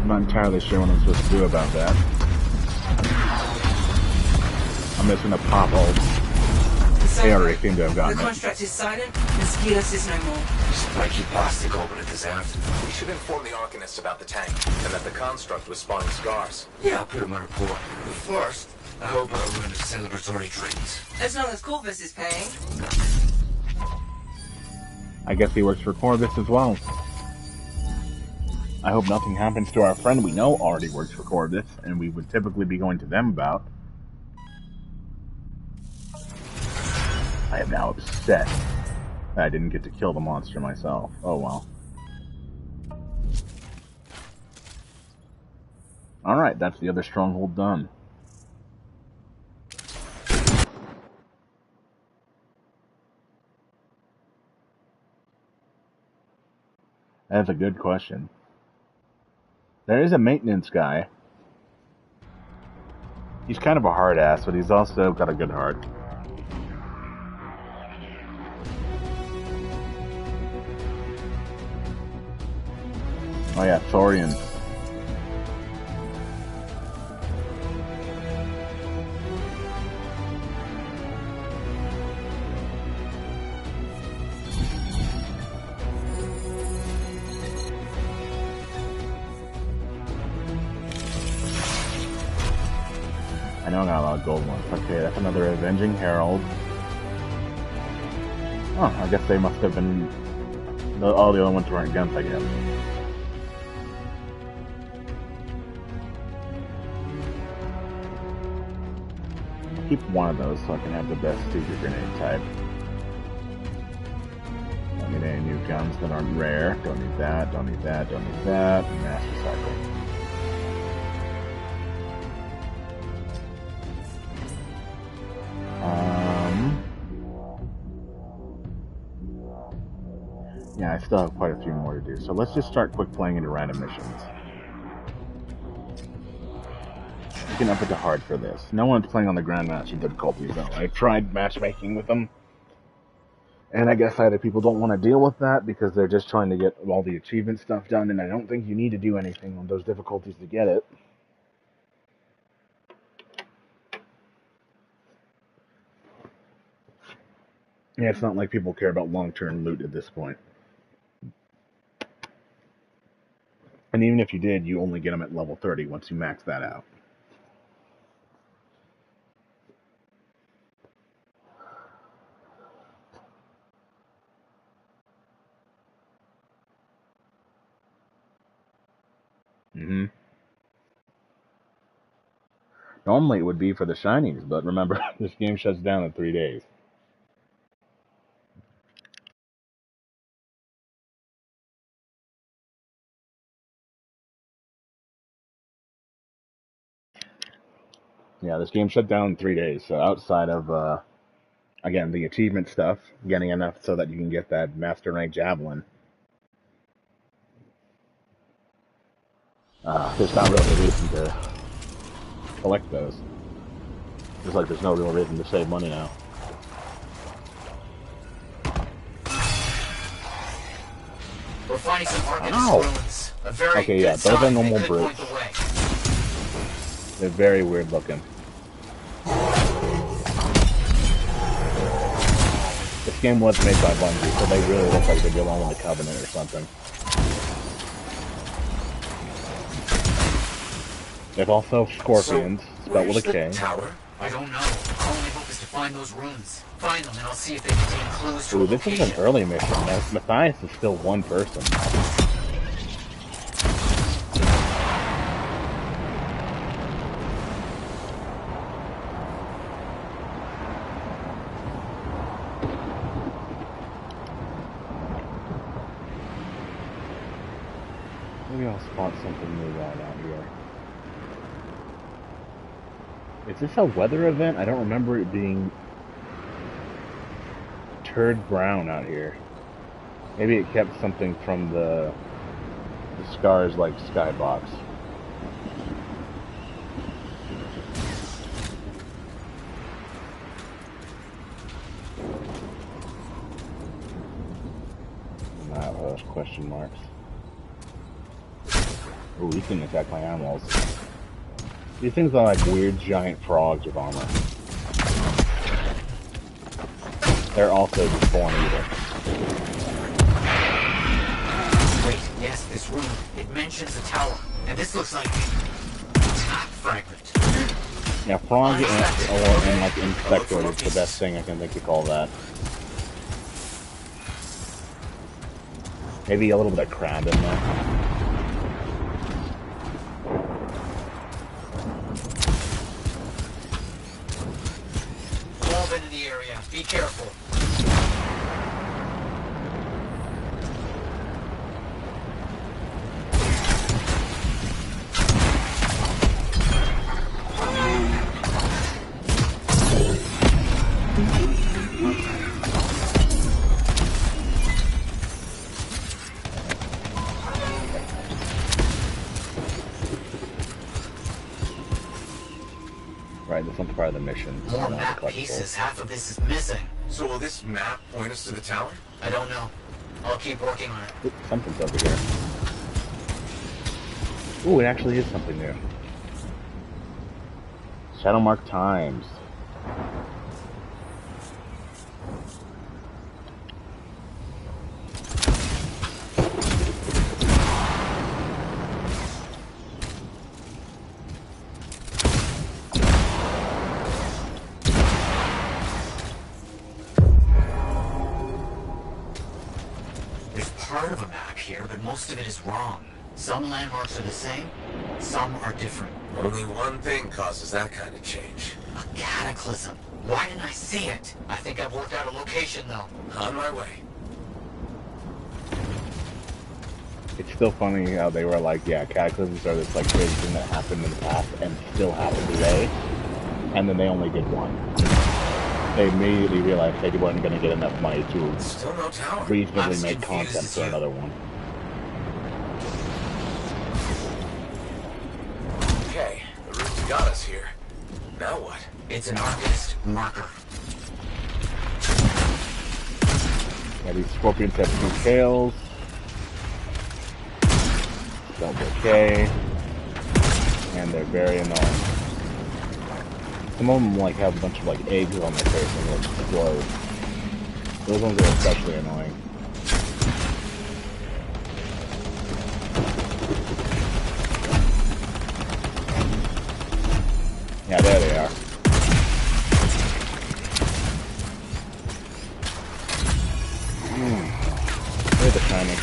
I'm not entirely sure what I'm supposed to do about that. I'm just gonna pop ult. They already seem to have The gotten it. construct is silent, and Skelos is no more. Spiky plastic over it deserved. We should inform the Arcanists about the tank, and that the construct was spawning scars. Yeah, I'll put in my report. But first, I hope I'll run a celebratory drinks. As long as Corvus is paying. I guess he works for Corvus as well. I hope nothing happens to our friend we know already works for Corvus, and we would typically be going to them about. I am now upset that I didn't get to kill the monster myself. Oh well. Alright, that's the other stronghold done. That's a good question. There is a maintenance guy. He's kind of a hard ass, but he's also got a good heart. Oh yeah, Thorian. don't got a lot of gold ones. Okay, that's another Avenging Herald. Oh, I guess they must have been... all the other ones weren't guns, I guess. I'll keep one of those so I can have the best secret grenade type. Don't need any new guns that aren't rare. Don't need that, don't need that, don't need that. Mass recycling. Yeah, I still have quite a few more to do. So let's just start quick playing into random missions. You can up it to hard for this. No one's playing on the Grandmaster difficulties though. I tried matchmaking with them. And I guess either people don't want to deal with that because they're just trying to get all the achievement stuff done, and I don't think you need to do anything on those difficulties to get it. Yeah, it's not like people care about long-term loot at this point. And even if you did, you only get them at level 30 once you max that out. Normally it would be for the shinies, but remember, this game shuts down in 3 days. Yeah, this game shut down in 3 days, so outside of, again, the achievement stuff, getting enough so that you can get that Master Rank Javelin, there's not really a reason to collect those. Just like there's no real reason to save money now. We're finding some Arcanist ruins. A very okay, yeah, those are normal brutes. They're very weird looking. This game was made by Bungie, so they really look like they belong in the Covenant or something. There's also scorpions, spelled with a K. Tower? I don't know. Our only hope is to find those runes. Find them, and I'll see if they contain clues to Ooh, this is an early mission. Matthias is still one person. Maybe I'll spot something new right out here. Is this a weather event? I don't remember it being turd brown out here. Maybe it kept something from the scars like skybox. Not those question marks. Ooh, these can attack my animals. These things are like weird giant frogs with armor. They're also just born evil. Wait, yes, this room. It mentions a tower. And this looks like a tap fragment. Yeah, frog and like insectoid is the best thing I can think to call that. Maybe a little bit of crab in there. In the area. Be careful. Right, this one's part of the mission. More map pieces. Half of this is missing. So will this map point us to the tower? I don't know. I'll keep working on it. Ooh, something's over here. Ooh, it actually is something new. Shadowmark Times. most of it is wrong. Some landmarks are the same, some are different. Only one thing causes that kind of change. A cataclysm. Why didn't I see it? I think I've worked out a location, though. On my way. It's still funny how they were like, yeah, cataclysms are this like crazy thing that happened in the past and still happen today, and then they only did one. They immediately realized they weren't going to get enough money to Still no tower. reasonably make content for another one. Okay, the room's got us here. Now what? It's an archivist marker. Yeah, these scorpions have two tails. Double K. And they're very annoying. Some of them like have a bunch of like eggs on their face and they'll explode. Those ones are especially annoying. Yeah, there they are. There's the timing.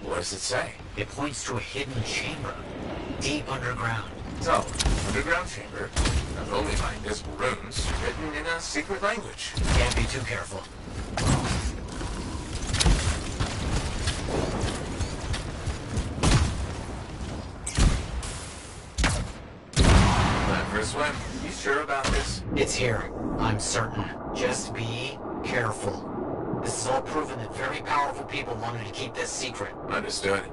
What does it say? It points to a hidden chamber, deep underground. So, underground chamber, not only by invisible runes, written in a secret language. Can't be too careful. Time for a swim. You sure about this? It's here. I'm certain. Just be careful. This is all proven that very powerful people wanted to keep this secret. Understood.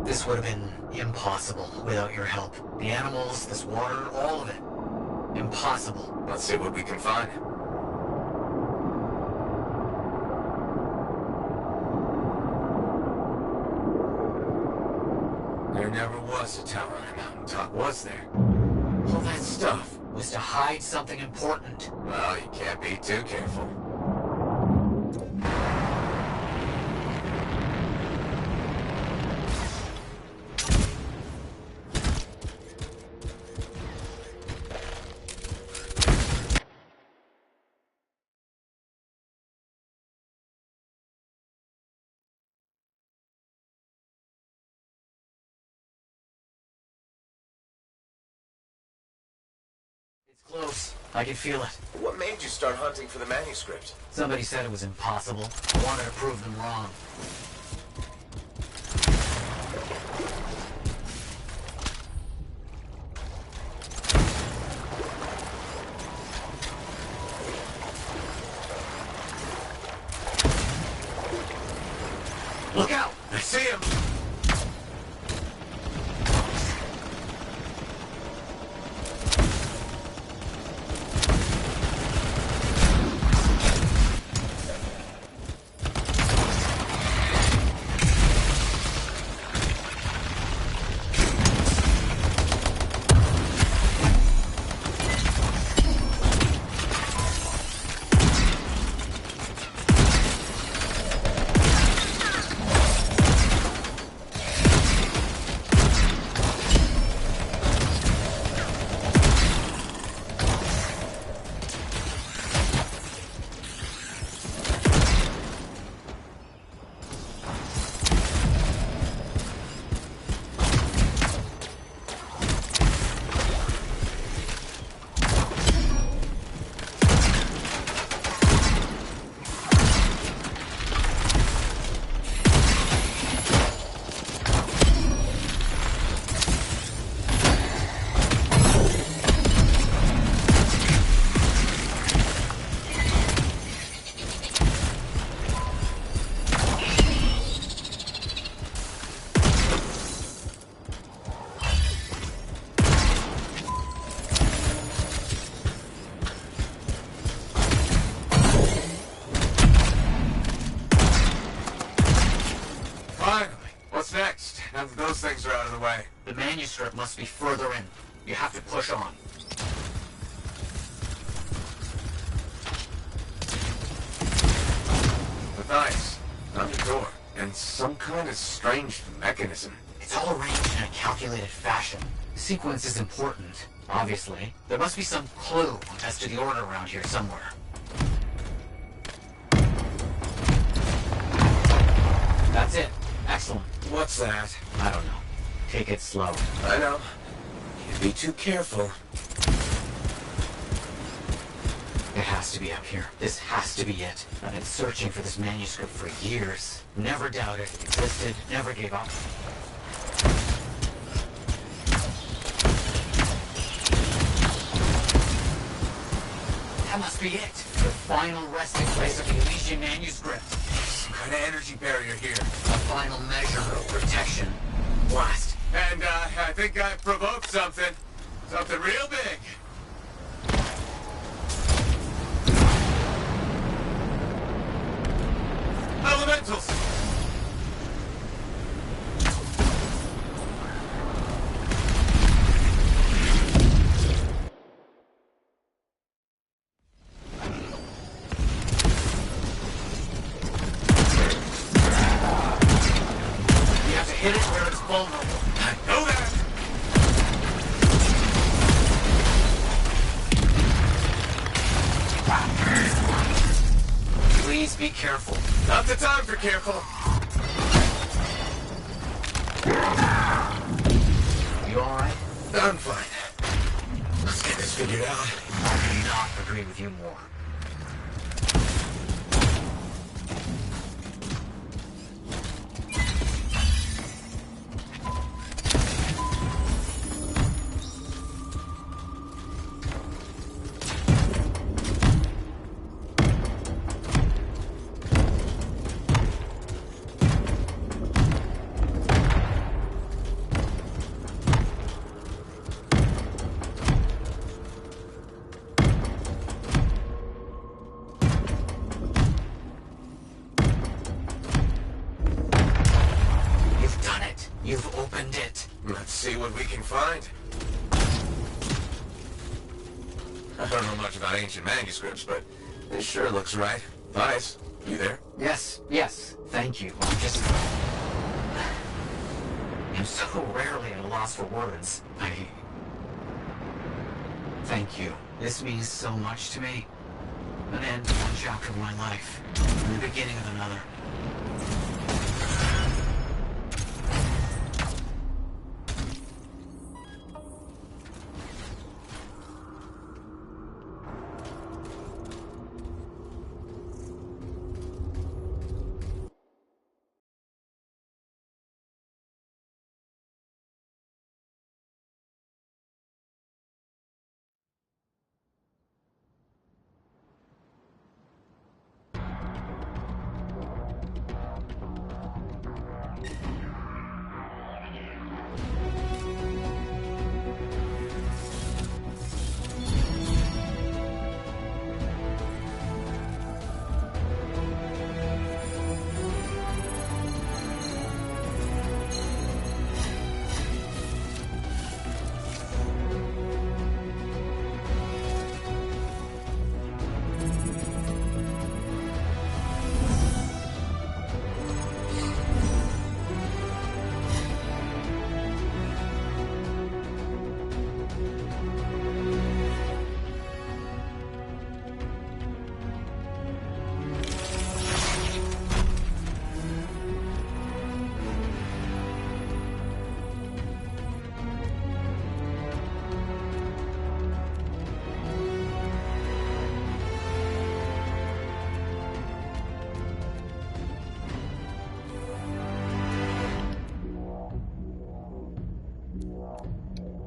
This would have been impossible without your help. The animals, this water, all of it. Impossible. Let's see what we can find. There never was a tower on a mountaintop, was there? All that stuff was to hide something important. Well, you can't be too careful. Close. I can feel it. What made you start hunting for the manuscript? Somebody said it was impossible. I wanted to prove them wrong. Look out! I see him! now that those things are out of the way. The manuscript must be further in. You have to push on. Matthias, on the door, and some kind of strange mechanism. It's all arranged in a calculated fashion. The sequence is important, obviously. There must be some clue as to the order around here somewhere. That's it. Excellent. What's that? I don't know. Take it slow. I know. Can't be too careful. It has to be up here. This has to be it. I've been searching for this manuscript for years. Never doubted it existed, never gave up. That must be it. The final resting place of the Elysian manuscript. Some kind of energy barrier here. A final measure of protection. Blast. And, I think I've provoked something. Something real big. Elementals! You have to hit it where it's vulnerable. I know that! Please be careful. Not the time for careful. You alright? I'm fine. Let's get this figured out. I do not agree with you more. You've opened it. Let's see what we can find. I don't know much about ancient manuscripts, but this sure looks right. Vice, you there? Yes, thank you. I'm so rarely at a loss for words. Thank you. This means so much to me. An end to one chapter of my life, and the beginning of another.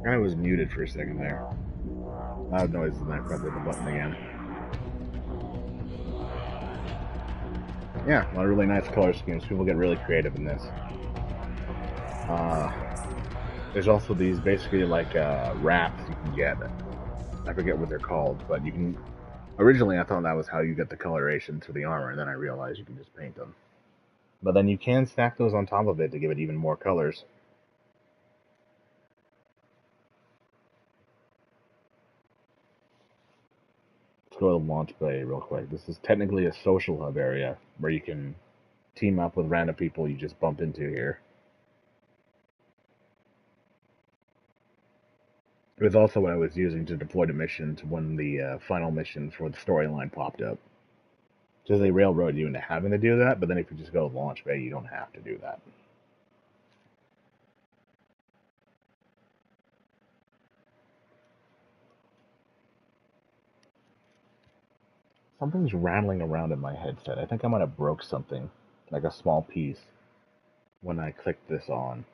I was muted for a second there. Loud noises and I pressed the button again. Yeah, a lot of really nice color schemes. People get really creative in this. There's also these basically like wraps you can get. I forget what they're called, but you can... Originally I thought that was how you get the coloration to the armor, and then I realized you can just paint them. But then you can stack those on top of it to give it even more colors. Let's go to the launch bay real quick. This is technically a social hub area where you can team up with random people you just bump into here. It was also what I was using to deploy the missions when the final mission for the storyline popped up. Because they railroad you into having to do that, but then if you just go to launch bay, you don't have to do that. Something's rattling around in my headset. I think I might have broke something, like a small piece, when I clicked this on.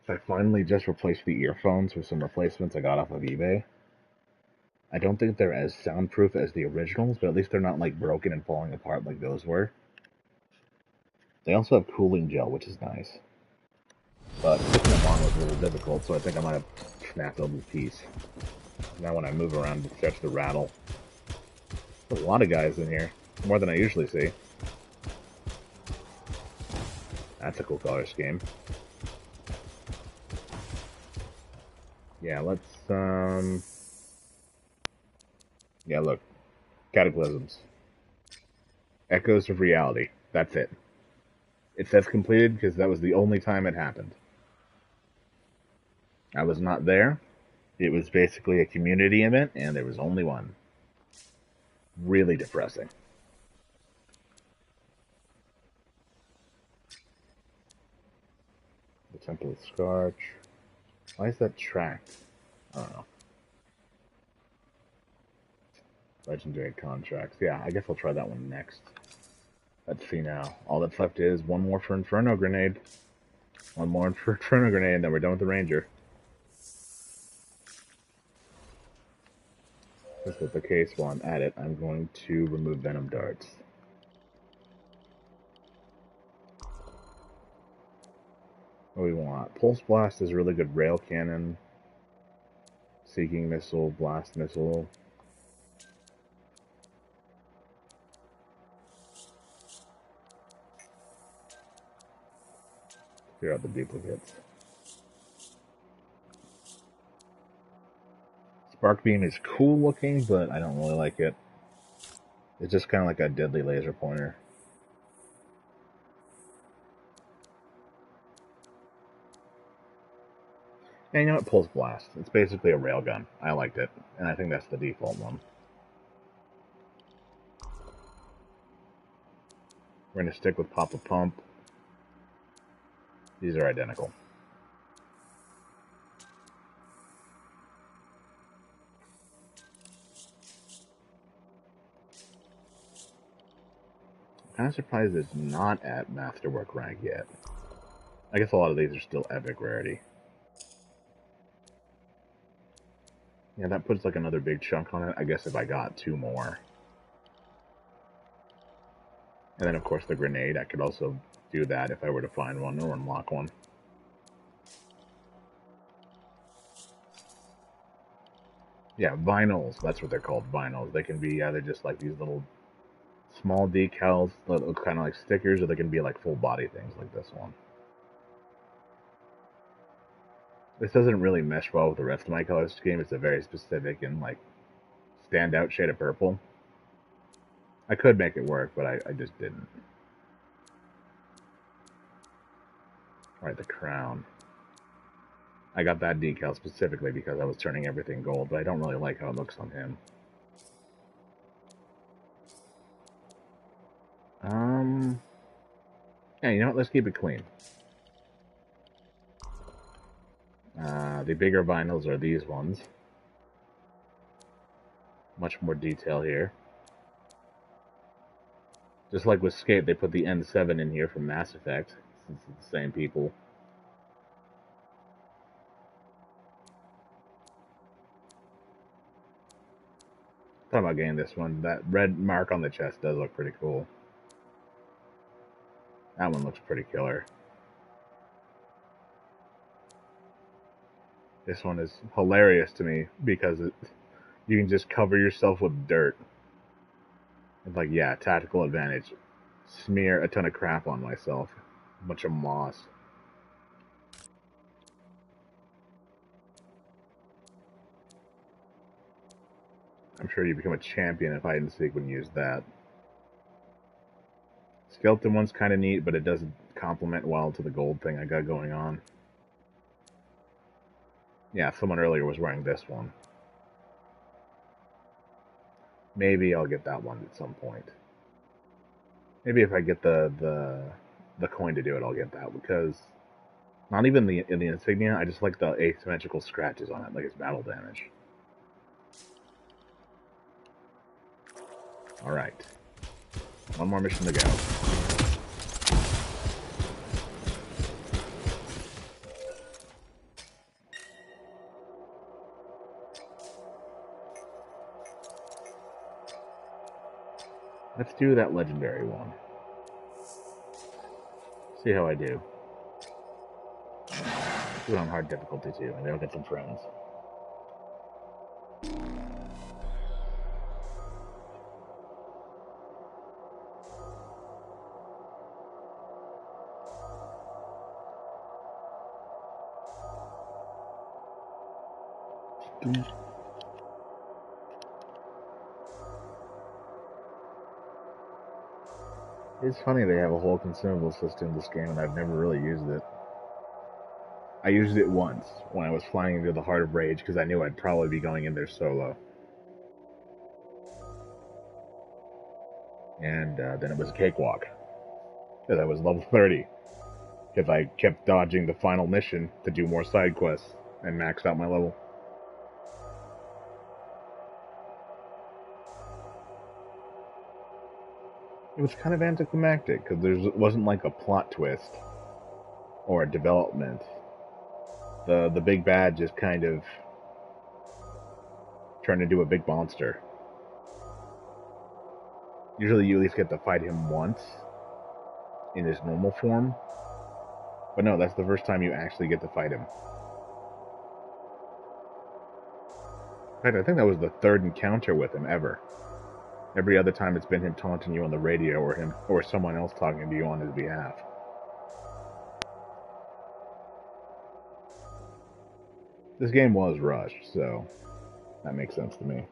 I finally just replaced the earphones with some replacements I got off of eBay. I don't think they're as soundproof as the originals, but at least they're not like broken and falling apart like those were. They also have cooling gel, which is nice. But putting them on was a little difficult, so I think I might have snapped over the piece. Now when I move around, it starts to rattle. There's a lot of guys in here, more than I usually see. That's a cool color scheme. Yeah, let's, yeah, look. Cataclysms. Echoes of reality. That's it. It says completed because that was the only time it happened. I was not there. It was basically a community event, and there was only one. Really depressing. The Temple of Scarch. Why is that tracked? I don't know. Legendary contracts. Yeah, I guess I'll try that one next. Let's see now. All that's left is one more for Inferno Grenade. One more for Inferno Grenade, and then we're done with the Ranger. Let's put the case while I'm at it. I'm going to remove Venom Darts. What do we want? Pulse Blast is a really good rail cannon. Seeking Missile, Blast Missile. Figure out the duplicates. Spark Beam is cool looking, but I don't really like it. It's just kind of like a deadly laser pointer. And you know what? Pulse Blast. It's basically a railgun. I liked it, and I think that's the default one. We're going to stick with Pop a Pump. These are identical. I'm kind of surprised it's not at Masterwork rank yet. I guess a lot of these are still epic rarity. Yeah, that puts like another big chunk on it. I guess if I got two more. And then of course the grenade, I could also do that if I were to find one or unlock one. Yeah, vinyls. That's what they're called, vinyls. They can be either just like these little small decals that look kind of like stickers, or they can be like full body things like this one. This doesn't really mesh well with the rest of my color scheme. It's a very specific and like standout shade of purple. I could make it work, but I just didn't. Alright, the crown. I got that decal specifically because I was turning everything gold, but I don't really like how it looks on him. Yeah, you know what? Let's keep it clean. The bigger vinyls are these ones. Much more detail here. Just like with Skate, they put the N7 in here from Mass Effect, since it's the same people. Thought about getting this one. That red mark on the chest does look pretty cool. That one looks pretty killer. This one is hilarious to me because you can just cover yourself with dirt. It's like, yeah, tactical advantage. Smear a ton of crap on myself. A bunch of moss. I'm sure you become a champion if hide and seek when you use that. Skeleton one's kind of neat, but it doesn't complement well to the gold thing I got going on. Yeah, someone earlier was wearing this one. Maybe I'll get that one at some point. Maybe if I get the coin to do it, I'll get that, because not even the insignia, I just like the asymmetrical scratches on it, like it's battle damage. Alright. One more mission to go. Let's do that legendary one. See how I do. Do it on hard difficulty too, and I'll get some friends. It's funny they have a whole consumable system in this game, and I've never really used it. I used it once when I was flying into the Heart of Rage because I knew I'd probably be going in there solo. And then it was a cakewalk because I was level 30 because I kept dodging the final mission to do more side quests and maxed out my level. It was kind of anticlimactic because there wasn't like a plot twist or a development. The big bad just kind of turned into a big monster. Usually you at least get to fight him once in his normal form. But no, that's the first time you actually get to fight him. In fact, I think that was the third encounter with him ever. Every other time it's been him taunting you on the radio or someone else talking to you on his behalf. This game was rushed, so that makes sense to me.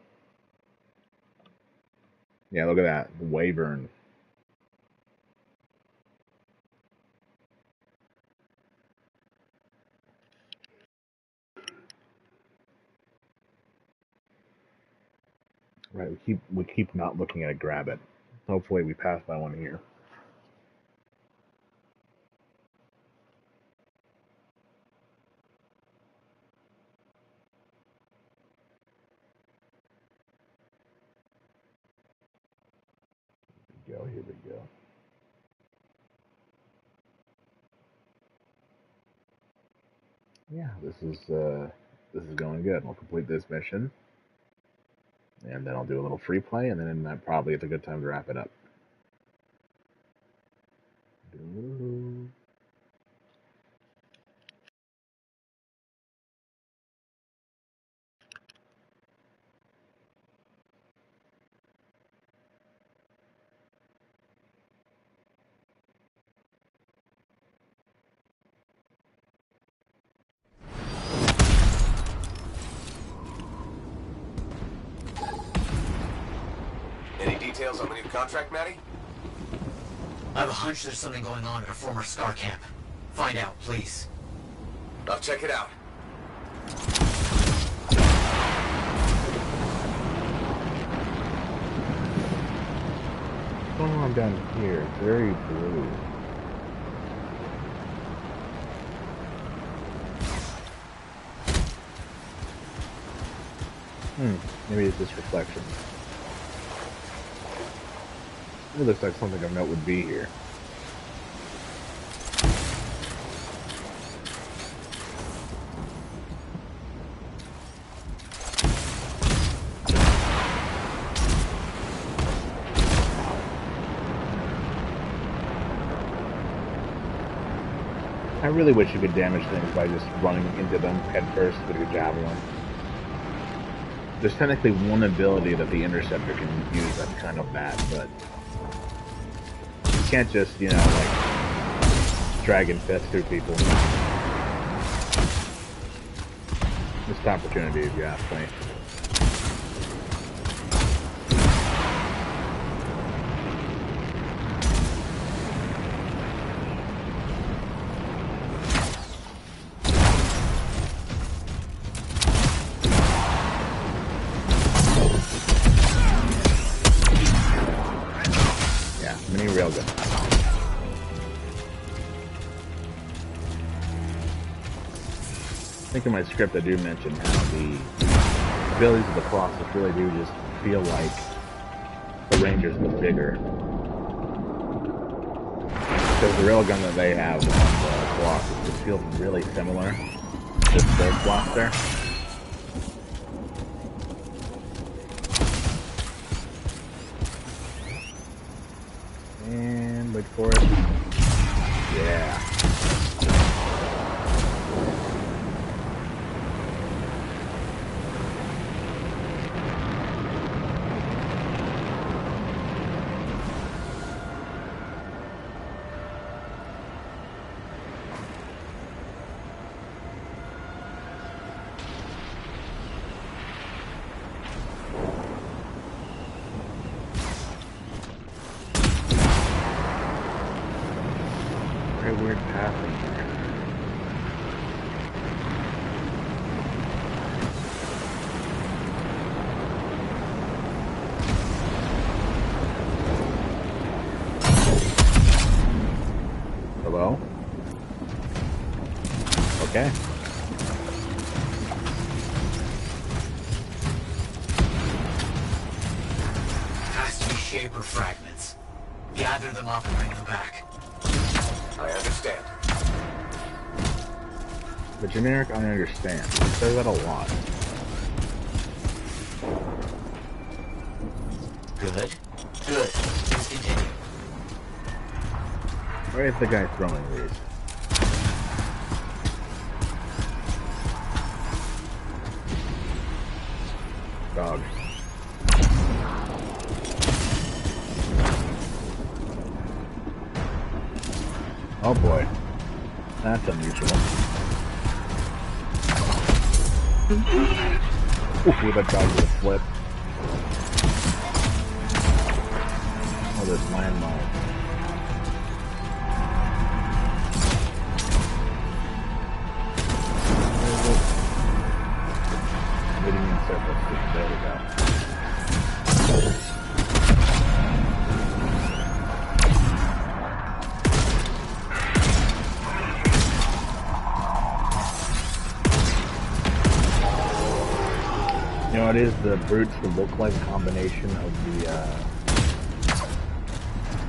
Yeah, look at that. Wyvern. Right, we keep not looking at it, grab it. Hopefully we pass by one here. Here we go. Yeah, this is going good. We'll complete this mission, and then I'll do a little free play, and then that probably is a good time to wrap it up. Any details on the new contract, Maddie? I have a hunch there's something going on at a former Scar camp. Find out, please. I'll check it out. What's going on down here? It's very blue. Maybe it's just reflection. It looks like something of note would be here. I really wish you could damage things by just running into them head first with your javelin. There's technically one ability that the Interceptor can use that's kind of bad, but you can't just, like, Dragon Fist through people. Missed opportunity, if you ask me. railgun. I think in my script I do mention how the abilities of the Colossus really do just feel like the Rangers but bigger. Because the railgun that they have on the Colossus just feels really similar to the Third Blaster. And wait for it. Yeah. Very weird pathing here. Hello? Okay. Has to be shaper fragments. Gather them up and bring them back. I understand. The generic I understand. I say that a lot. Good. Good. Please continue. Where is the guy throwing these? Dog. Oh boy. That's unusual. Ooh, that dog with a flip. Oh, this landmine. Hitting in circles. There we go. You know, it is the brutes that look like a combination of the,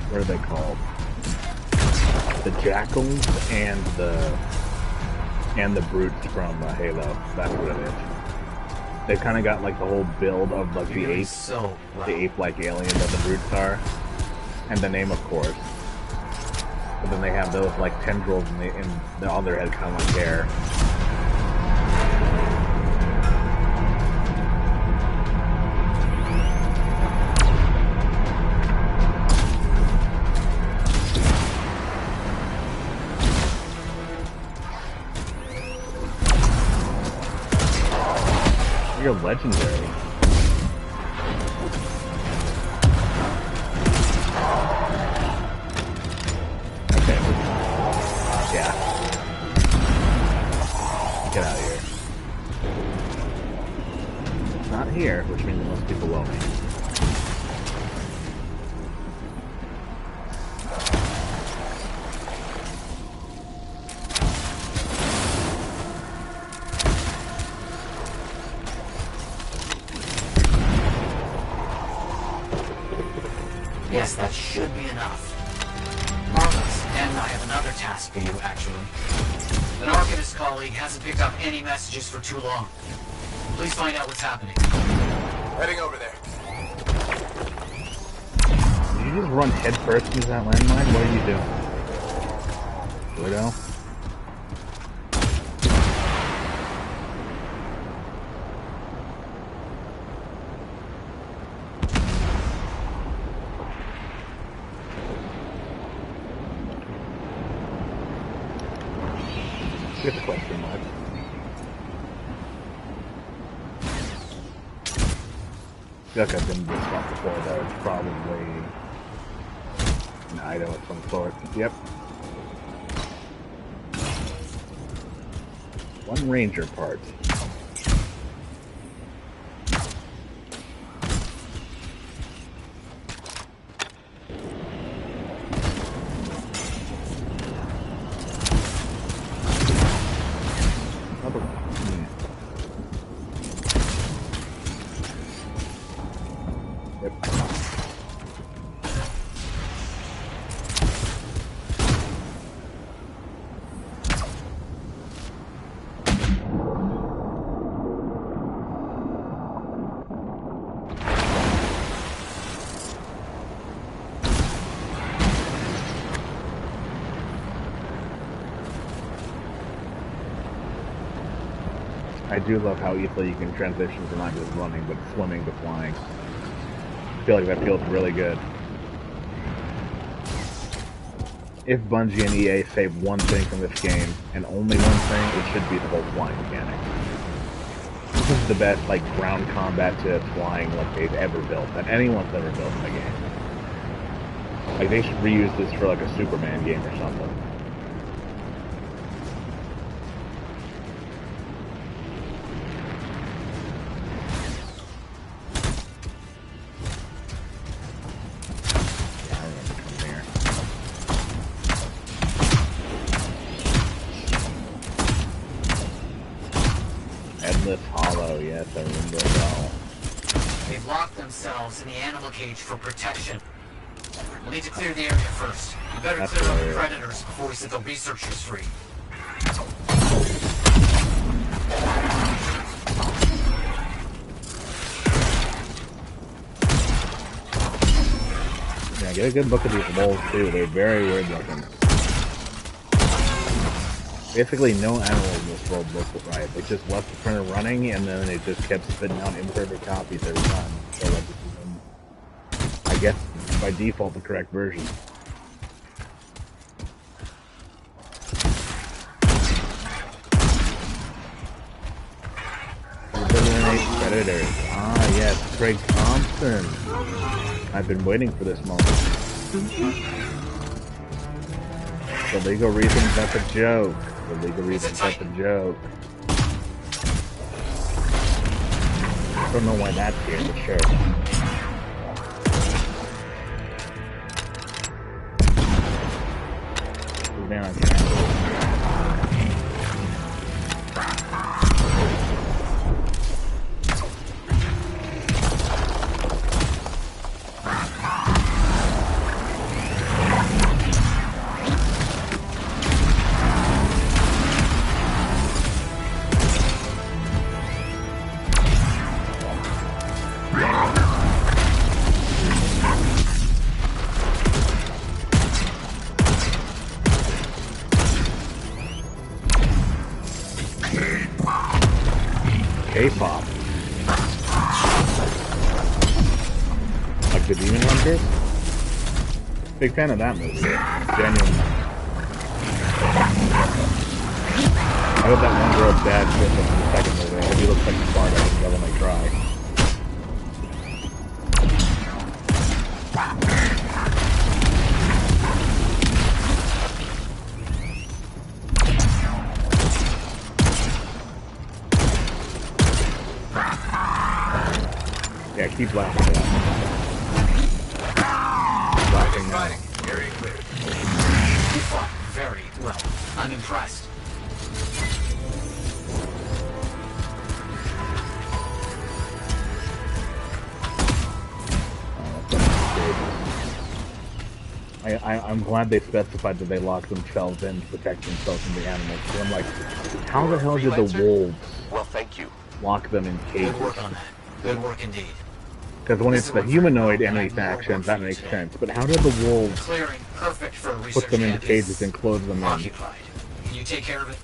what are they called? The jackals and the brutes from Halo. That's what it is. They've kind of got like the whole build of like the ape, the ape-like alien that the brutes are, and the name, of course. But then they have those like tendrils on their head, kind of like hair. You're legendary. Okay. Yeah. Get out of here. It's not here, which means it must be below me. Yes, that should be enough. Marvelous. And I have another task for you, actually. An Arcanist colleague hasn't picked up any messages for too long. Please find out what's happening. Heading over there. Did you just run headfirst into that landmine? What are you doing? Widow? Get the question mark. I feel like I've been this spot before, though. It's probably an item of some sort. Yep. One ranger part. Yep. I do love how easily you can transition from not just running, but swimming to flying. I feel like that feels really good. If Bungie and EA save one thing from this game, and only one thing, it should be the whole flying mechanic. This is the best, like, ground combat to flying like they've ever built, that anyone's ever built in a game. Like, they should reuse this for, like, a Superman game or something. They've locked themselves in the animal cage for protection. We'll need to clear the area first. We better clear out the predators before we set the researchers free. Yeah, get a good look at these wolves too. They're very weird looking. Basically, no animal in this world looked right. They just left the printer running, and then they just kept spitting out imperfect copies every time. So, like, this is, I guess, by default, the correct version. Eliminate predators. Ah, yes, Craig Thompson. I've been waiting for this moment. The legal reasons, that's a joke. The legal reasons, that's a joke. I don't know why that's here, but sure. We're down on camera. K-pop. Like the Demon Hunters? Big fan of that movie. Genuinely. I hope that one girl's dad shows up in the second movie. I hope he looks like Sparta in Devil May Cry. Yeah, keep laughing at that. Laughing now. Very clear. You fought very well. I'm impressed. I'm glad they specified that they locked themselves in to protect themselves from the animals. So I'm like, how the hell did the wolves lock them in cages? Good work on that. Good work indeed. Because when it's the humanoid enemy factions, that makes sense. But how did the wolves put them into cages and close them in? Occupied. Can you take care of it?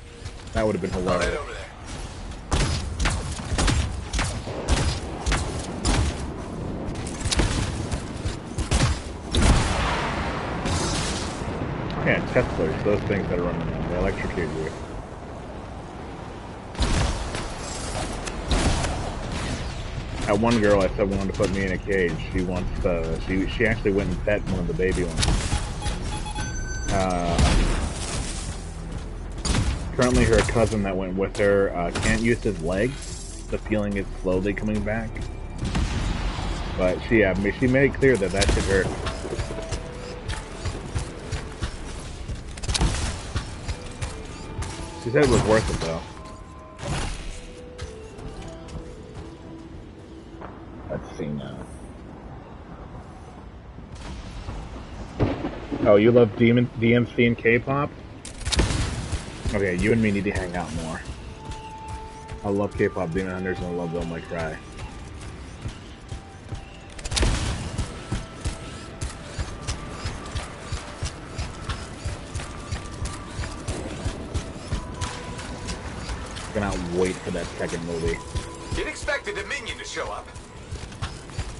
That would have been hilarious. Yeah, Teslas, those things that are running around, they electrocute you. That one girl I said wanted to put me in a cage. She wants she actually went and pet one of the baby ones. Currently her cousin that went with her can't use his legs. The feeling is slowly coming back. But she made it clear that should hurt. She said it was worth it though. Let's see now. Oh, you love DMC and K-pop? Okay, you and me need to hang out more. I love K-pop Demon Hunters and I love Devil May Cry. I cannot wait for that second movie. You'd expect the Dominion to show up.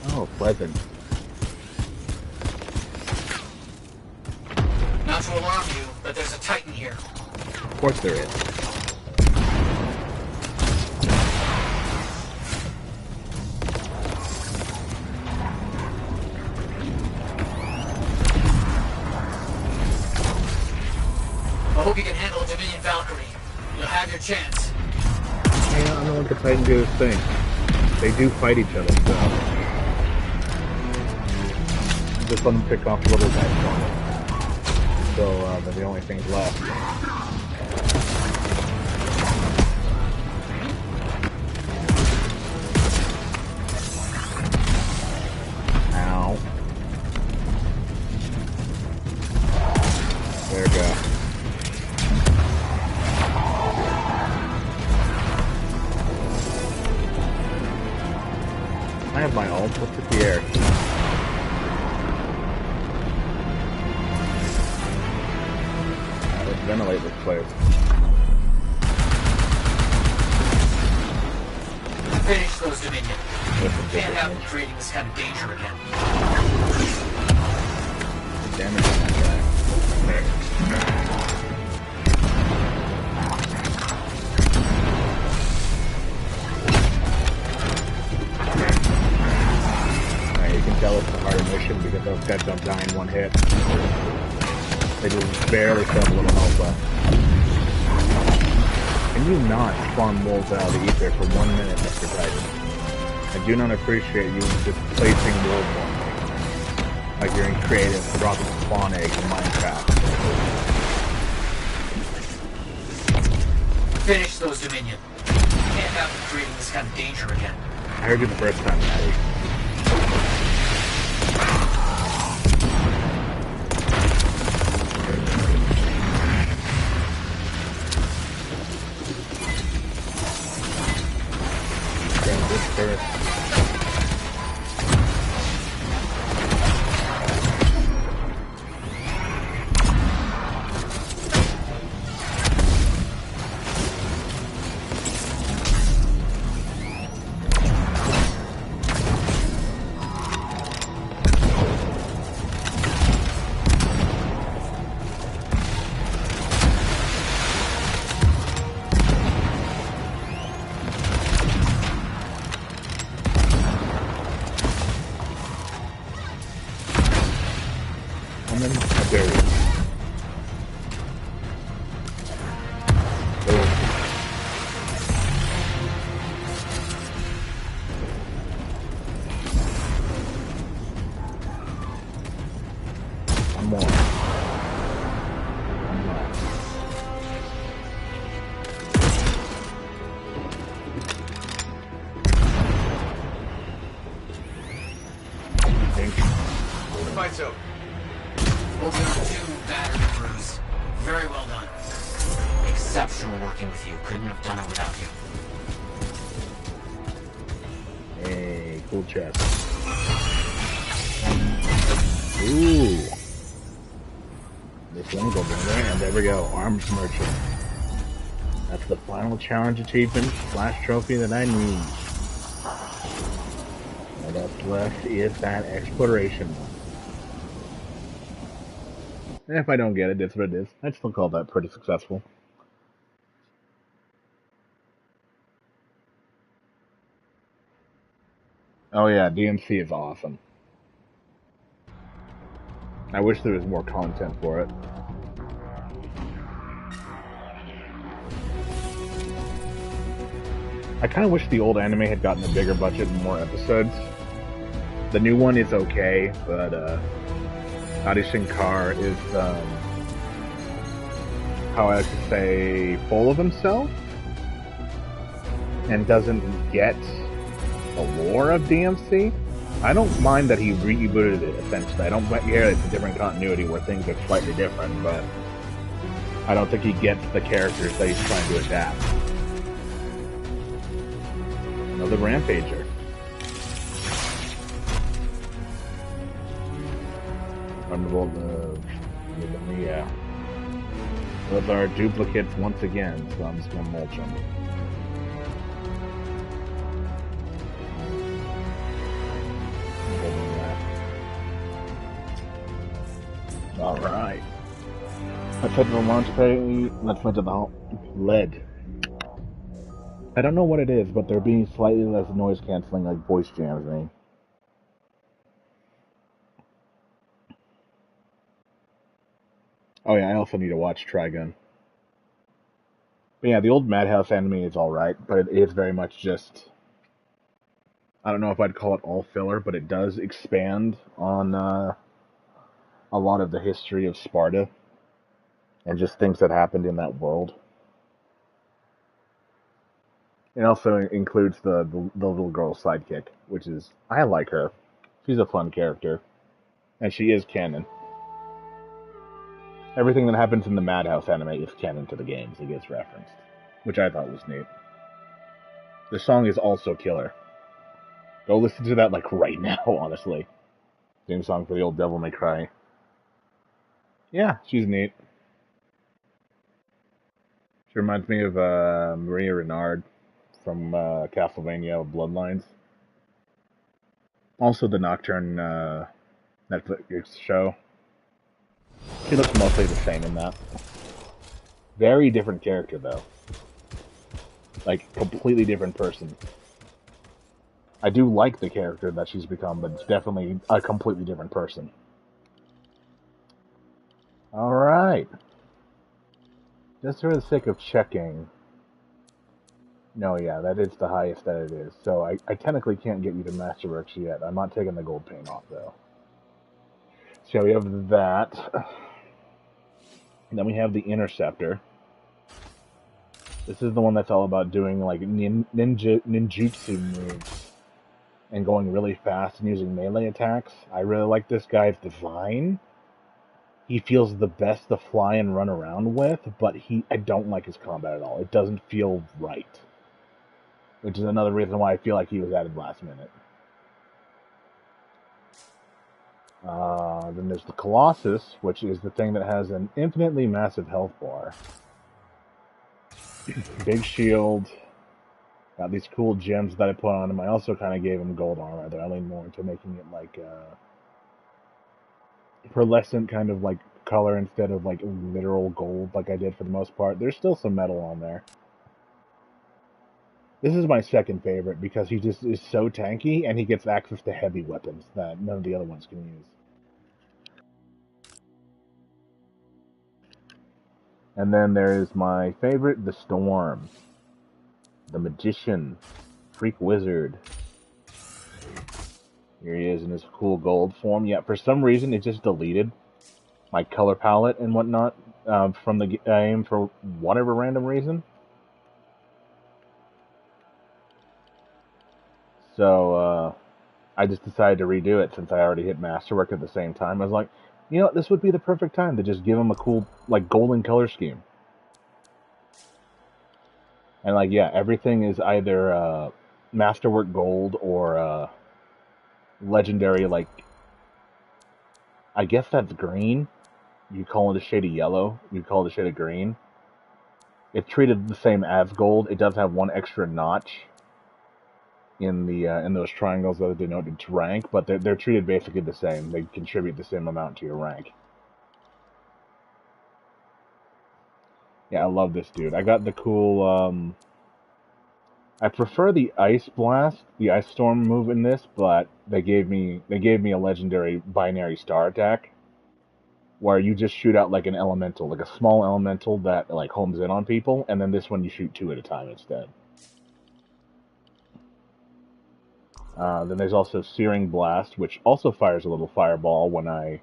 Oh, pleasant. Not to alarm you, but there's a Titan here. Of course there is. I hope you can handle a Dominion Valkyrie. You'll have your chance. Hey, I don't know what the Titan do his thing. They do fight each other, so... Just let them pick off little guys for me. So, they're the only things left. Ow. There we go. I have my ult. What's with the air? Let's ventilate this place. Finish those Dominion. Can't have them creating this kind of danger again. Damage on that guy. You can tell it's a harder mission because those guys don't die in one hit. They just barely still have a little health left. Can you not spawn wolves out of the ether for 1 minute, Mr. Titan? I do not appreciate you just placing wolves on me. Like you're in creative, dropping spawn eggs in Minecraft. Finish those Dominion. Can't have them creating this kind of danger again. I heard you the first time, Maddie. Fight's over. Over 2 battered and bruised. Very well done. Exceptional working with you. Couldn't have done it without you. Hey, cool chest. Ooh. This one, go there, and there we go. Arms Merchant. That's the final challenge achievement / trophy that I need. What else left is that exploration one. And if I don't get it, it's what it is. I'd still call that pretty successful. Oh yeah, DMC is awesome. I wish there was more content for it. I kind of wish the old anime had gotten a bigger budget and more episodes. The new one is okay, but Adi Shankar is, how I like to say, full of himself and doesn't get the lore of DMC. I don't mind that he rebooted it, essentially. I don't care that it's a different continuity where things are slightly different, but I don't think he gets the characters that he's trying to adapt. Another Rampager. Memorable, yeah. Those are duplicates once again, so I'm just gonna mulch them. Alright. Let's head to the launch page. Let's head to the lead. I don't know what it is, but they're being slightly less noise canceling, like voice jams me. Oh yeah, I also need to watch Trigun. But yeah, the old Madhouse anime is alright, but it is very much just... I don't know if I'd call it all filler, but it does expand on a lot of the history of Sparta and just things that happened in that world. It also includes the little girl sidekick, which is... I like her. She's a fun character. And she is canon. Everything that happens in the Madhouse anime is canon to the games. It gets referenced, which I thought was neat. The song is also killer. Go listen to that, like, right now, honestly. Theme song for the old Devil May Cry. Yeah, she's neat. She reminds me of Maria Renard from Castlevania Bloodlines. Also the Nocturne Netflix show. She looks mostly the same in that. Very different character, though. Like, completely different person. I do like the character that she's become, but it's definitely a completely different person. Alright. Just for the sake of checking. No, yeah, that is the highest that it is. So I technically can't get you to Masterworks yet. I'm not taking the gold paint off, though. So we have that. And then we have the Interceptor. This is the one that's all about doing, like, ninjutsu moves. And going really fast and using melee attacks. I really like this guy's design. He feels the best to fly and run around with, but I don't like his combat at all. It doesn't feel right. Which is another reason why I feel like he was added last minute. Then there's the Colossus, which is the thing that has an infinitely massive health bar. Big shield. Got these cool gems that I put on him. I also kind of gave him gold armor that I leaned more into making it like pearlescent kind of like color instead of like literal gold like I did for the most part. There's still some metal on there. This is my second favorite because he just is so tanky and he gets access to heavy weapons that none of the other ones can use. And then there's my favorite, the Storm. The Magician. Freak Wizard. Here he is in his cool gold form. Yeah, for some reason it just deleted my color palette and whatnot from the game for whatever random reason. So, I just decided to redo it since I already hit Masterwork at the same time. I was like, you know what, this would be the perfect time to just give him a cool, like, golden color scheme. And, like, yeah, everything is either Masterwork Gold or Legendary, like, I guess that's green. You call it a shade of yellow. You call it a shade of green. It's treated the same as gold. It does have one extra notch in those triangles that denote its rank, but they're treated basically the same. They contribute the same amount to your rank. Yeah, I love this dude. I got the cool, I prefer the Ice Blast, the Ice Storm move in this, but they gave me a legendary binary star attack, where you just shoot out like an elemental, like a small elemental that like homes in on people, and then this one you shoot 2 at a time instead. Then there's also Searing Blast, which also fires a little fireball when I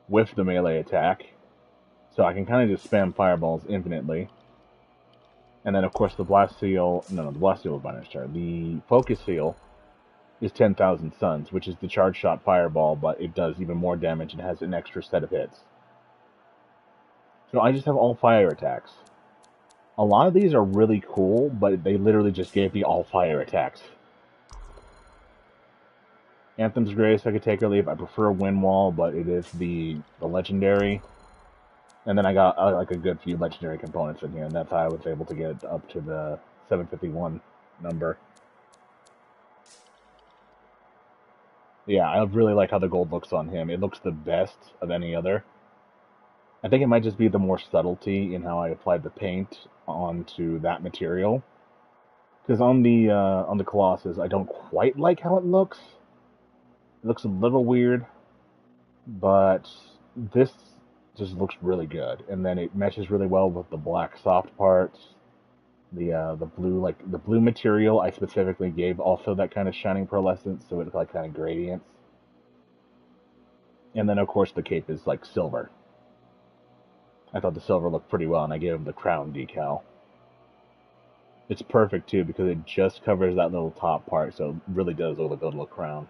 whiff the melee attack. So I can kind of just spam fireballs infinitely. And then, of course, the Blast Seal... No, the Blast Seal is binary star. The Focus Seal is 10,000 Suns, which is the charge shot fireball, but it does even more damage and has an extra set of hits. So I just have all fire attacks. A lot of these are really cool, but they literally just gave me all fire attacks. Anthem's great, so I could take or leave. I prefer Wind Wall, but it is the legendary. And then I got like a good few legendary components in here, and that's how I was able to get up to the 751 number. Yeah, I really like how the gold looks on him. It looks the best of any other. I think it might just be the more subtlety in how I applied the paint onto that material. Because on the Colossus, I don't quite like how it looks. It looks a little weird, but this just looks really good. And then it meshes really well with the black soft parts. The blue, like the blue material I specifically gave also that kind of shining pearlescence, so it's like kind of gradients. And then of course the cape is like silver. I thought the silver looked pretty well, and I gave him the crown decal. It's perfect too because it just covers that little top part, so it really does look like a little crown.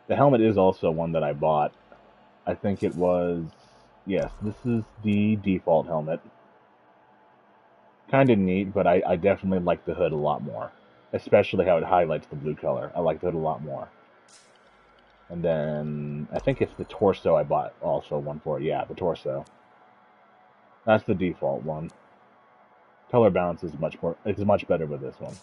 The helmet is also one that I bought. I think it was, yes, this is the default helmet. Kind of neat, but I definitely like the hood a lot more. Especially how it highlights the blue color. I like the hood a lot more. And then, I think it's the torso I bought also one for it. Yeah, the torso. That's the default one. Color balance is much better with this one.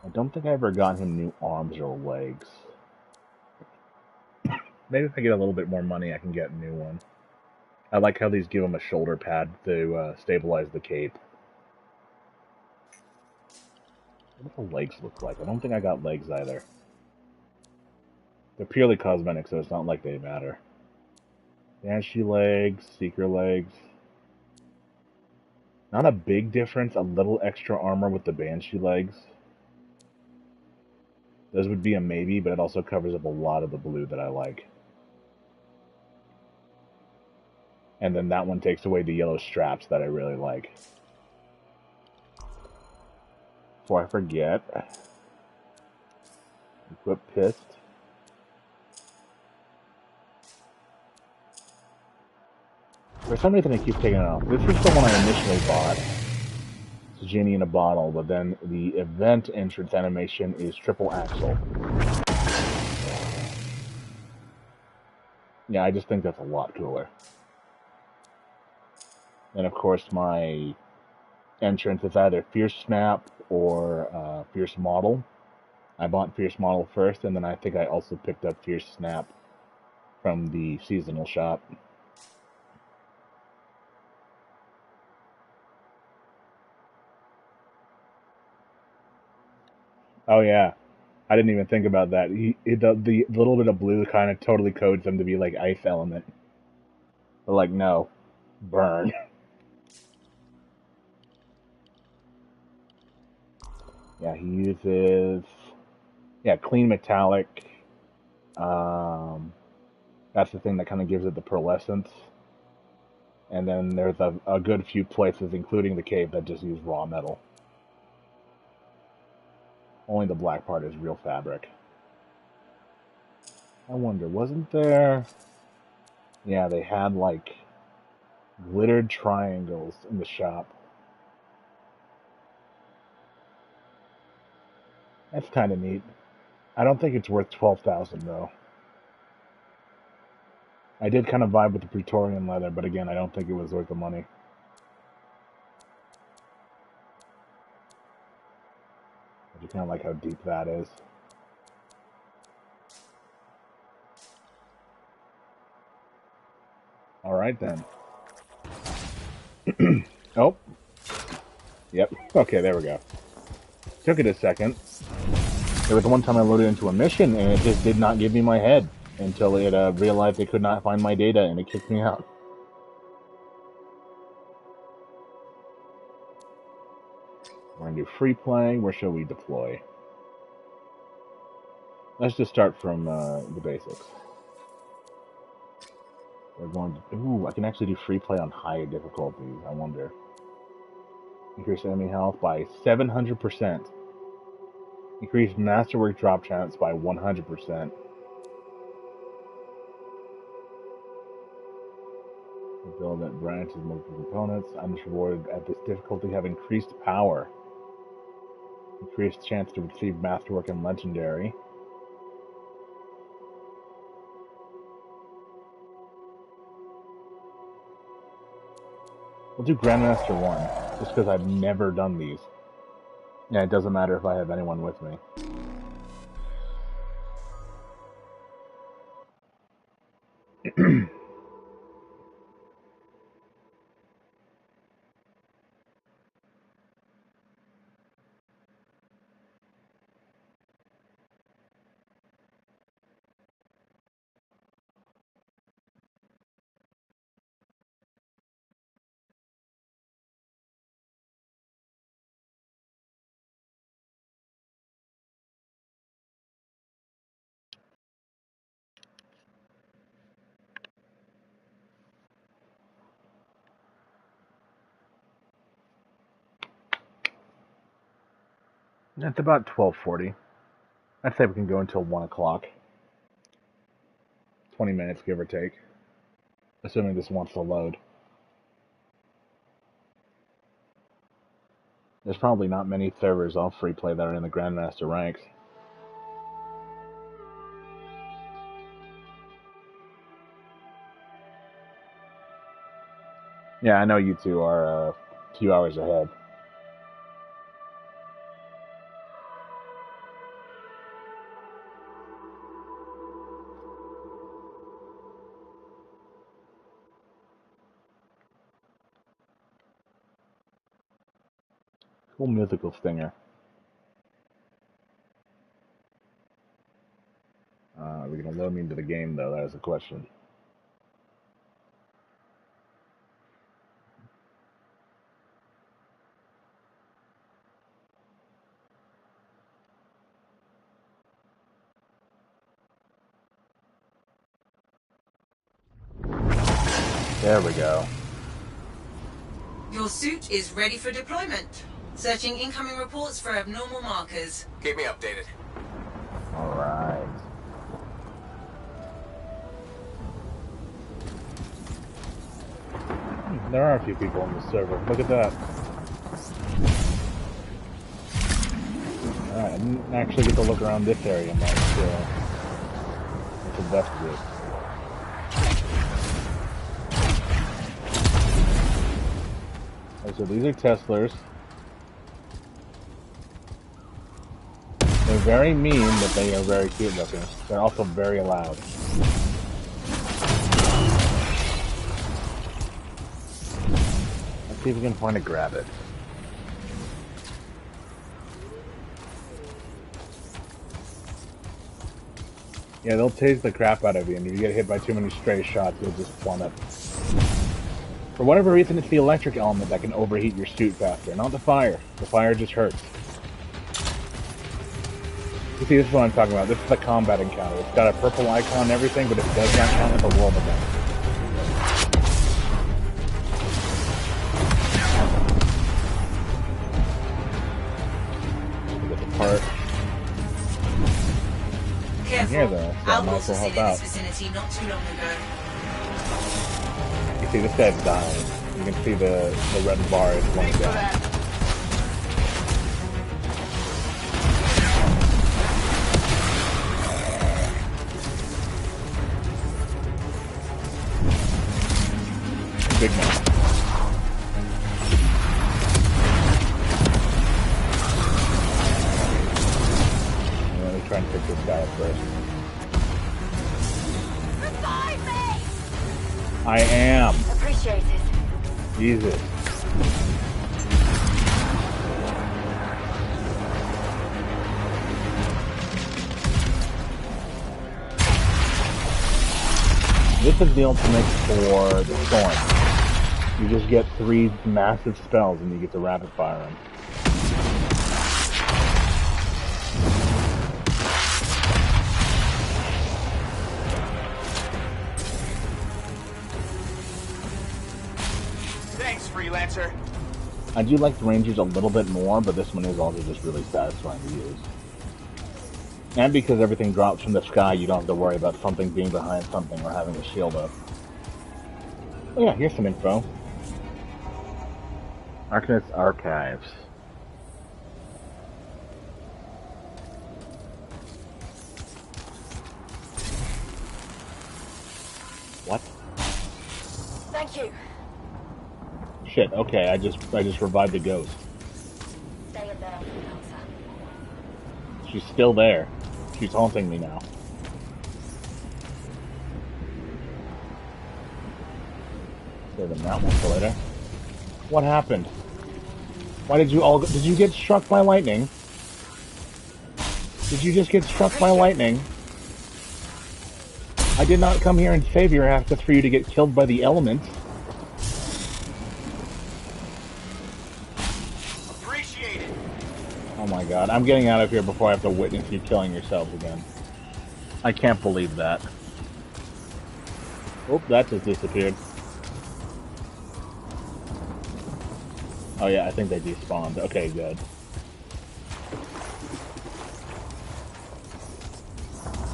I don't think I ever got him new arms or legs. Maybe if I get a little bit more money, I can get a new one. I like how these give him a shoulder pad to stabilize the cape. What do the legs look like? I don't think I got legs either. They're purely cosmetic, so it's not like they matter. Banshee legs, Seeker legs. Not a big difference, a little extra armor with the Banshee legs. Those would be a maybe, but it also covers up a lot of the blue that I like. And then that one takes away the yellow straps that I really like. Before I forget, equip Pissed. For some reason I keep taking it off. This is the one I initially bought. It's a genie in a bottle, but then the event entrance animation is triple axle. Yeah, I just think that's a lot cooler. And of course my entrance is either Fierce Snap or Fierce Model. I bought Fierce Model first, and then I think I also picked up Fierce Snap from the seasonal shop. Oh yeah, I didn't even think about that. The little bit of blue kind of totally codes him to be like Ice Element. But like, no, burn. Yeah, he uses, clean metallic. That's the thing that kind of gives it the pearlescence. And then there's a good few places, including the cave, that just use raw metal. Only the black part is real fabric. I wonder, wasn't there... Yeah, they had, like, glittered triangles in the shop. That's kind of neat. I don't think it's worth 12,000 though. I did kind of vibe with the Praetorian leather, but again, I don't think it was worth the money. I just kind of like how deep that is. Alright then. Oh. Yep. Okay, there we go. Took it a second. There was one time I loaded into a mission and it just did not give me my head until it realized it could not find my data and it kicked me out. We're going to do free play. Where shall we deploy? Let's just start from the basics. We're going to... Ooh, I can actually do free play on higher difficulties. I wonder. Increase enemy health by 700%. Increase masterwork drop chance by 100%. Build that branches multiple components. Items rewarded at this difficulty have increased power. Increased chance to receive masterwork and legendary. We'll do Grandmaster 1, just because I've never done these. Yeah, it doesn't matter if I have anyone with me. It's about 12:40. I'd say we can go until 1 o'clock. 20 minutes, give or take. Assuming this wants to load. There's probably not many servers on free play that are in the Grandmaster ranks. Yeah, I know you two are a few hours ahead. Cool musical stinger. Are we going to load me into the game, though? That is the question. There we go. Your suit is ready for deployment. Searching incoming reports for abnormal markers. Keep me updated. Alright. There are a few people on the server. Look at that. Alright, I didn't actually get to look around this area much, so let's investigate. So these are Teslas. They're very mean, but they are very cute looking. They're also very loud. Let's see if we can find a grab it. Yeah, they'll tase the crap out of you, and if you get hit by too many stray shots, you'll just plummet. For whatever reason, it's the electric element that can overheat your suit faster, not the fire. The fire just hurts. You see, this is what I'm talking about. This is the combat encounter. It's got a purple icon and everything, but it does not count as a world event. Get the part. Careful. Here, though, so I might Outlaws as were well seen help in out. this vicinity not too long ago. You see, this guy's dying. You can see the red bar is going down. Big man. Let me try and pick this guy up first. Revive me! I am. Appreciate it. Jesus. This is the ultimate for the storm. You just get 3 massive spells and you get to rapid fire them. Thanks, freelancer. I do like the Rangers a little bit more, but this one is also just really satisfying to use. And because everything drops from the sky, you don't have to worry about something being behind something or having a shield up. Oh yeah, here's some info. Arcanist Archives. What? Thank you. Shit, okay, I just revived a ghost. Stay in there, Elsa. She's still there. She's haunting me now. Save that one for later. What happened? Why did you all... Did you get struck by lightning? Did you just get struck by lightning? I did not come here and save your ass just for you to get killed by the elements. Appreciate it. Oh my god, I'm getting out of here before I have to witness you killing yourselves again. I can't believe that. Oh, that just disappeared. Oh yeah, I think they despawned. Okay, good.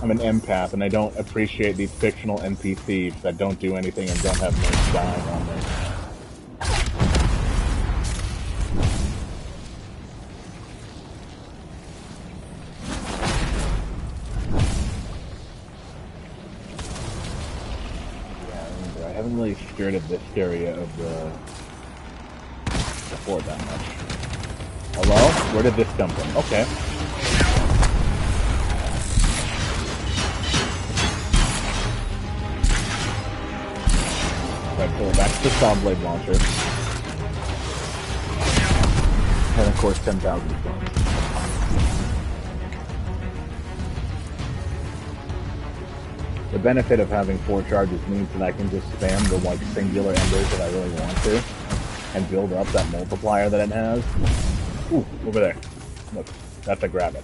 I'm an empath, and I don't appreciate these fictional NPCs that don't do anything and don't have no dying on me. Yeah, I haven't really skirted this area of the fort that much. Hello? Where did this come from? Okay. Right, pull back to the Saw Blade Launcher. And of course 10,000 stones. The benefit of having 4 charges means that I can just spam the like singular embers that I really want to and build up that multiplier that it has. Ooh, over there. Look, that's a grab it.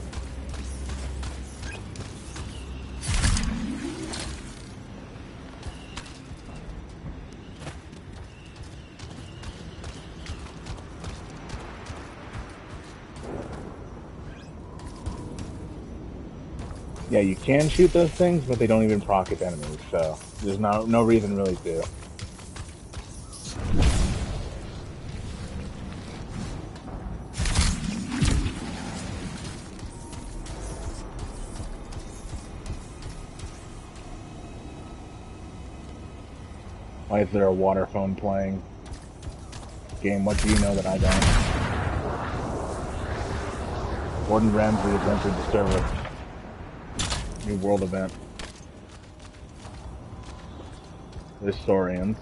Yeah, you can shoot those things, but they don't even proc at enemies, so there's no reason really to. Why is there a water phone playing? Game, what do you know that I don't? Gordon Ramsay has entered the server. New world event. Historians.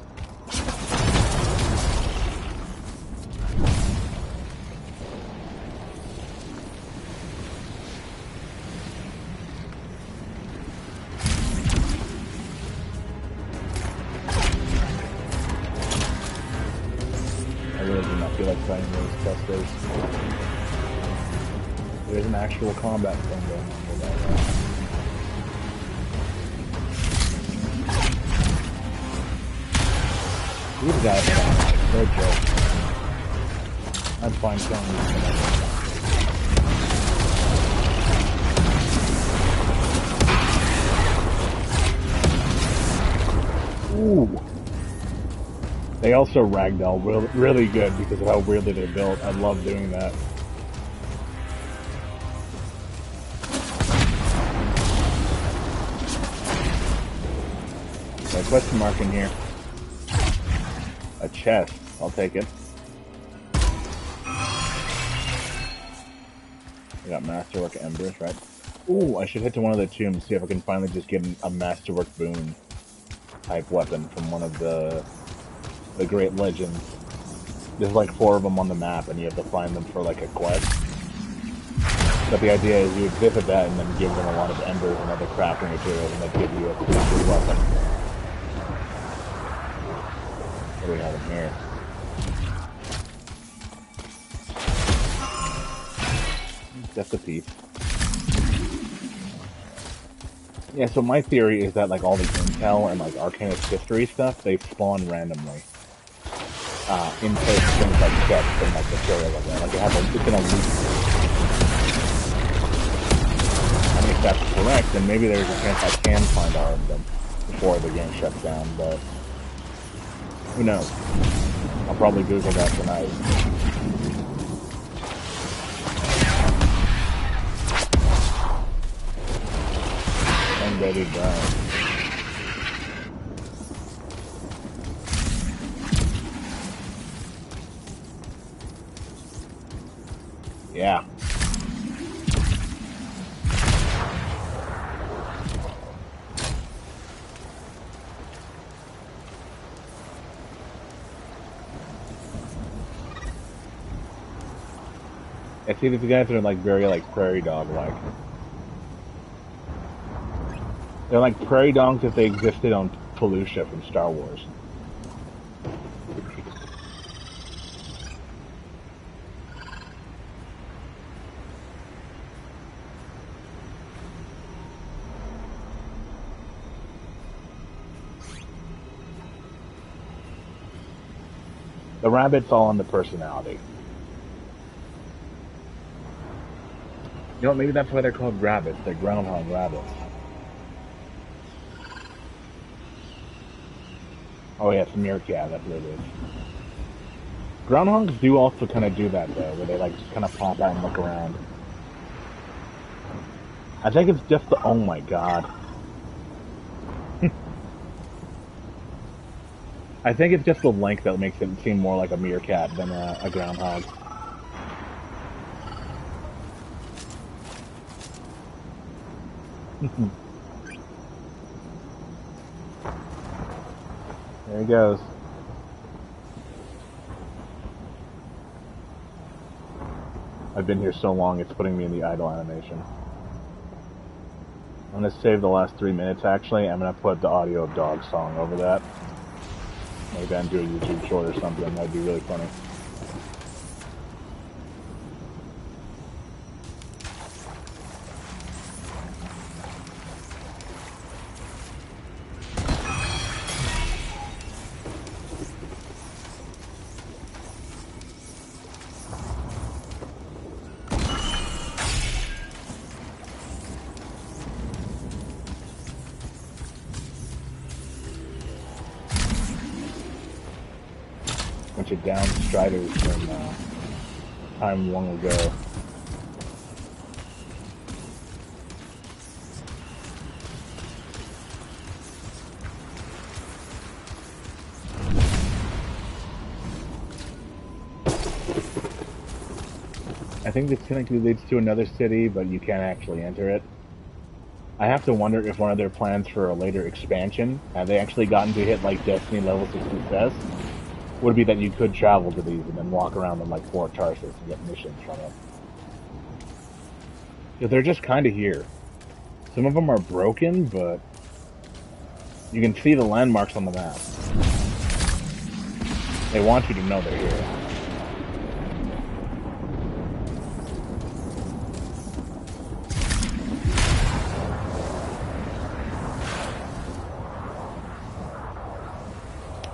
I really do not feel like playing those clusters. There's an actual combat thing going on with that. These guys are no joke. I'm fine killing these guys. Ooh. They also ragdoll really good because of how weirdly they're built. I love doing that. Got a question mark in here. A chest. I'll take it. We got Masterwork Embers, right? Ooh, I should hit to one of the tombs, see if I can finally just get a Masterwork Boon type weapon from one of the great legends. There's like 4 of them on the map, and you have to find them for like a quest. But the idea is you would visit that and then give them a lot of embers and other crafting materials, and they'd give you a good weapon. What do we have in here? Just a piece. Yeah, so my theory is that like all the intel and like Arcanist history stuff, they spawn randomly. In case things like chests and like material like that. Like it's in a loop. I mean, if that's correct, then maybe there's a chance I can find all of them before the game shuts down, but who knows? I'll probably Google that tonight. And baby burn. Yeah. I see these guys are like very like prairie dog like. They're like prairie dogs if they existed on Felucia from Star Wars. The rabbit's all in the personality. You know, maybe that's why they're called rabbits. They're groundhog rabbits. Oh yeah, it's a meerkat, that's what it is. Groundhogs do also kind of do that though, where they like just kind of pop out and look around. I think it's just the, oh my god. I think it's just the length that makes it seem more like a meerkat than a groundhog. There he goes. I've been here so long, it's putting me in the idle animation. I'm going to save the last 3 minutes, actually. I'm going to put the audio of Dog's song over that. Maybe I'll do a YouTube short or something. That'd be really funny. Bunch of down striders from time long ago. I think this technically leads to another city, but you can't actually enter it. I have to wonder if one of their plans for a later expansion, have they actually gotten to hit like Destiny levels of success, would be that you could travel to these and then walk around them like Fort Tarsus and get missions from it. Yeah, they're just kind of here. Some of them are broken, but you can see the landmarks on the map. They want you to know they're here.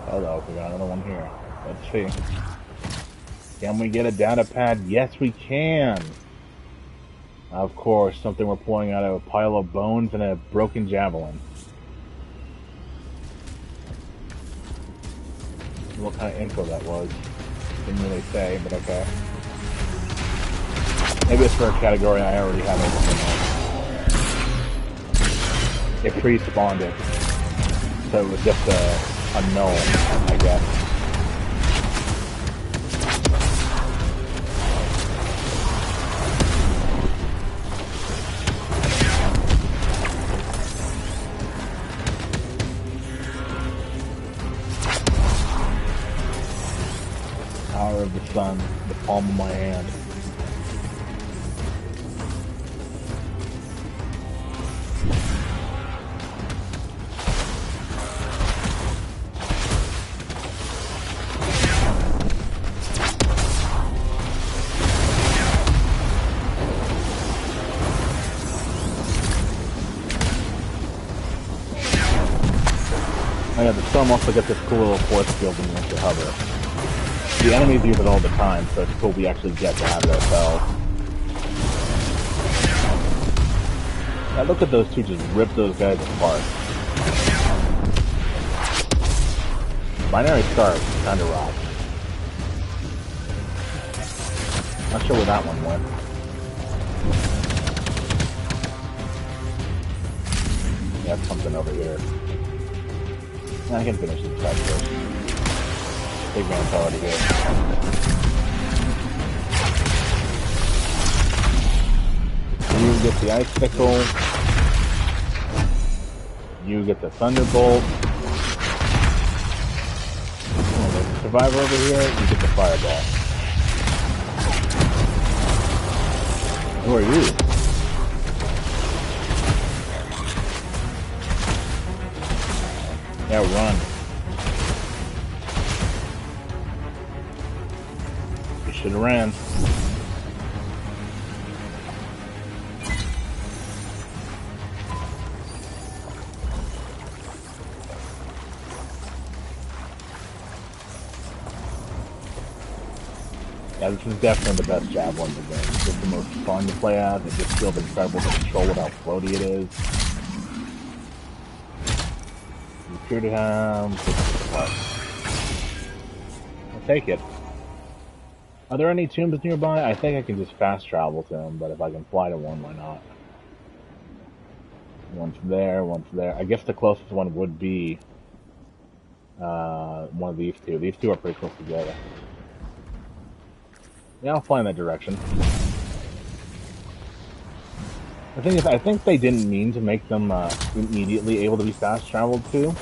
Hello, we got another one here. Let's see. Can we get a data pad? Yes, we can! Of course, something we're pulling out of a pile of bones and a broken javelin. What kind of info that was? Didn't really say, but okay. Maybe it's for a category I already have open. It pre-spawned it. So it was just a null, I guess. Power of the sun, the palm of my hand. Oh yeah, the storm also gets this cool little force field when you enter hover. The enemies use it all the time, so it's cool we actually get to have it ourselves. Now look at those two just rip those guys apart. Binary Star kind of rocked. Not sure where that one went. Yeah, something over here. I can finish this fight first. Big man's already here. You get the icicle. You get the thunderbolt. Oh, there's a survivor over here. You get the fireball. Who are you? Yeah, run. You should have ran. Yeah, this is definitely the best javelin in the game. It's just the most fun to play as. It just feels incredible to control with how floaty it is. You appear to have... I'll take it. Are there any tombs nearby? I think I can just fast travel to them, but if I can fly to one, why not? One's there, one's there. I guess the closest one would be one of these two. These two are pretty close together. Yeah, I'll fly in that direction. The thing is, I think they didn't mean to make them immediately able to be fast traveled to,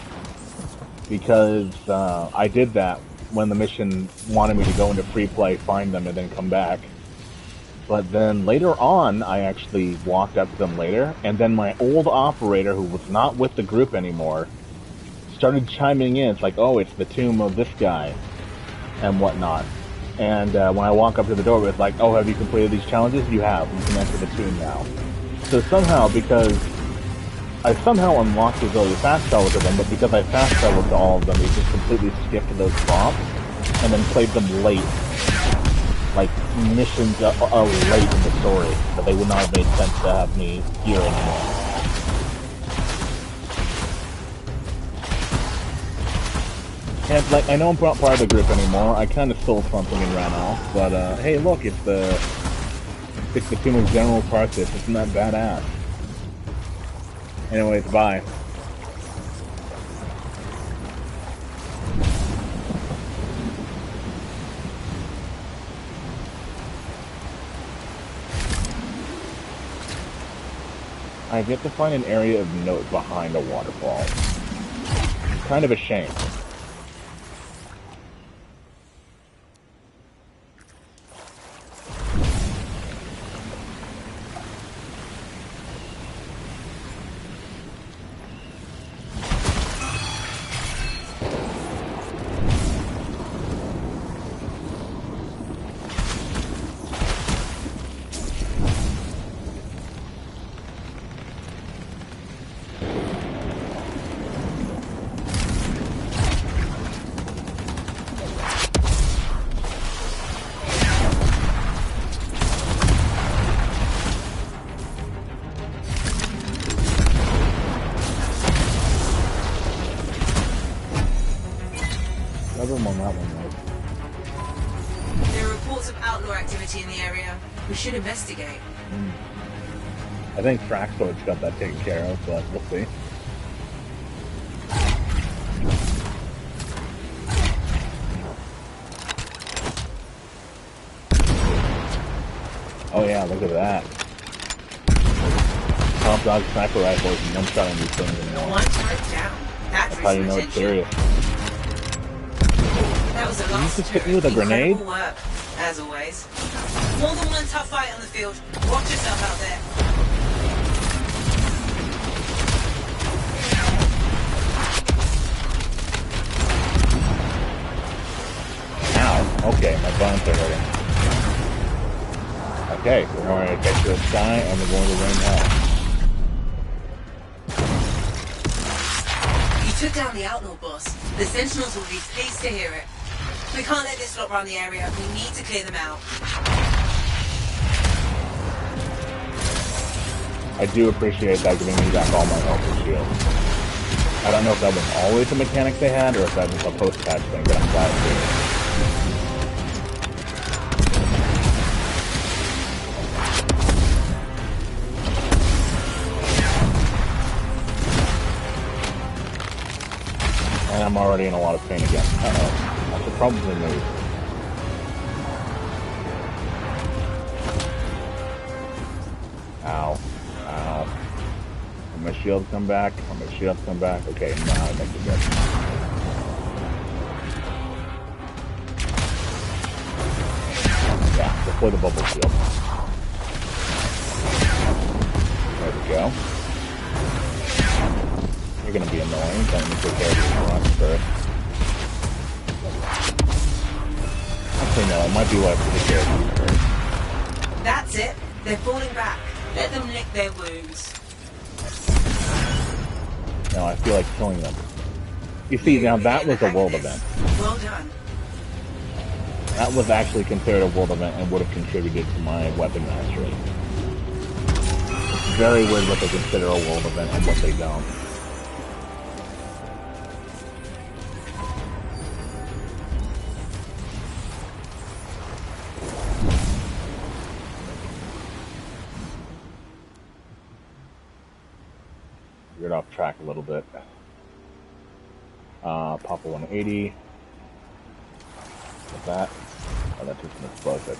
because I did that when the mission wanted me to go into free play, find them, and then come back. But then later on, I actually walked up to them later, and then my old operator, who was not with the group anymore, started chiming in. It's like, oh, it's the tomb of this guy, and whatnot. And when I walk up to the door, it's like, oh, have you completed these challenges? You have. You can enter the tomb now. So somehow, because I somehow unlocked the ability to fast travel to them, but because I fast traveled to all of them, it just completely skipped those prompts, and then played them late. Like, missions late in the story, but they would not have made sense to have me here anymore. And, like, I know I'm not part of the group anymore. I kind of stole something and ran off, but, hey, look, it's the Tomb of General Tarsis. Isn't that badass? Anyways, bye. I get to find an area of note behind a waterfall. Kind of a shame. There are reports of outlaw activity in the area. We should investigate. I think Traxlord's got that taken care of, but we'll see. Oh yeah, look at that. Top dog sniper rifles and one shot on these things anymore. One turret down. That's how you know it's serious. That was a Did you last just hit me with a grenade? Incredible work, as always. More than one tough fight on the field. Watch yourself out there. Ow. Okay, my bones are hurting. Okay, we're going to get to the sky and we're going to rain hell. You took down the outlaw boss. The Sentinels will be pleased to hear it. We can't let this lot run the area. We need to clear them out. I do appreciate that giving me back all my health and shield. I don't know if that was always a mechanic they had, or if that was a post-patch thing, but I'm glad it did. And I'm already in a lot of pain again. Uh-oh. I should probably move. Ow. Ow. Will my shield come back? Will my shield come back? Okay, now I think we're good. Yeah, deploy the bubble shield. There we go. You're gonna be annoying, so let me take care of these rocks first. Actually, no, it might be less to take care of these first. That's it. They're falling back. Let them lick their wounds. No, I feel like killing them. You see, now that was a world event. Well done. That was actually considered a world event and would have contributed to my weapon mastery. It's very weird what they consider a world event and what they don't. Veered off track a little bit. Pop a 180. What's that? Oh, that's just an explosive.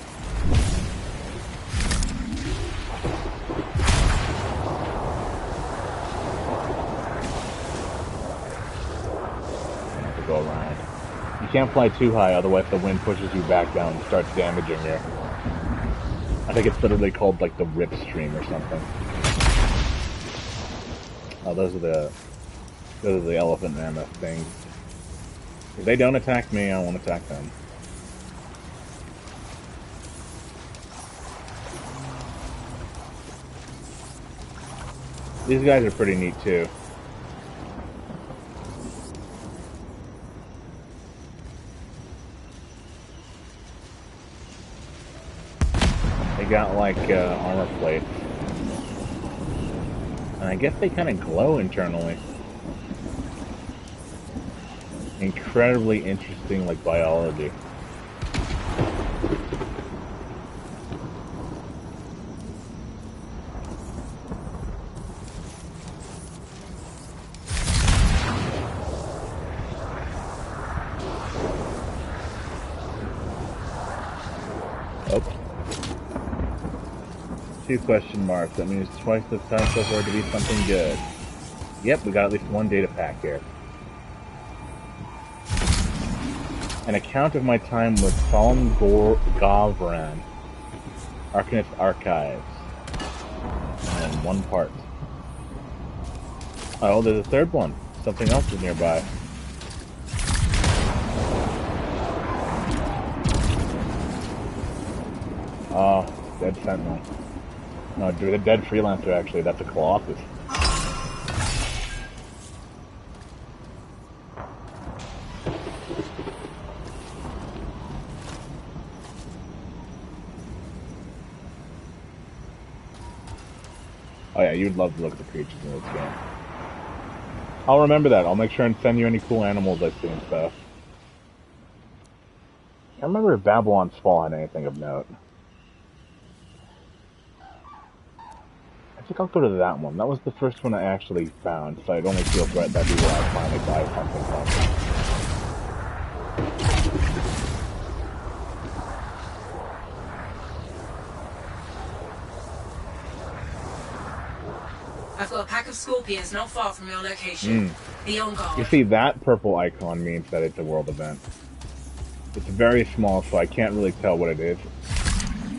I have to go around. You can't fly too high, otherwise the wind pushes you back down and starts damaging you. I think it's literally called like the rip stream or something. Oh, those are the elephant mammoth things. If they don't attack me, I won't attack them. These guys are pretty neat too. They got like armor plates. And I guess they kind of glow internally. Incredibly interesting, like, biology. Oh. 2 question marks. That means twice the time so far to be something good. Yep, we got at least 1 data pack here. An account of my time with Solemn Gavran, Arcanist Archives. And 1 part. Oh, there's a 3rd one. Something else is nearby. Oh, Dead Sentinel. No, the Dead Freelancer, actually. That's a Colossus. Oh yeah, you'd love to look at the creatures in this game. I'll remember that. I'll make sure and send you any cool animals I see and stuff. I can't remember if Babylon's Fall had anything of note. I think I'll go to that one. That was the first one I actually found, so it only feels right that'd be where I finally buy something from. I've got a pack of scorpions not far from your location. Be on guard. You see, that purple icon means that it's a world event. It's very small, so I can't really tell what it is.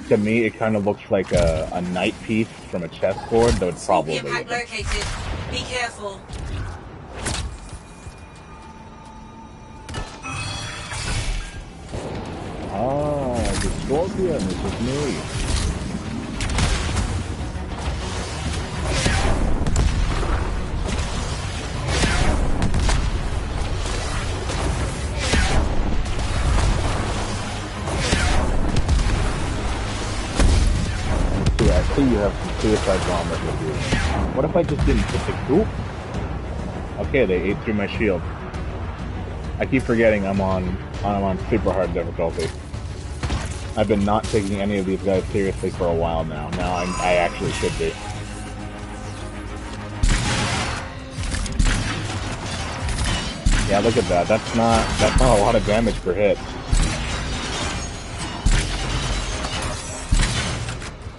To me, it kind of looks like a night piece from a chessboard, though it's probably Scorpion pack located. Be careful. Ah, the scorpion, this is me. I see you have some suicide bombers with you. What if I just didn't hit the group? Okay, they ate through my shield. I keep forgetting I'm on super hard difficulty. I've been not taking any of these guys seriously for a while now. Now I actually should be. Yeah, look at that. That's not a lot of damage per hit.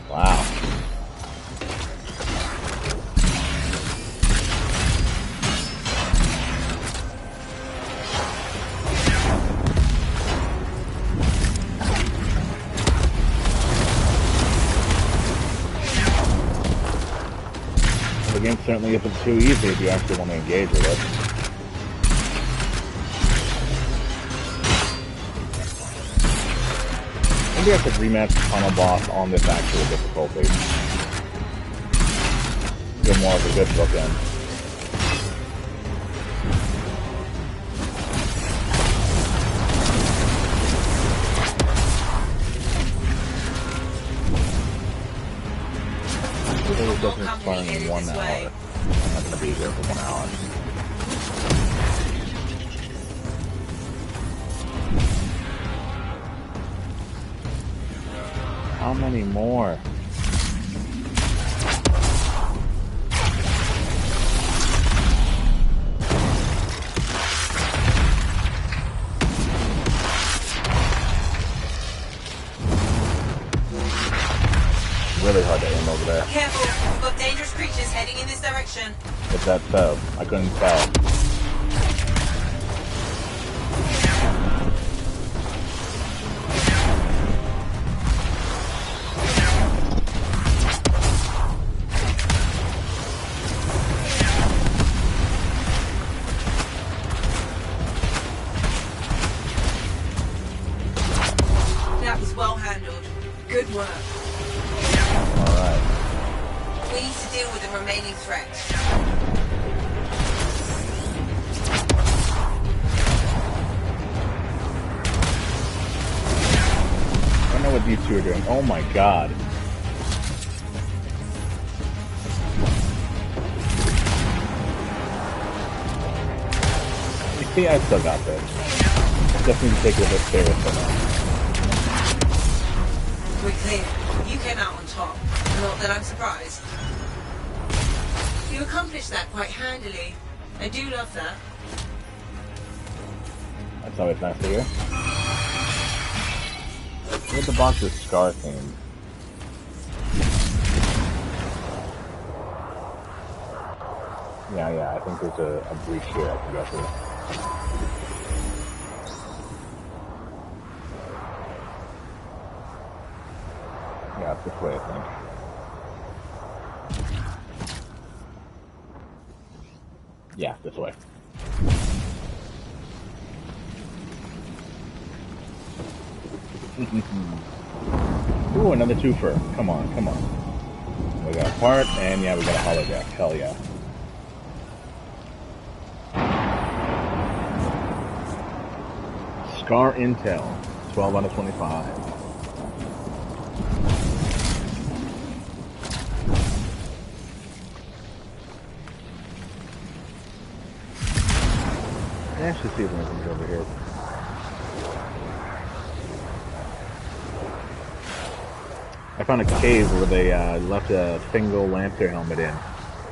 Wow. The game certainly isn't too easy if you actually want to engage with it. Maybe I could rematch the final boss on this actual difficulty. Feel more of a good bookend. It doesn't expire in 1 hour. I'm not going to be here for 1 hour. How many more? Really hard to aim over there. Careful, we've got dangerous creatures heading in this direction. If that's so, I couldn't tell. That was well handled. Good work. Alright. We need to deal with the remaining threat. I don't know what these two are doing. Oh my god. You see, I still got this. Just need to take it a bit seriously now. We're clear. You came out on top. Not that I'm surprised. You accomplished that quite handily. I do love that. That's always nice to hear. Look at the box's scar theme. Yeah, I think there's a breach here I can go through. Yeah, it's this way, I think. Yeah, this way. Ooh, another twofer. Come on. We got a part, and yeah, we got a holodeck. Hell yeah. Scar Intel. 12 out of 25. Let's just see if anything's over here. I found a cave where they left a single Lancer helmet in.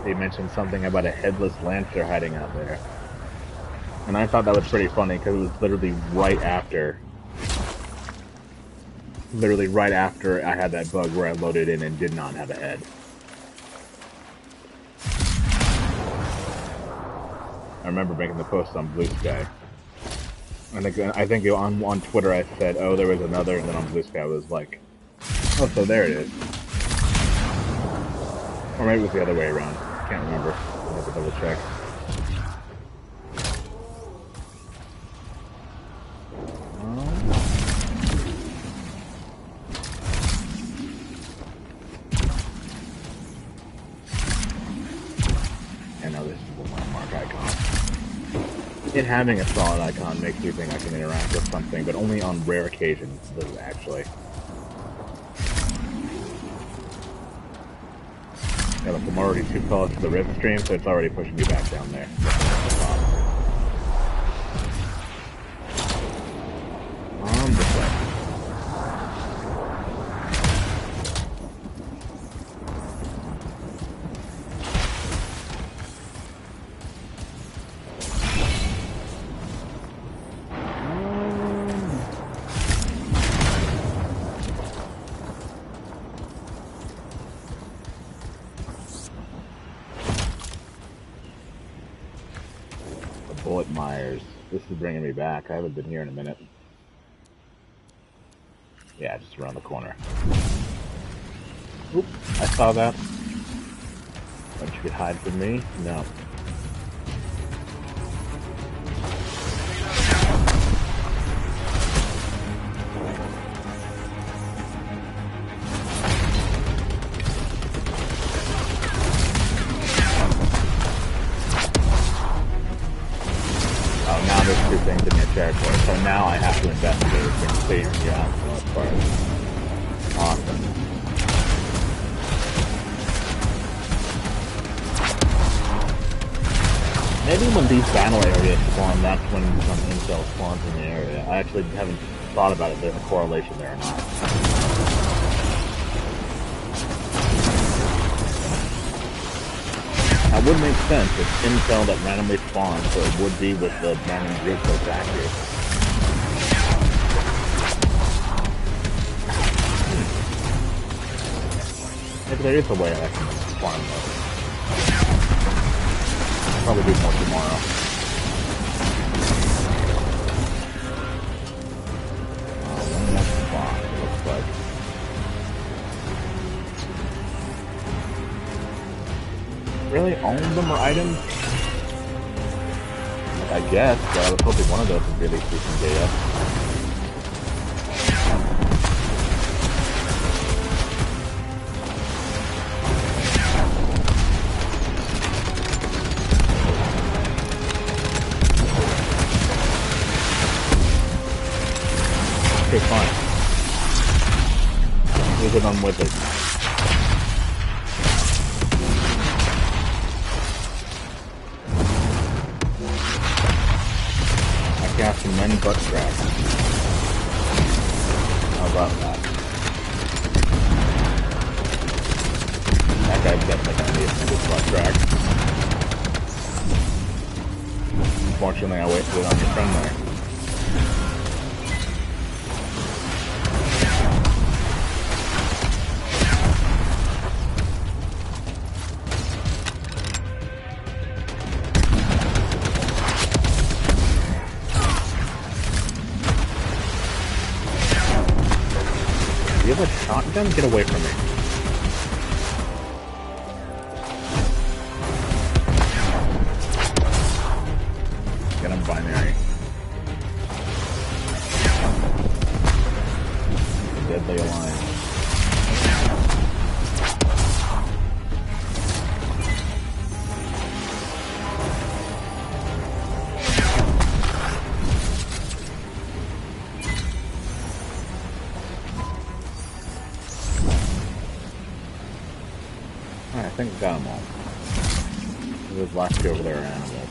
They mentioned something about a headless Lancer hiding out there. And I thought that was pretty funny because it was literally right after I had that bug where I loaded in and did not have a head. I remember making the post on Blue Sky. I think on Twitter I said, oh, there was another, and then on Blue Sky I was like, oh, so there it is. Or maybe it was the other way around. Can't remember. I'll have to double check. And now this is the landmark icon. It having a solid icon makes you think I can interact with something, but only on rare occasions does it actually. Plus, I'm already too close to the Rift stream, so it's already pushing me back down there. This way. Bullet Myers. This is bringing me back. I haven't been here in a minute. Yeah, just around the corner. Oop, I saw that. But you could hide from me? No. Now there's two things in your territory, so now I have to investigate and save you out for the most part. Awesome. Maybe when these battle areas spawn, that's when some intel spawns in the area. I actually haven't thought about if there's a correlation there or not. That would make sense. It's intel that randomly spawns, so it would be with the random group that's active. Maybe there is a way I can farm those. I'll probably do more tomorrow. One next spawn, it looks like. Really? All of them are items? Like, I guess, but I was hoping one of those would really see some data. Okay, fine. Leave it on with it. Some many butt cracks. How about that? That guy's definitely gonna be a good butt crack. Unfortunately, I wasted it on your friend there. You have a shotgun? Get away from me. Get him binary. Deadly Alliance. I think we got them all. Those last two over there are animals.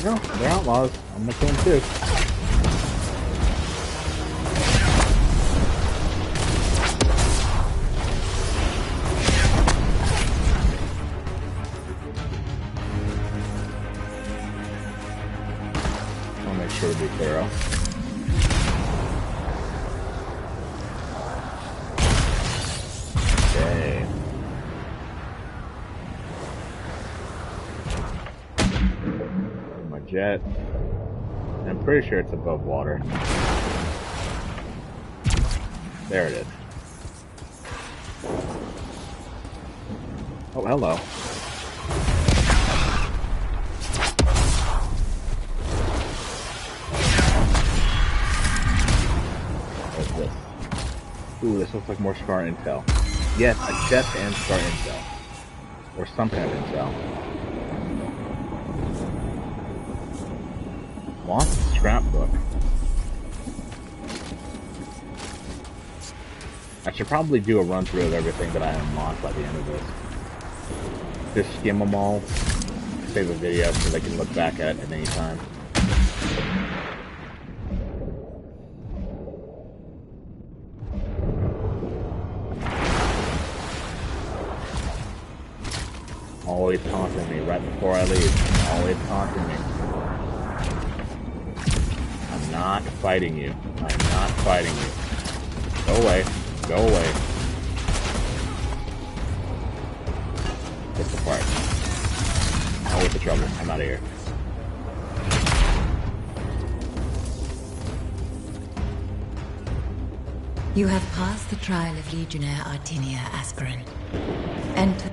No, they're outlaws. I'm gonna kill them too. I'll make sure to be thorough. Jet. I'm pretty sure it's above water. There it is. Oh, hello. What's this? Ooh, this looks like more Scar intel. Yes, a chest and Scar intel. Or some kind of intel. Lost scrapbook. I should probably do a run through of everything that I unlocked by the end of this. Just skim them all, save a video so they can look back at it at any time. Always taunting me right before I leave. Always taunting me. I'm not fighting you. I'm not fighting you. Go away. Go away. Get the part. Out with the trouble. I'm out of here. You have passed the trial of Legionnaire Artinia Aspirin. Enter.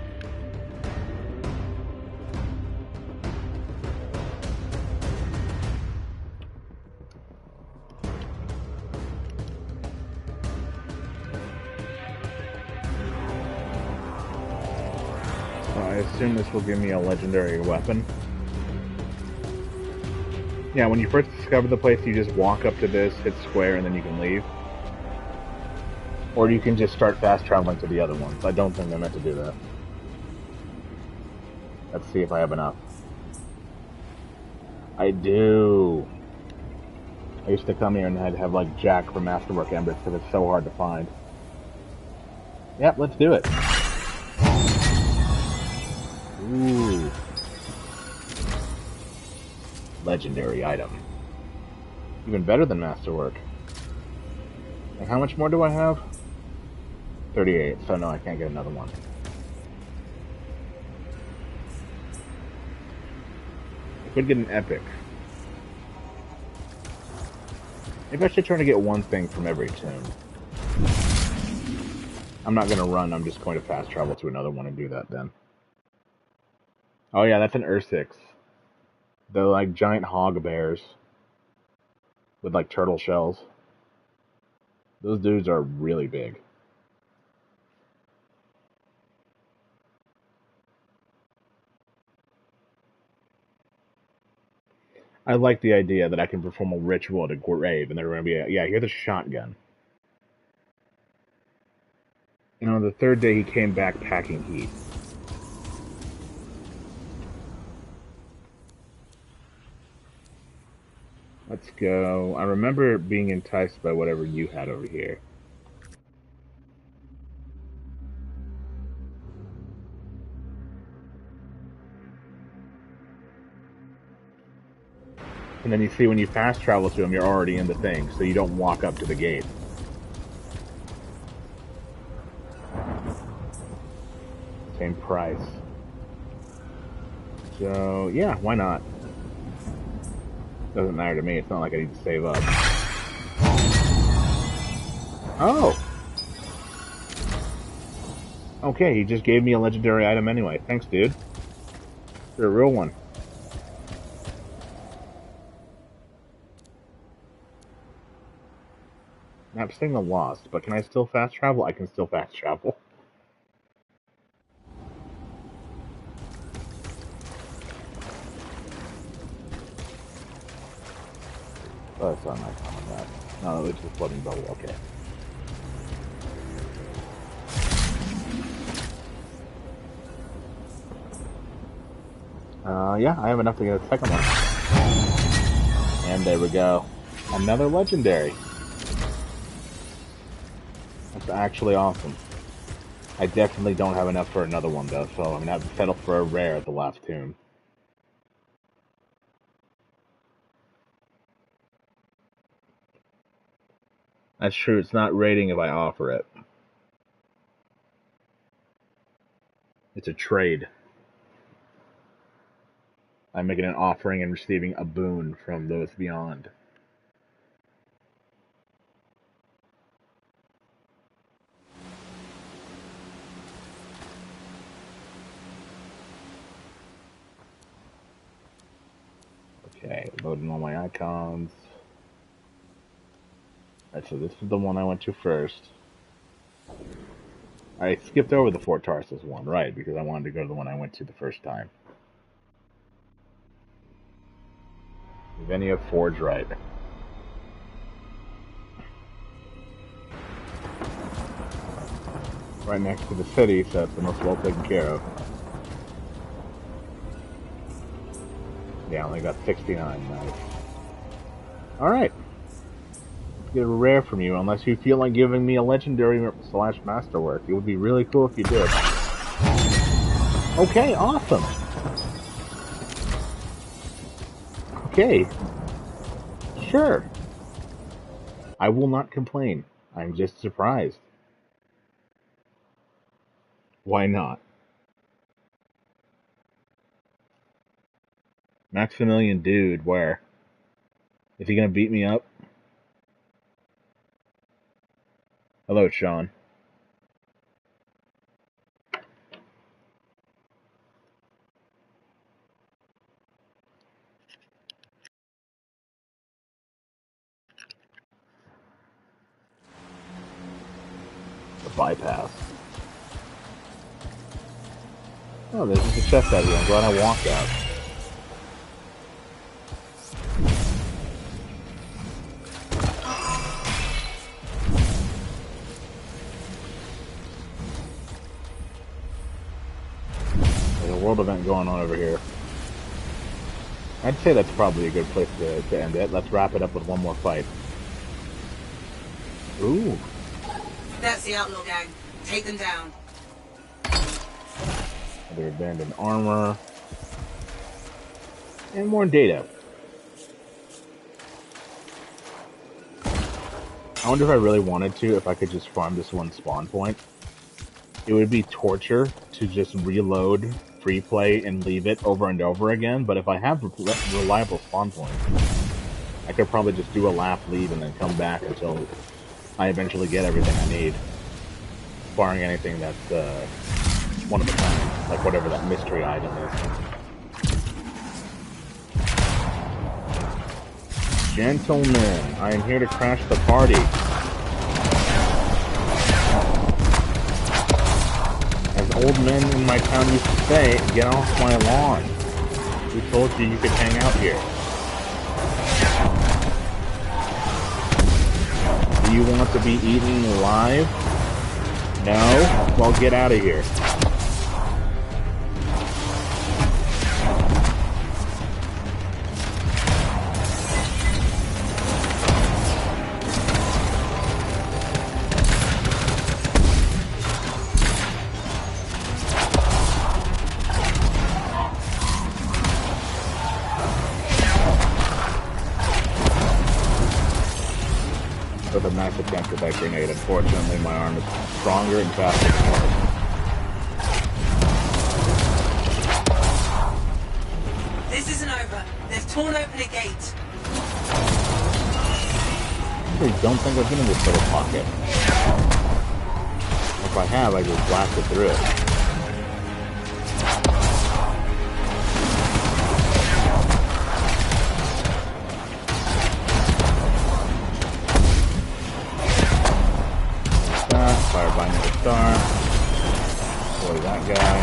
I assume this will give me a legendary weapon. Yeah, when you first discover the place, you just walk up to this, hit square, and then you can leave. Or you can just start fast traveling to the other ones. I don't think they're meant to do that. Let's see if I have enough. I do. I used to come here and I'd have like Jack from Masterwork Embers because it's so hard to find. Yep, let's do it. Ooh. Legendary item. Even better than Masterwork. And how much more do I have? 38, so no, I can't get another one. I could get an epic. Maybe I should try to get one thing from every tomb. I'm not going to run, I'm just going to fast travel to another one and do that then. Oh yeah, that's an Ursix. They're like giant hog bears. With like turtle shells. Those dudes are really big. I like the idea that I can perform a ritual at a grave and they're going to be yeah, here's a shotgun. You know, the third day he came back packing heat. Let's go. I remember being enticed by whatever you had over here. And then you see when you fast travel to them, you're already in the thing, so you don't walk up to the gate. Same price. So, yeah, why not? Doesn't matter to me, it's not like I need to save up. Oh! Okay, he just gave me a legendary item anyway. Thanks, dude. You're a real one. Map signal lost, but can I still fast travel? I can still fast travel. Oh, it's not my common map. No, it's just floating bubble, okay. Yeah, I have enough to get a second one. And there we go. Another legendary. That's actually awesome. I definitely don't have enough for another one though, so I'm gonna have to settle for a rare at the last tomb. That's true, it's not rating if I offer it. It's a trade. I'm making an offering and receiving a boon from those beyond. Okay, loading all my icons. Alright, so this is the one I went to first. I skipped over the Fort Tarsus one, right, because I wanted to go to the one I went to the first time. Venia Forge, right. right next to the city, so it's the most well taken care of. Yeah, only got 69. Nice. Alright. Let's get a rare from you, unless you feel like giving me a legendary / masterwork. It would be really cool if you did. Okay, awesome. Okay. Sure. I will not complain. I'm just surprised. Why not? Maximilian dude, where? Is he gonna beat me up? Hello, Sean. The bypass. Oh, there's just a chest out here. I'm glad I walked out. There's a world event going on over here. I'd say that's probably a good place to end it. Let's wrap it up with one more fight. Ooh. That's the outlaw gang. Take them down. Other abandoned armor. And more data. I wonder if I really wanted to, if I could just farm this one spawn point. It would be torture to just reload, free play, and leave it over and over again, but if I have reliable spawn points, I could probably just do a lap, leave, and then come back until I eventually get everything I need. Barring anything that's one of a kind, like whatever that mystery item is. Gentlemen, I am here to crash the party. As old men in my town used to say, get off my lawn. Who told you you could hang out here? Do you want to be eaten alive? No? Well, get out of here. With a max attempt at that grenade. Unfortunately, my arm is stronger and faster than yours. This isn't over. They've torn open a gate. I really don't think I've been in this little pocket. If I have, I just blasted through it. Fire by another star. Boy, that guy.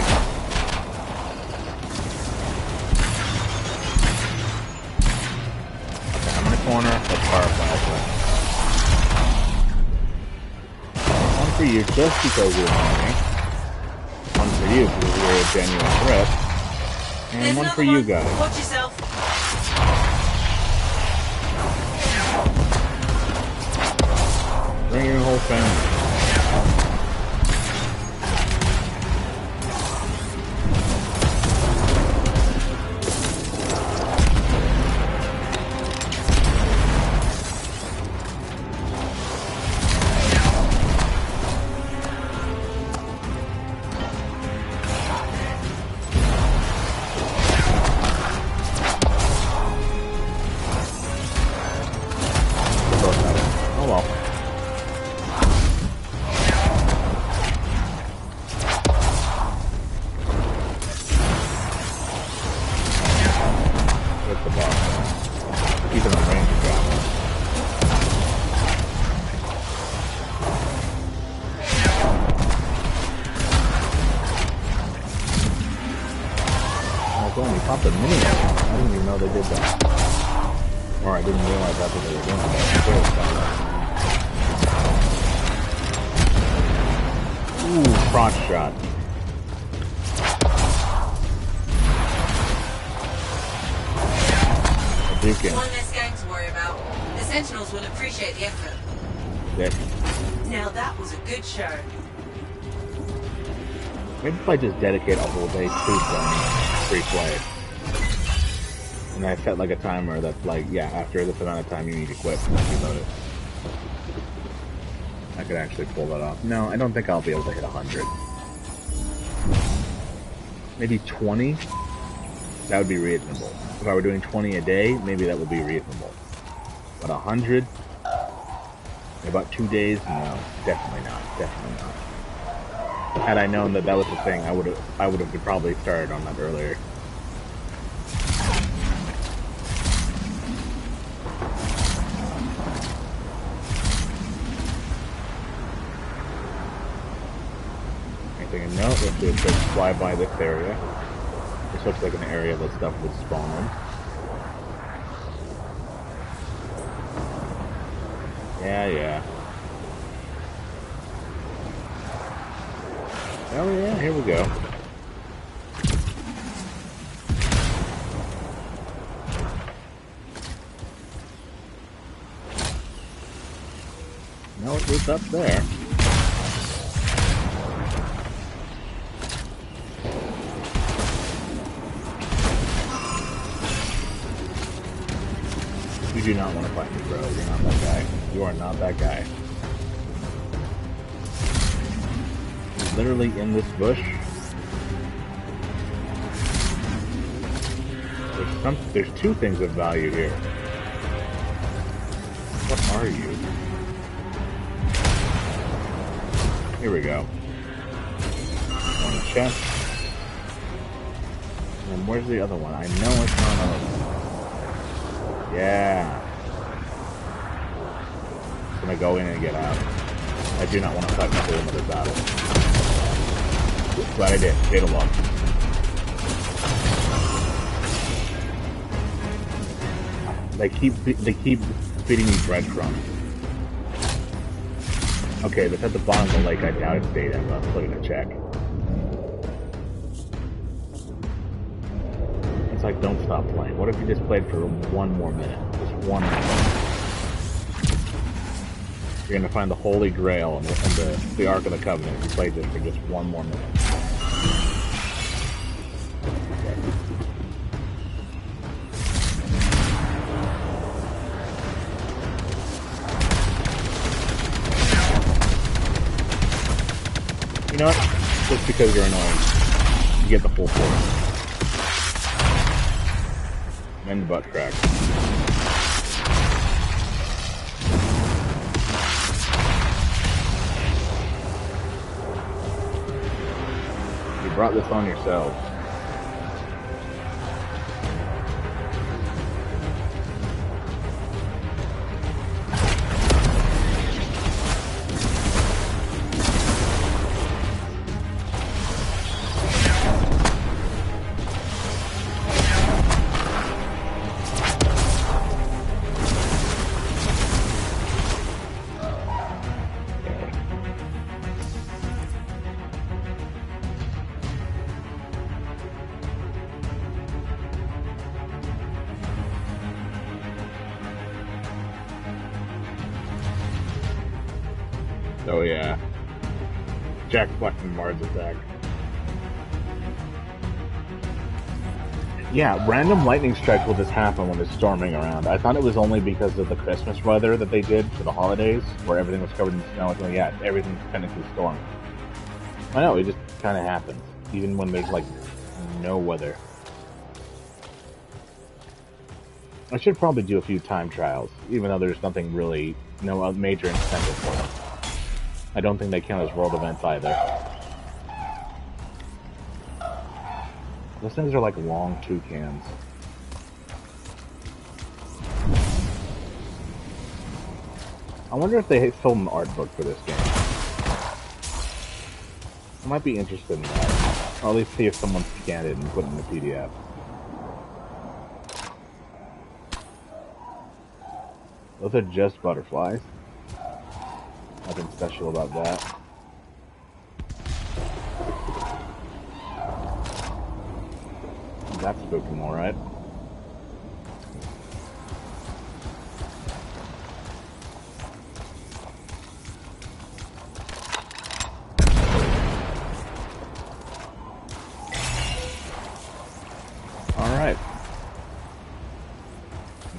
Okay, I'm in the corner. Let's fire flashlight. One for you just because you're on me. One for you because you're a genuine threat. And There's one for you guys. Watch yourself. Bring your whole family. Oh well. Where's the boss? Keep it on range of that. Oh, it's only popped a mini. I didn't even know they did that. Or I didn't realize that's what they were doing. Ooh, crotch shot. One less gang to worry about. The Sentinels will appreciate the effort. Yeah. Now that was a good show. Maybe if I just dedicate a whole day to free play. And I set like a timer that's like, yeah, after this amount of time you need to quit. That's about it. I could actually pull that off. No, I don't think I'll be able to hit 100. Maybe 20? That would be reasonable. If I were doing 20 a day, maybe that would be reasonable. But 100? In about 2 days? No, definitely not. Definitely not. Had I known that that was the thing, I would have probably started on that earlier. Anything to note? Let's do a quick fly by this area. This looks like an area that stuff would spawn in. Yeah. Oh yeah, here we go. No, it's up there. You do not want to fight me, bro. You're not that guy. You are not that guy. He's literally in this bush. There's two things of value here. What are you? Here we go. One chest. And where's the other one? I know it's not another one. Yeah. I'm gonna go in and get out. I do not want to fight my whole another battle. But I did. Get along. They keep feeding me breadcrumbs. Okay, that's at the bottom of the lake. I doubt it's data. Let's put in a check. It's like, don't stop playing. What if you just played for one more minute? Just one more minute. You're gonna find the Holy Grail and the Ark of the Covenant if you played this for just one more minute. Okay. You know what? Just because you're annoying, you get the full force. And the butt crack. You brought this on yourselves. Oh yeah. Jack fucking Mars attack. Yeah, random lightning strikes will just happen when it's storming around. I thought it was only because of the Christmas weather that they did for the holidays, where everything was covered in snow. It's like, yeah, everything's technically storm. I know, it just kind of happens, even when there's like no weather. I should probably do a few time trials, even though there's nothing really, no major incentive for them. I don't think they count as world events either. Those things are like long toucans. I wonder if they sold an art book for this game. I might be interested in that. Or at least see if someone scanned it and put it in the PDF. Those are just butterflies. Nothing special about that. That's spooking, alright. Alright.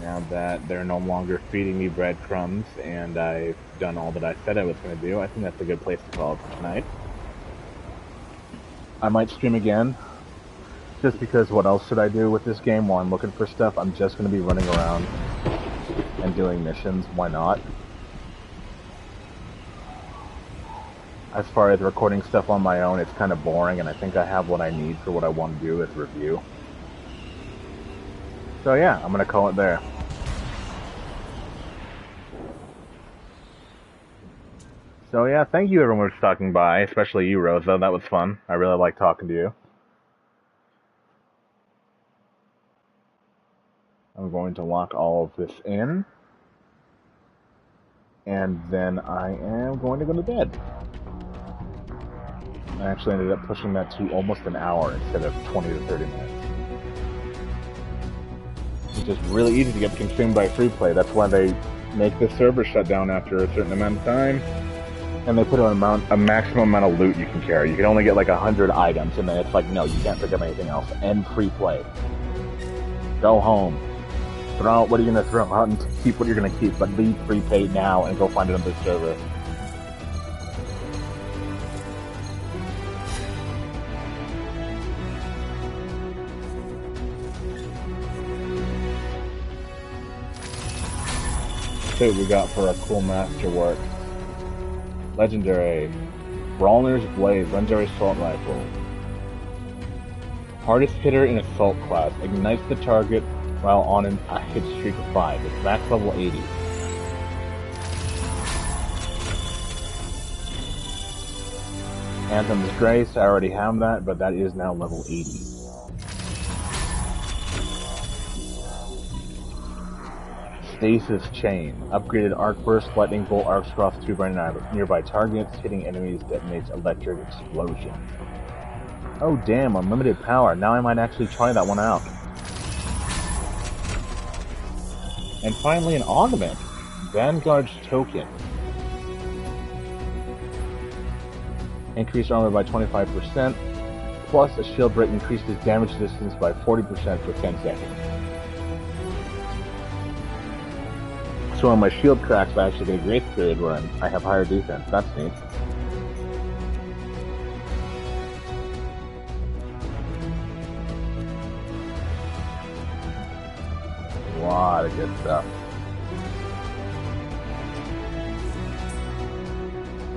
Now that they're no longer feeding me breadcrumbs and I've done all that I said I was going to do, I think that's a good place to call it for tonight. I might stream again, just because what else should I do with this game while I'm looking for stuff? I'm just going to be running around and doing missions. Why not? As far as recording stuff on my own, it's kind of boring, and I think I have what I need for what I want to do with review. So yeah, I'm going to call it there. So yeah, thank you everyone for stopping by, especially you, Rosa. That was fun. I really like talking to you. I'm going to lock all of this in. And then I am going to go to bed. I actually ended up pushing that to almost an hour instead of 20 to 30 minutes. It's just really easy to get consumed by free play. That's why they make the server shut down after a certain amount of time. And they put a maximum amount of loot you can carry. You can only get like 100 items, and then it's like, no, you can't pick up anything else. End free play. Go home. Throw out what you're going to throw out and keep what you're going to keep, but leave free play now and go find another server. See what we got for our cool masterwork. Legendary. Brawler's Blade, Legendary Assault Rifle. Hardest hitter in Assault class. Ignites the target while on a hit streak of 5. It's max level 80. Anthem's Grace, I already have that, but that is now level 80. Stasis Chain. Upgraded Arc Burst, Lightning Bolt arcs across 2 nearby targets. Hitting enemies detonates electric explosions. Oh damn, unlimited power. Now I might actually try that one out. And finally an augment. Vanguard's Token. Increased armor by 25%. Plus a shield break increases damage distance by 40% for 10 seconds. So on my shield cracks, I actually get a grace period where I have higher defense. That's neat. A lot of good stuff.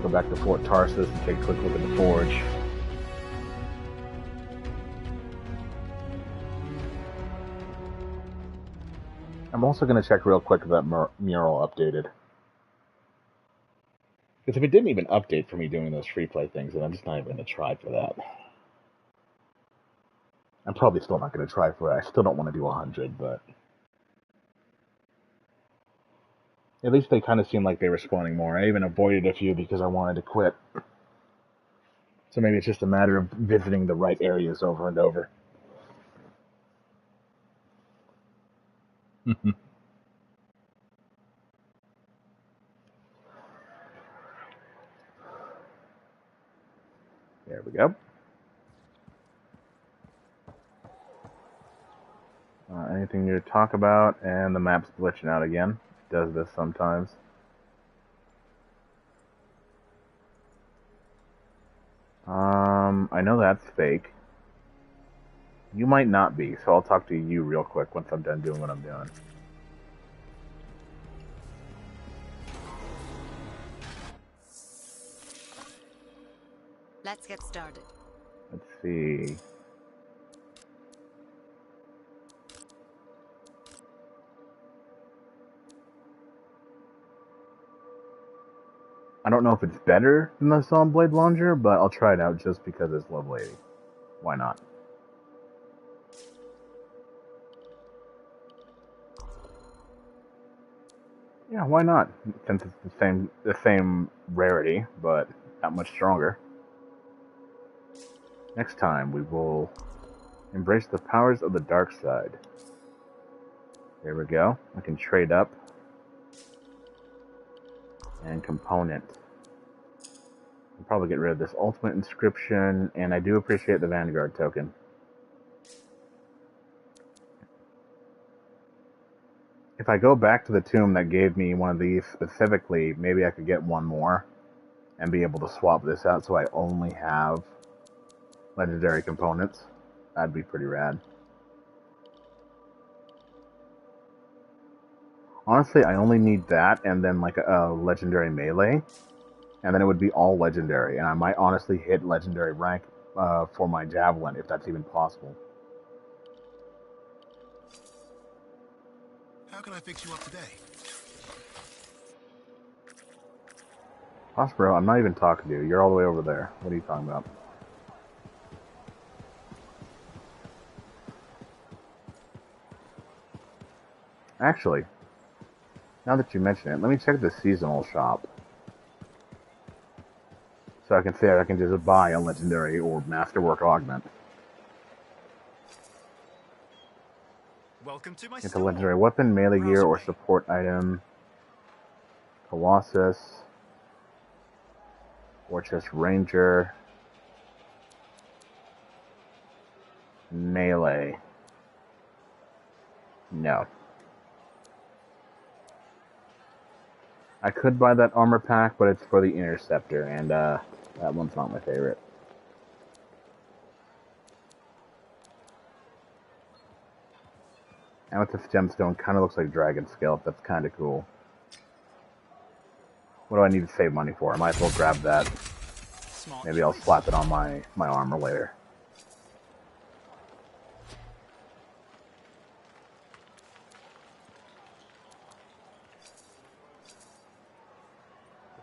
Go back to Fort Tarsus and take a quick look at the forge. I'm also going to check real quick if that mural updated. Because if it didn't even update for me doing those free play things, then I'm just not even going to try for that. I'm probably still not going to try for it. I still don't want to do 100, but... At least they kind of seem like they were spawning more. I even avoided a few because I wanted to quit. So maybe it's just a matter of visiting the right areas over and over. There we go. Anything new to talk about? And the map's glitching out again. It does this sometimes. I know that's fake. You might not be, so I'll talk to you real quick once I'm done doing what I'm doing. Let's get started. Let's see. I don't know if it's better than the Saw Blade Launcher, but I'll try it out just because it's level 80. Why not? Yeah, why not? Since it's the same rarity, but that much stronger. Next time we will Embrace the powers of the dark side. There we go. I can trade up. And component. I'll probably get rid of this ultimate inscription, and I do appreciate the Vanguard token. If I go back to the tomb that gave me one of these specifically, maybe I could get one more and be able to swap this out so I only have legendary components. That'd be pretty rad. Honestly, I only need that and then like a legendary melee, and then it would be all legendary, and I might honestly hit legendary rank for my javelin, if that's even possible. How can I fix you up today? Bro, I'm not even talking to you. You're all the way over there. What are you talking about? Actually, now that you mention it, let me check the seasonal shop. So I can see if I can just buy a legendary or masterwork augment. Welcome to my It's a legendary weapon, melee gear, or support item. Colossus. Or just Ranger. Melee. No. I could buy that armor pack, but it's for the Interceptor, and that one's not my favorite. Amethyst gemstone kind of looks like dragon scale. That's kind of cool. What do I need to save money for? I might as well grab that. Maybe I'll slap it on my armor later.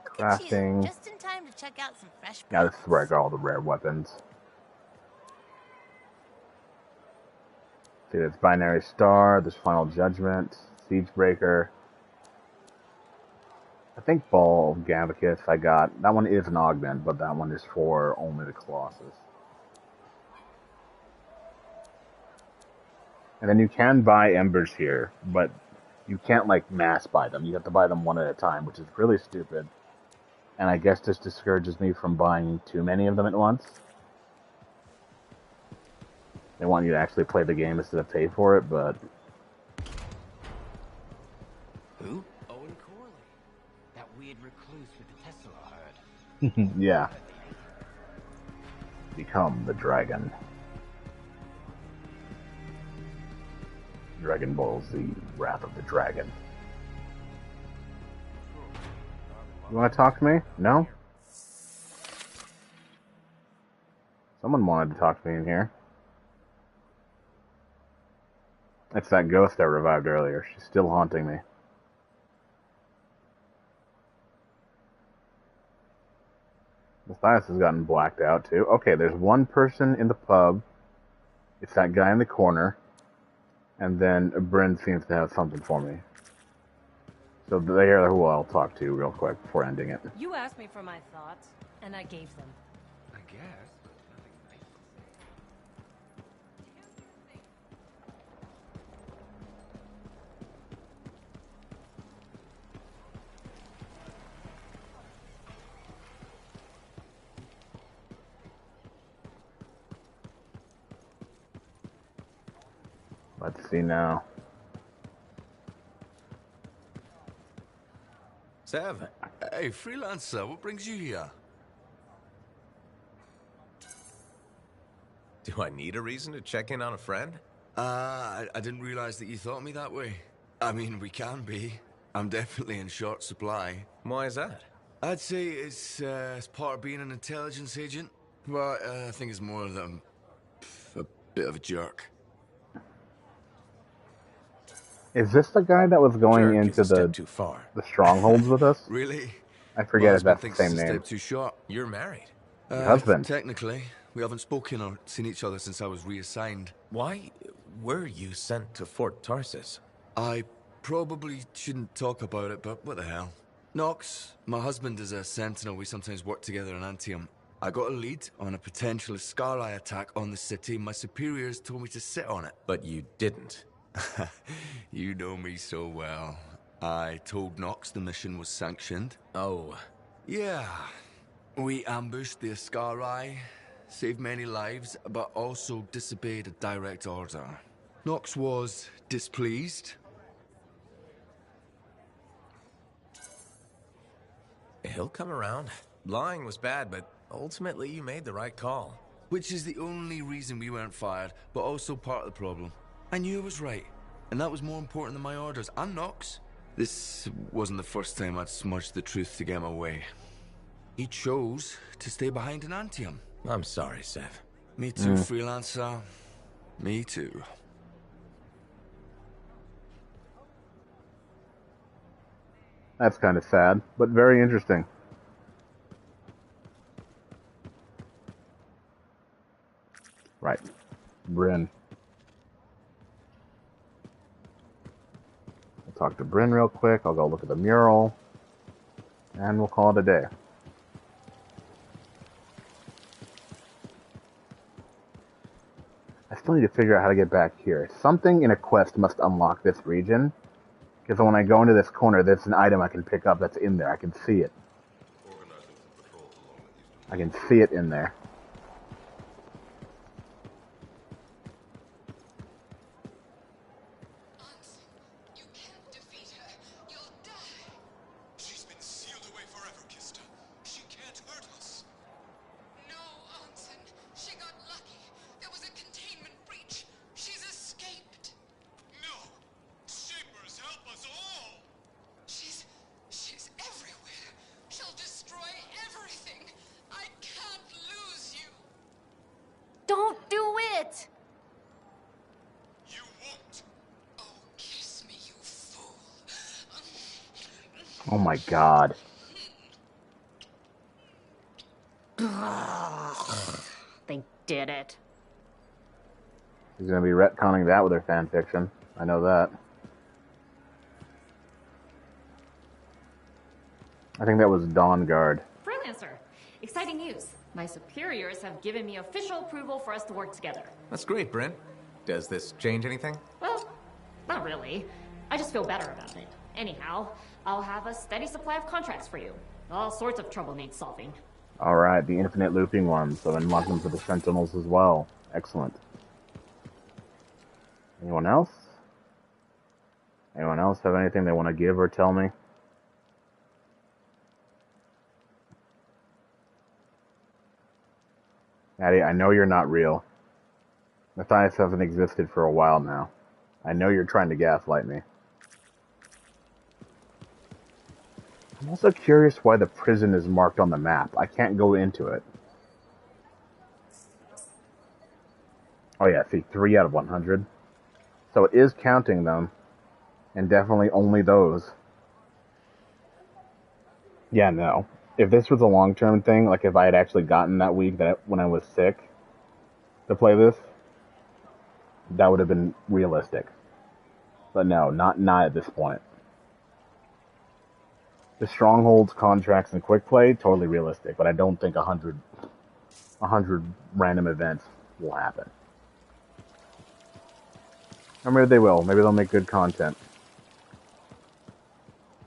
Crafting. Just in time to check out some fresh. Yeah, this is where I got all the rare weapons. See, there's Binary Star, there's Final Judgment, Siegebreaker. I think Ball of Gavicus I got. That one is an augment, but that one is for only the Colossus. And then you can buy embers here, but you can't, like, mass buy them. You have to buy them one at a time, which is really stupid. And I guess this discourages me from buying too many of them at once. They want you to actually play the game instead of pay for it, but... Who? Owen Corley. That weird recluse with the Tesla, I heard. Yeah. Become the dragon. Dragon Ball Z, Wrath of the Dragon. You want to talk to me? No? Someone wanted to talk to me in here. It's that ghost I revived earlier. She's still haunting me. Matthias has gotten blacked out too. Okay, there's one person in the pub. It's that guy in the corner. And then Bryn seems to have something for me. So they are who I'll talk to real quick before ending it. You asked me for my thoughts, and I gave them. I guess. Let's see now. Sev, hey, freelancer, what brings you here? Do I need a reason to check in on a friend? I didn't realize that you thought me that way. I mean, we can be. I'm definitely in short supply. Why is that? I'd say it's part of being an intelligence agent, but I think it's more that I'm a bit of a jerk. Is this the guy that was going into the strongholds with us? Really? I forget if that's the same it's a name. step too short. You're married. Your husband. Technically, we haven't spoken or seen each other since I was reassigned. Why were you sent to Fort Tarsus? I probably shouldn't talk about it, but what the hell. Nox, my husband is a sentinel. We sometimes work together in Anthem. I got a lead on a potential Scar-Eye attack on the city. My superiors told me to sit on it. But you didn't. You know me so well. I told Knox the mission was sanctioned. Oh. Yeah. We ambushed the Scar-Eye, saved many lives, but also disobeyed a direct order. Knox was displeased. He'll come around. Lying was bad, but ultimately you made the right call. Which is the only reason we weren't fired, but also part of the problem. I knew it was right, and that was more important than my orders. And Knox. This wasn't the first time I'd smudged the truth to get my way. He chose to stay behind in Anthem. I'm sorry, Sev. Me too, freelancer. Me too. That's kind of sad, but very interesting. Right. Bryn. I'll talk to Bryn real quick. I'll go look at the mural. And we'll call it a day. I still need to figure out how to get back here. Something in a quest must unlock this region. Because when I go into this corner, there's an item I can pick up that's in there. I can see it. I can see it in there. Don't do it! You won't. Oh, kiss me, you fool. Oh my god. They did it. He's gonna be retconning that with her fanfiction. I know that. I think that was Dawn Guard. Freelancer. Exciting news. My superiors have given me official approval for us to work together. That's great, Bryn. Does this change anything? Well, not really. I just feel better about it. Anyhow, I'll have a steady supply of contracts for you. All sorts of trouble needs solving. Alright, the infinite looping ones. So unlock them for the Sentinels as well. Excellent. Anyone else? Anyone else have anything they want to give or tell me? Maddie, I know you're not real. Matthias hasn't existed for a while now. I know you're trying to gaslight me. I'm also curious why the prison is marked on the map. I can't go into it. Oh yeah, see, 3 out of 100. So it is counting them, and definitely only those. Yeah, no. If this was a long-term thing, like if I had actually gotten that week when I was sick to play this, that would have been realistic. But no, not at this point. The strongholds, contracts, and quick play, totally realistic, but I don't think 100 random events will happen. Or maybe they will. Maybe they'll make good content.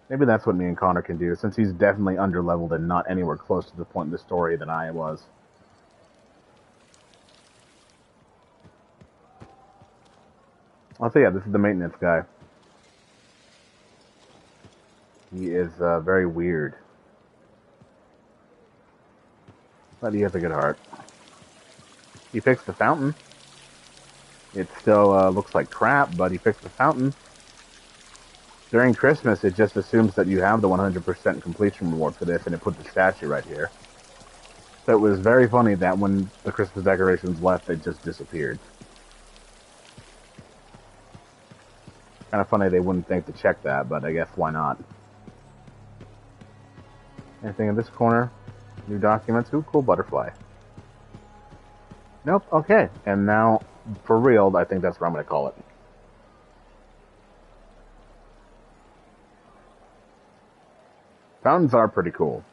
Maybe that's what me and Connor can do, since he's definitely underleveled and not anywhere close to the point in the story that I was. Also, yeah, this is the maintenance guy. He is very weird. But he has a good heart. He fixed the fountain. It still looks like crap, but he fixed the fountain. During Christmas, it just assumes that you have the 100% completion reward for this, and it put the statue right here. So it was very funny that when the Christmas decorations left, they just disappeared. Kind of funny they wouldn't think to check that, but I guess why not? Anything in this corner? New documents? Ooh, cool butterfly. Nope, okay. And now, for real, I think that's what I'm going to call it. Fountains are pretty cool.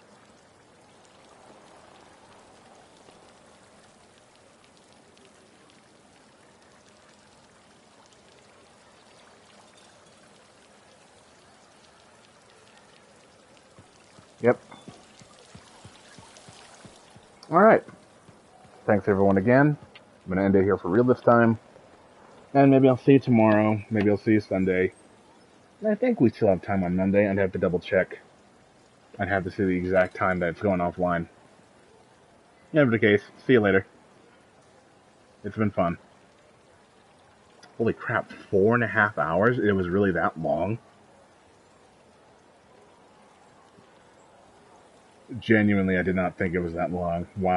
Yep. Alright. Thanks everyone again. I'm going to end it here for real this time. And maybe I'll see you tomorrow. Maybe I'll see you Sunday. I think we still have time on Monday. I'd have to double check. I'd have to see the exact time that it's going offline. Never the case. See you later. It's been fun. Holy crap, 4.5 hours? It was really that long? Genuinely, I did not think it was that long. Wow.